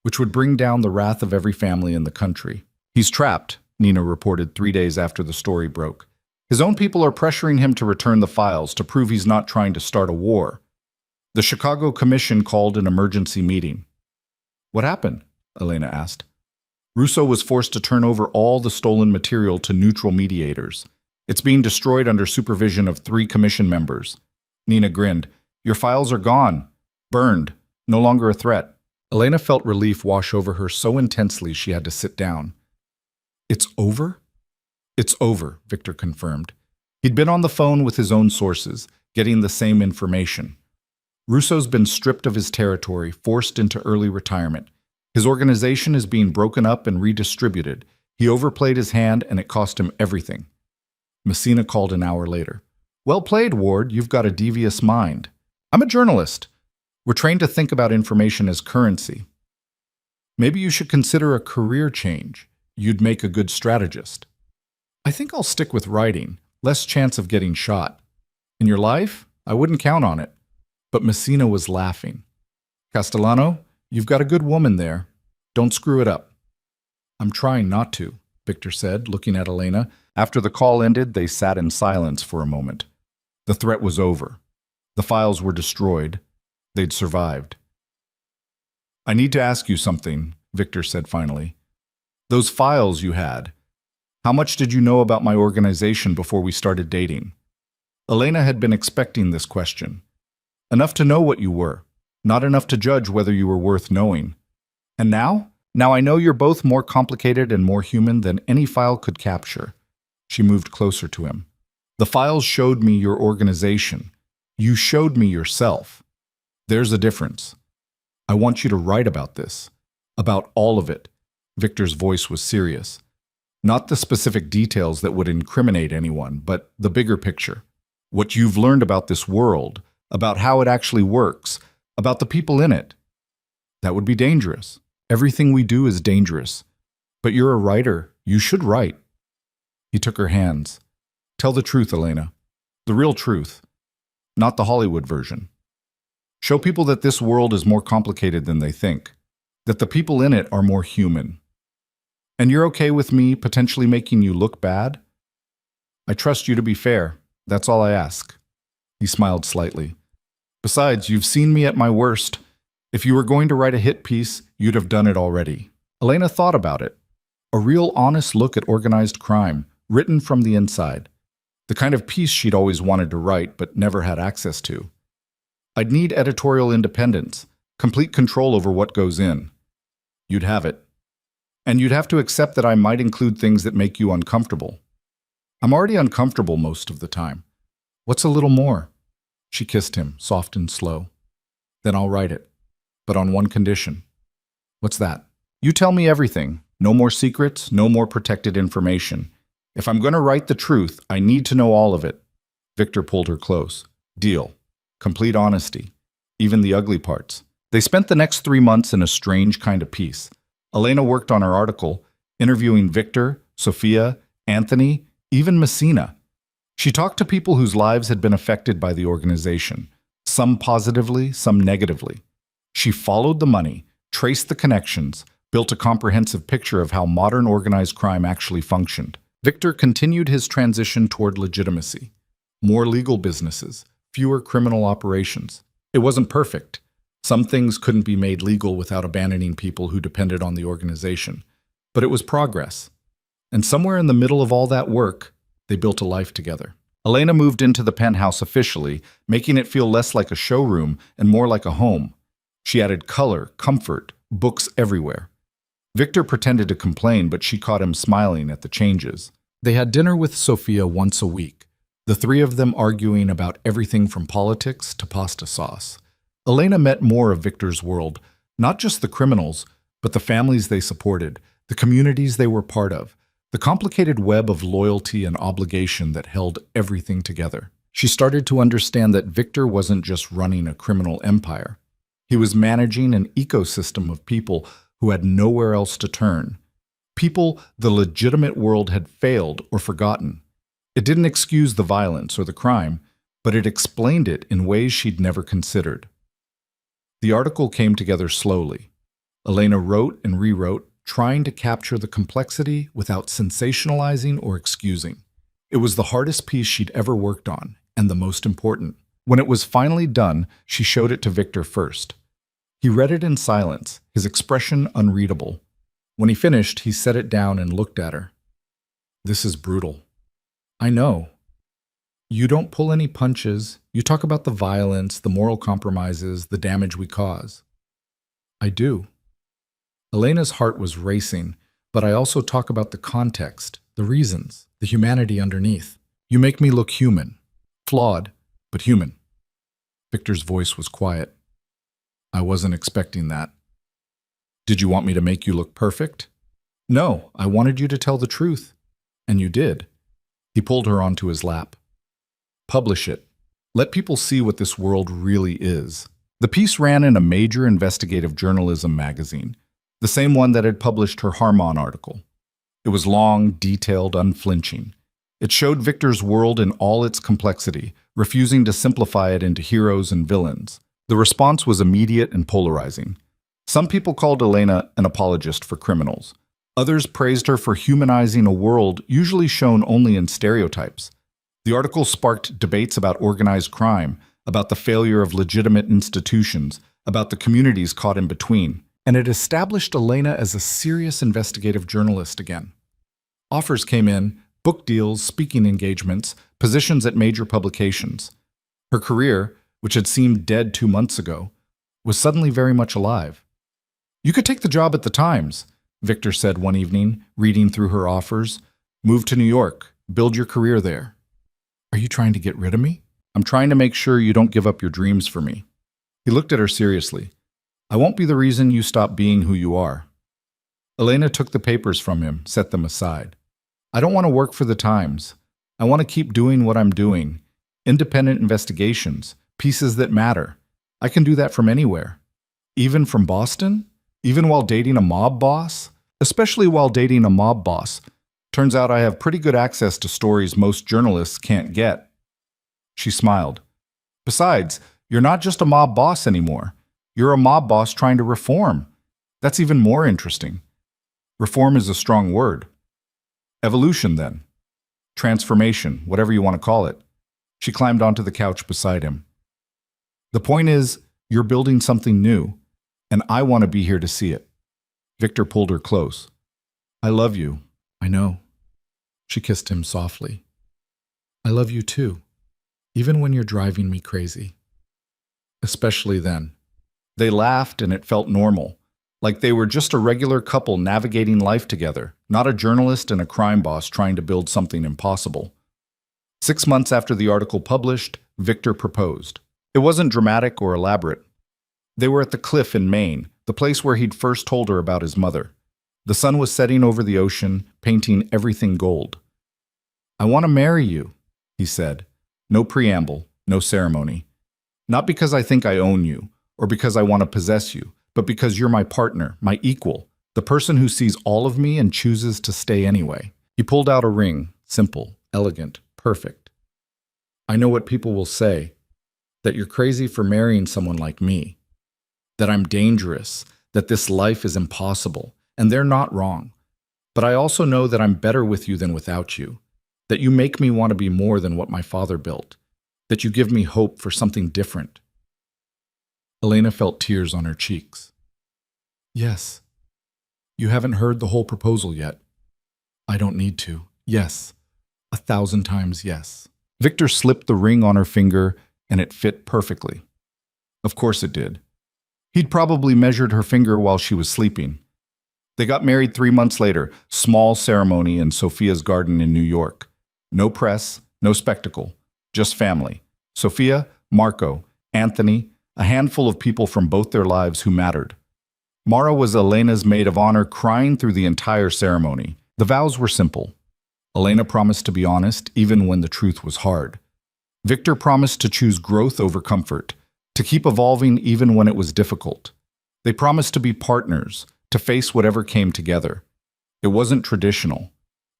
which would bring down the wrath of every family in the country. He's trapped, Nina reported 3 days after the story broke. His own people are pressuring him to return the files to prove he's not trying to start a war. The Chicago Commission called an emergency meeting. What happened? Elena asked. Russo was forced to turn over all the stolen material to neutral mediators. It's being destroyed under supervision of 3 commission members. Nina grinned. Your files are gone. Burned. No longer a threat. Elena felt relief wash over her so intensely she had to sit down. It's over? It's over, Victor confirmed. He'd been on the phone with his own sources, getting the same information. Russo's been stripped of his territory, forced into early retirement. His organization is being broken up and redistributed. He overplayed his hand, and it cost him everything. Messina called an hour later. Well played, Ward. You've got a devious mind. I'm a journalist. We're trained to think about information as currency. Maybe you should consider a career change. You'd make a good strategist. I think I'll stick with writing. Less chance of getting shot. In your life, I wouldn't count on it. But Messina was laughing. Castellano, you've got a good woman there. Don't screw it up. I'm trying not to, Victor said, looking at Elena. After the call ended, they sat in silence for a moment. The threat was over. The files were destroyed. They'd survived. I need to ask you something, Victor said finally. Those files you had, how much did you know about my organization before we started dating? Elena had been expecting this question. Enough to know what you were, not enough to judge whether you were worth knowing. And now? Now I know you're both more complicated and more human than any file could capture. She moved closer to him. The files showed me your organization. You showed me yourself. There's a difference. I want you to write about this. About all of it. Victor's voice was serious. Not the specific details that would incriminate anyone, but the bigger picture. What you've learned about this world, about how it actually works, about the people in it. That would be dangerous. Everything we do is dangerous. But you're a writer. You should write. He took her hands. Tell the truth, Elena. The real truth. Not the Hollywood version. Show people that this world is more complicated than they think. That the people in it are more human. And you're okay with me potentially making you look bad? I trust you to be fair. That's all I ask. He smiled slightly. Besides, you've seen me at my worst. If you were going to write a hit piece, you'd have done it already. Elena thought about it. A real honest look at organized crime, written from the inside. The kind of piece she'd always wanted to write but never had access to. I'd need editorial independence, complete control over what goes in. You'd have it. And you'd have to accept that I might include things that make you uncomfortable. I'm already uncomfortable most of the time. What's a little more? She kissed him, soft and slow. Then I'll write it. But on one condition. What's that? You tell me everything. No more secrets, no more protected information. If I'm going to write the truth, I need to know all of it. Victor pulled her close. Deal. Complete honesty. Even the ugly parts. They spent the next 3 months in a strange kind of peace. Elena worked on her article, interviewing Victor, Sophia, Anthony, even Messina. She talked to people whose lives had been affected by the organization, some positively, some negatively. She followed the money, traced the connections, built a comprehensive picture of how modern organized crime actually functioned. Victor continued his transition toward legitimacy. More legal businesses, fewer criminal operations. It wasn't perfect. Some things couldn't be made legal without abandoning people who depended on the organization. But it was progress. And somewhere in the middle of all that work, they built a life together. Elena moved into the penthouse officially, making it feel less like a showroom and more like a home. She added color, comfort, books everywhere. Victor pretended to complain, but she caught him smiling at the changes. They had dinner with Sophia once a week, the three of them arguing about everything from politics to pasta sauce. Elena met more of Victor's world, not just the criminals, but the families they supported, the communities they were part of, the complicated web of loyalty and obligation that held everything together. She started to understand that Victor wasn't just running a criminal empire. He was managing an ecosystem of people who had nowhere else to turn. People the legitimate world had failed or forgotten. It didn't excuse the violence or the crime, but it explained it in ways she'd never considered. The article came together slowly. Elena wrote and rewrote, trying to capture the complexity without sensationalizing or excusing. It was the hardest piece she'd ever worked on, and the most important. When it was finally done, she showed it to Victor first. He read it in silence, his expression unreadable. When he finished, he set it down and looked at her. This is brutal. I know. You don't pull any punches. You talk about the violence, the moral compromises, the damage we cause. I do. Elena's heart was racing, But I also talk about the context, the reasons, the humanity underneath. You make me look human. Flawed, but human. Victor's voice was quiet. I wasn't expecting that. Did you want me to make you look perfect? No, I wanted you to tell the truth. And you did. He pulled her onto his lap. Publish it. Let people see what this world really is. The piece ran in a major investigative journalism magazine, the same one that had published her Harmon article. It was long, detailed, unflinching. It showed Victor's world in all its complexity, refusing to simplify it into heroes and villains. The response was immediate and polarizing. Some people called Elena an apologist for criminals. Others praised her for humanizing a world usually shown only in stereotypes. The article sparked debates about organized crime, about the failure of legitimate institutions, about the communities caught in between, and it established Elena as a serious investigative journalist again. Offers came in, book deals, speaking engagements, positions at major publications. Her career, which had seemed dead 2 months ago, was suddenly very much alive. You could take the job at the Times, Victor said one evening, reading through her offers. Move to New York, build your career there. Are you trying to get rid of me? I'm trying to make sure you don't give up your dreams for me. He looked at her seriously. I won't be the reason you stop being who you are. Elena took the papers from him, set them aside. I don't want to work for the Times. I want to keep doing what I'm doing. Independent investigations, pieces that matter. I can do that from anywhere. Even from Boston? Even while dating a mob boss? Especially while dating a mob boss. Turns out I have pretty good access to stories most journalists can't get. She smiled. Besides, you're not just a mob boss anymore. You're a mob boss trying to reform. That's even more interesting. Reform is a strong word. Evolution, then. Transformation, whatever you want to call it. She climbed onto the couch beside him. The point is, you're building something new, and I want to be here to see it. Victor pulled her close. I love you. I know. She kissed him softly. I love you too, even when you're driving me crazy. Especially then. They laughed and it felt normal, like they were just a regular couple navigating life together, not a journalist and a crime boss trying to build something impossible. 6 months after the article published, Victor proposed. It wasn't dramatic or elaborate. They were at the cliff in Maine, the place where he'd first told her about his mother. The sun was setting over the ocean, painting everything gold. I want to marry you, he said. No preamble, no ceremony. Not because I think I own you, or because I want to possess you, but because you're my partner, my equal, the person who sees all of me and chooses to stay anyway. He pulled out a ring, simple, elegant, perfect. I know what people will say, that you're crazy for marrying someone like me, that I'm dangerous, that this life is impossible. And they're not wrong. But I also know that I'm better with you than without you, that you make me want to be more than what my father built, that you give me hope for something different. Elena felt tears on her cheeks. Yes. You haven't heard the whole proposal yet. I don't need to. Yes. 1,000 times yes. Victor slipped the ring on her finger, and it fit perfectly. Of course it did. He'd probably measured her finger while she was sleeping. They got married 3 months later, small ceremony in Sophia's garden in New York. No press, no spectacle, just family. Sophia, Marco, Anthony, a handful of people from both their lives who mattered. Mara was Elena's maid of honor, crying through the entire ceremony. The vows were simple. Elena promised to be honest, even when the truth was hard. Victor promised to choose growth over comfort, to keep evolving even when it was difficult. They promised to be partners, to face whatever came together. It wasn't traditional.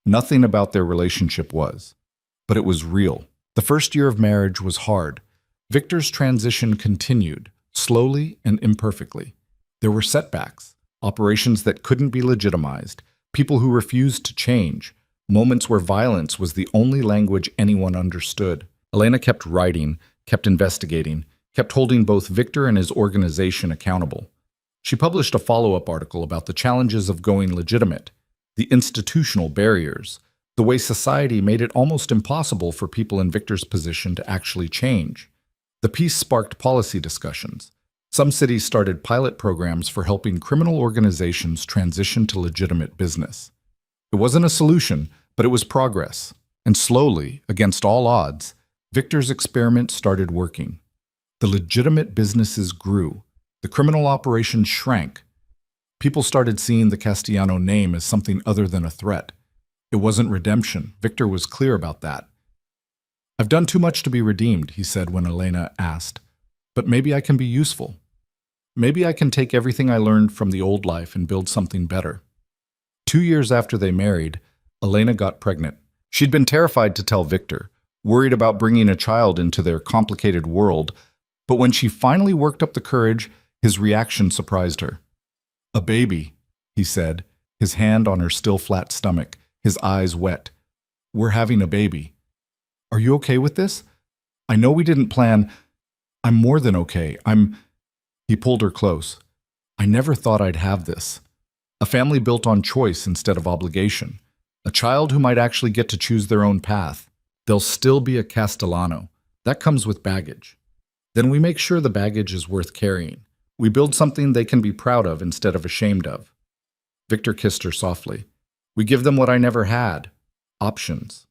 Nothing about their relationship was. But it was real. The first year of marriage was hard. Victor's transition continued, slowly and imperfectly. There were setbacks, operations that couldn't be legitimized, people who refused to change, moments where violence was the only language anyone understood. Elena kept writing, kept investigating, kept holding both Victor and his organization accountable. She published a follow-up article about the challenges of going legitimate, the institutional barriers, the way society made it almost impossible for people in Victor's position to actually change. The piece sparked policy discussions. Some cities started pilot programs for helping criminal organizations transition to legitimate business. It wasn't a solution, but it was progress. And slowly, against all odds, Victor's experiment started working. The legitimate businesses grew. The criminal operations shrank. People started seeing the Castellano name as something other than a threat. It wasn't redemption. Victor was clear about that. "I've done too much to be redeemed," he said when Elena asked. "But maybe I can be useful. Maybe I can take everything I learned from the old life and build something better." 2 years after they married, Elena got pregnant. She'd been terrified to tell Victor, worried about bringing a child into their complicated world, but when she finally worked up the courage, his reaction surprised her. "A baby," he said, his hand on her still flat stomach, his eyes wet. "We're having a baby. Are you okay with this? I know we didn't plan. I'm more than okay. He pulled her close. "I never thought I'd have this. A family built on choice instead of obligation. A child who might actually get to choose their own path. They'll still be a Castellano. That comes with baggage. Then we make sure the baggage is worth carrying. We build something they can be proud of instead of ashamed of." Victor kissed her softly. "We give them what I never had. Options."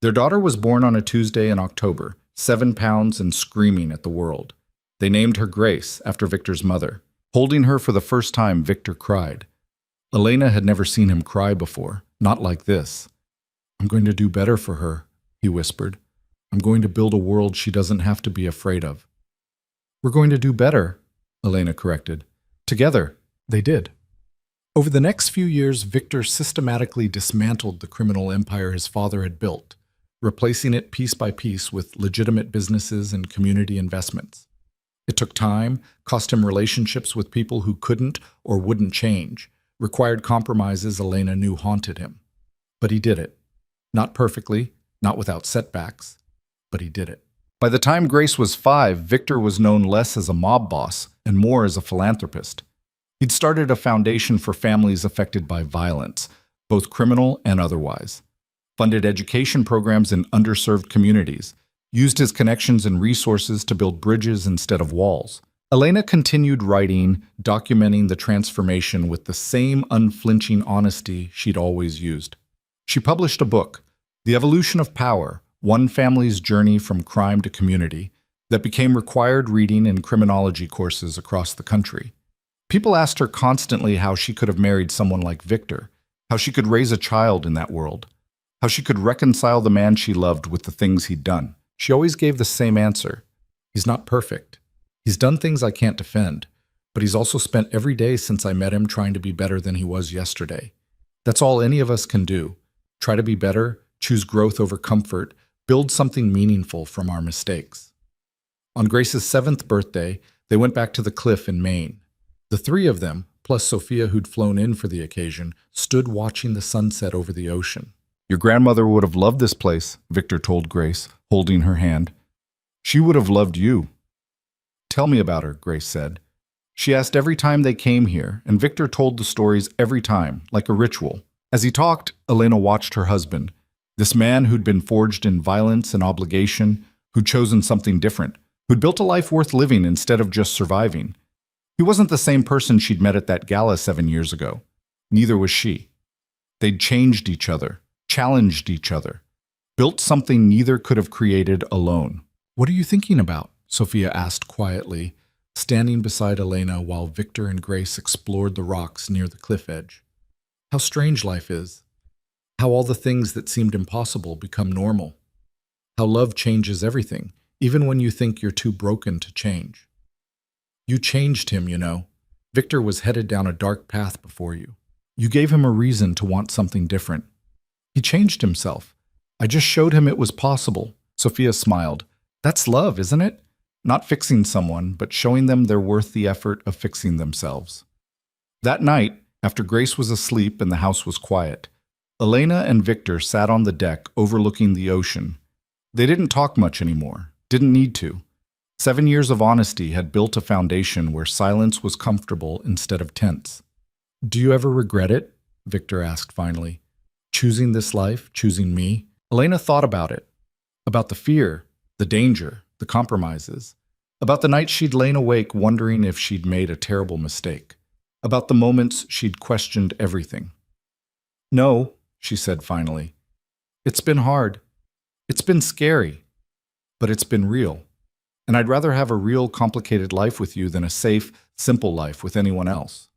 Their daughter was born on a Tuesday in October, 7 pounds and screaming at the world. They named her Grace, after Victor's mother. Holding her for the first time, Victor cried. Elena had never seen him cry before, not like this. "I'm going to do better for her," he whispered. "I'm going to build a world she doesn't have to be afraid of." "We're going to do better," Elena corrected. "Together." They did. Over the next few years, Victor systematically dismantled the criminal empire his father had built, replacing it piece by piece with legitimate businesses and community investments. It took time, cost him relationships with people who couldn't or wouldn't change, required compromises Elena knew haunted him. But he did it. Not perfectly, not without setbacks, but he did it. By the time Grace was 5, Victor was known less as a mob boss and more as a philanthropist. He'd started a foundation for families affected by violence, both criminal and otherwise, funded education programs in underserved communities, used his connections and resources to build bridges instead of walls. Elena continued writing, documenting the transformation with the same unflinching honesty she'd always used. She published a book, The Evolution of Power, One Family's Journey from Crime to Community, that became required reading in criminology courses across the country. People asked her constantly how she could have married someone like Victor, how she could raise a child in that world, how she could reconcile the man she loved with the things he'd done. She always gave the same answer. "He's not perfect. He's done things I can't defend, but he's also spent every day since I met him trying to be better than he was yesterday. That's all any of us can do. Try to be better, choose growth over comfort, build something meaningful from our mistakes." On Grace's 7th birthday, they went back to the cliff in Maine. The 3 of them, plus Sophia who'd flown in for the occasion, stood watching the sunset over the ocean. "Your grandmother would have loved this place," Victor told Grace, holding her hand. "She would have loved you." "Tell me about her," Grace said. She asked every time they came here, and Victor told the stories every time, like a ritual. As he talked, Elena watched her husband, this man who'd been forged in violence and obligation, who'd chosen something different, who'd built a life worth living instead of just surviving. He wasn't the same person she'd met at that gala 7 years ago. Neither was she. They'd changed each other, challenged each other, built something neither could have created alone. "What are you thinking about?" Sophia asked quietly, standing beside Elena while Victor and Grace explored the rocks near the cliff edge. "How strange life is. How all the things that seemed impossible become normal. How love changes everything, even when you think you're too broken to change. You changed him, you know. Victor was headed down a dark path before you. You gave him a reason to want something different. He changed himself. I just showed him it was possible." Sophia smiled. "That's love, isn't it? Not fixing someone, but showing them they're worth the effort of fixing themselves." That night, after Grace was asleep and the house was quiet, Elena and Victor sat on the deck overlooking the ocean. They didn't talk much anymore, didn't need to. 7 years of honesty had built a foundation where silence was comfortable instead of tense. "Do you ever regret it?" Victor asked finally. "Choosing this life, choosing me?" Elena thought about it. About the fear, the danger, the compromises. About the nights she'd lain awake wondering if she'd made a terrible mistake. About the moments she'd questioned everything. "No," she said finally. "It's been hard. It's been scary. But it's been real. And I'd rather have a real, complicated life with you than a safe, simple life with anyone else.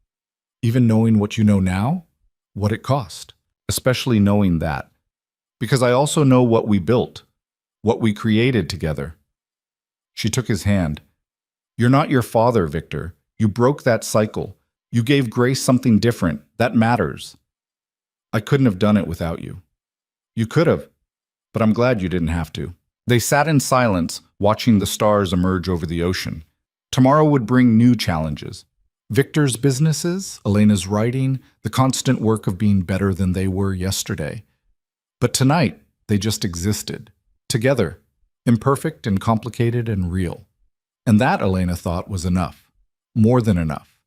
Even knowing what you know now, what it cost. Especially knowing that. Because I also know what we built, what we created together." She took his hand. "You're not your father, Victor. You broke that cycle. You gave Grace something different. That matters. I couldn't have done it without you." "You could have, but I'm glad you didn't have to." They sat in silence, watching the stars emerge over the ocean. Tomorrow would bring new challenges. Victor's businesses, Elena's writing, the constant work of being better than they were yesterday. But tonight, they just existed. Together, imperfect and complicated and real. And that, Elena thought, was enough. More than enough.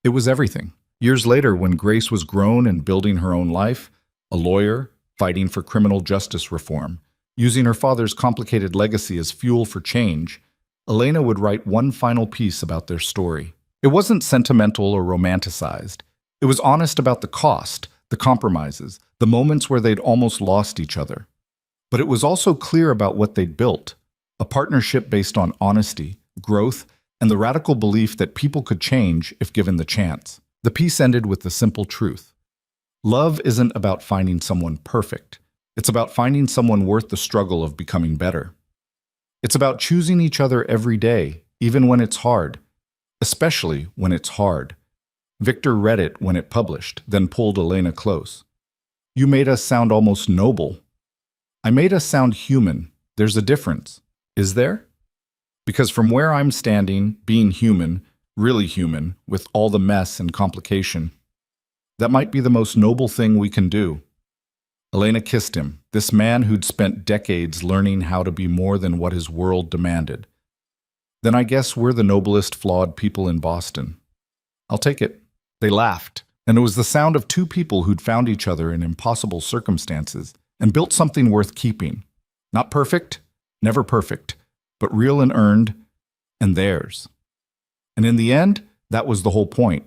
It was everything. Years later, when Grace was grown and building her own life, a lawyer, fighting for criminal justice reform, using her father's complicated legacy as fuel for change, Elena would write one final piece about their story. It wasn't sentimental or romanticized. It was honest about the cost, the compromises, the moments where they'd almost lost each other. But it was also clear about what they'd built, a partnership based on honesty, growth, and the radical belief that people could change if given the chance. The piece ended with the simple truth. Love isn't about finding someone perfect. It's about finding someone worth the struggle of becoming better. It's about choosing each other every day, even when it's hard, especially when it's hard. Victor read it when it published, then pulled Elena close. "You made us sound almost noble." "I made us sound human. There's a difference." "Is there?" "Because from where I'm standing, being human, really human, with all the mess and complication, that might be the most noble thing we can do." Elena kissed him, this man who'd spent decades learning how to be more than what his world demanded. "Then I guess we're the noblest flawed people in Boston." "I'll take it." They laughed, and it was the sound of two people who'd found each other in impossible circumstances and built something worth keeping. Not perfect, never perfect, but real and earned, and theirs. And in the end, that was the whole point.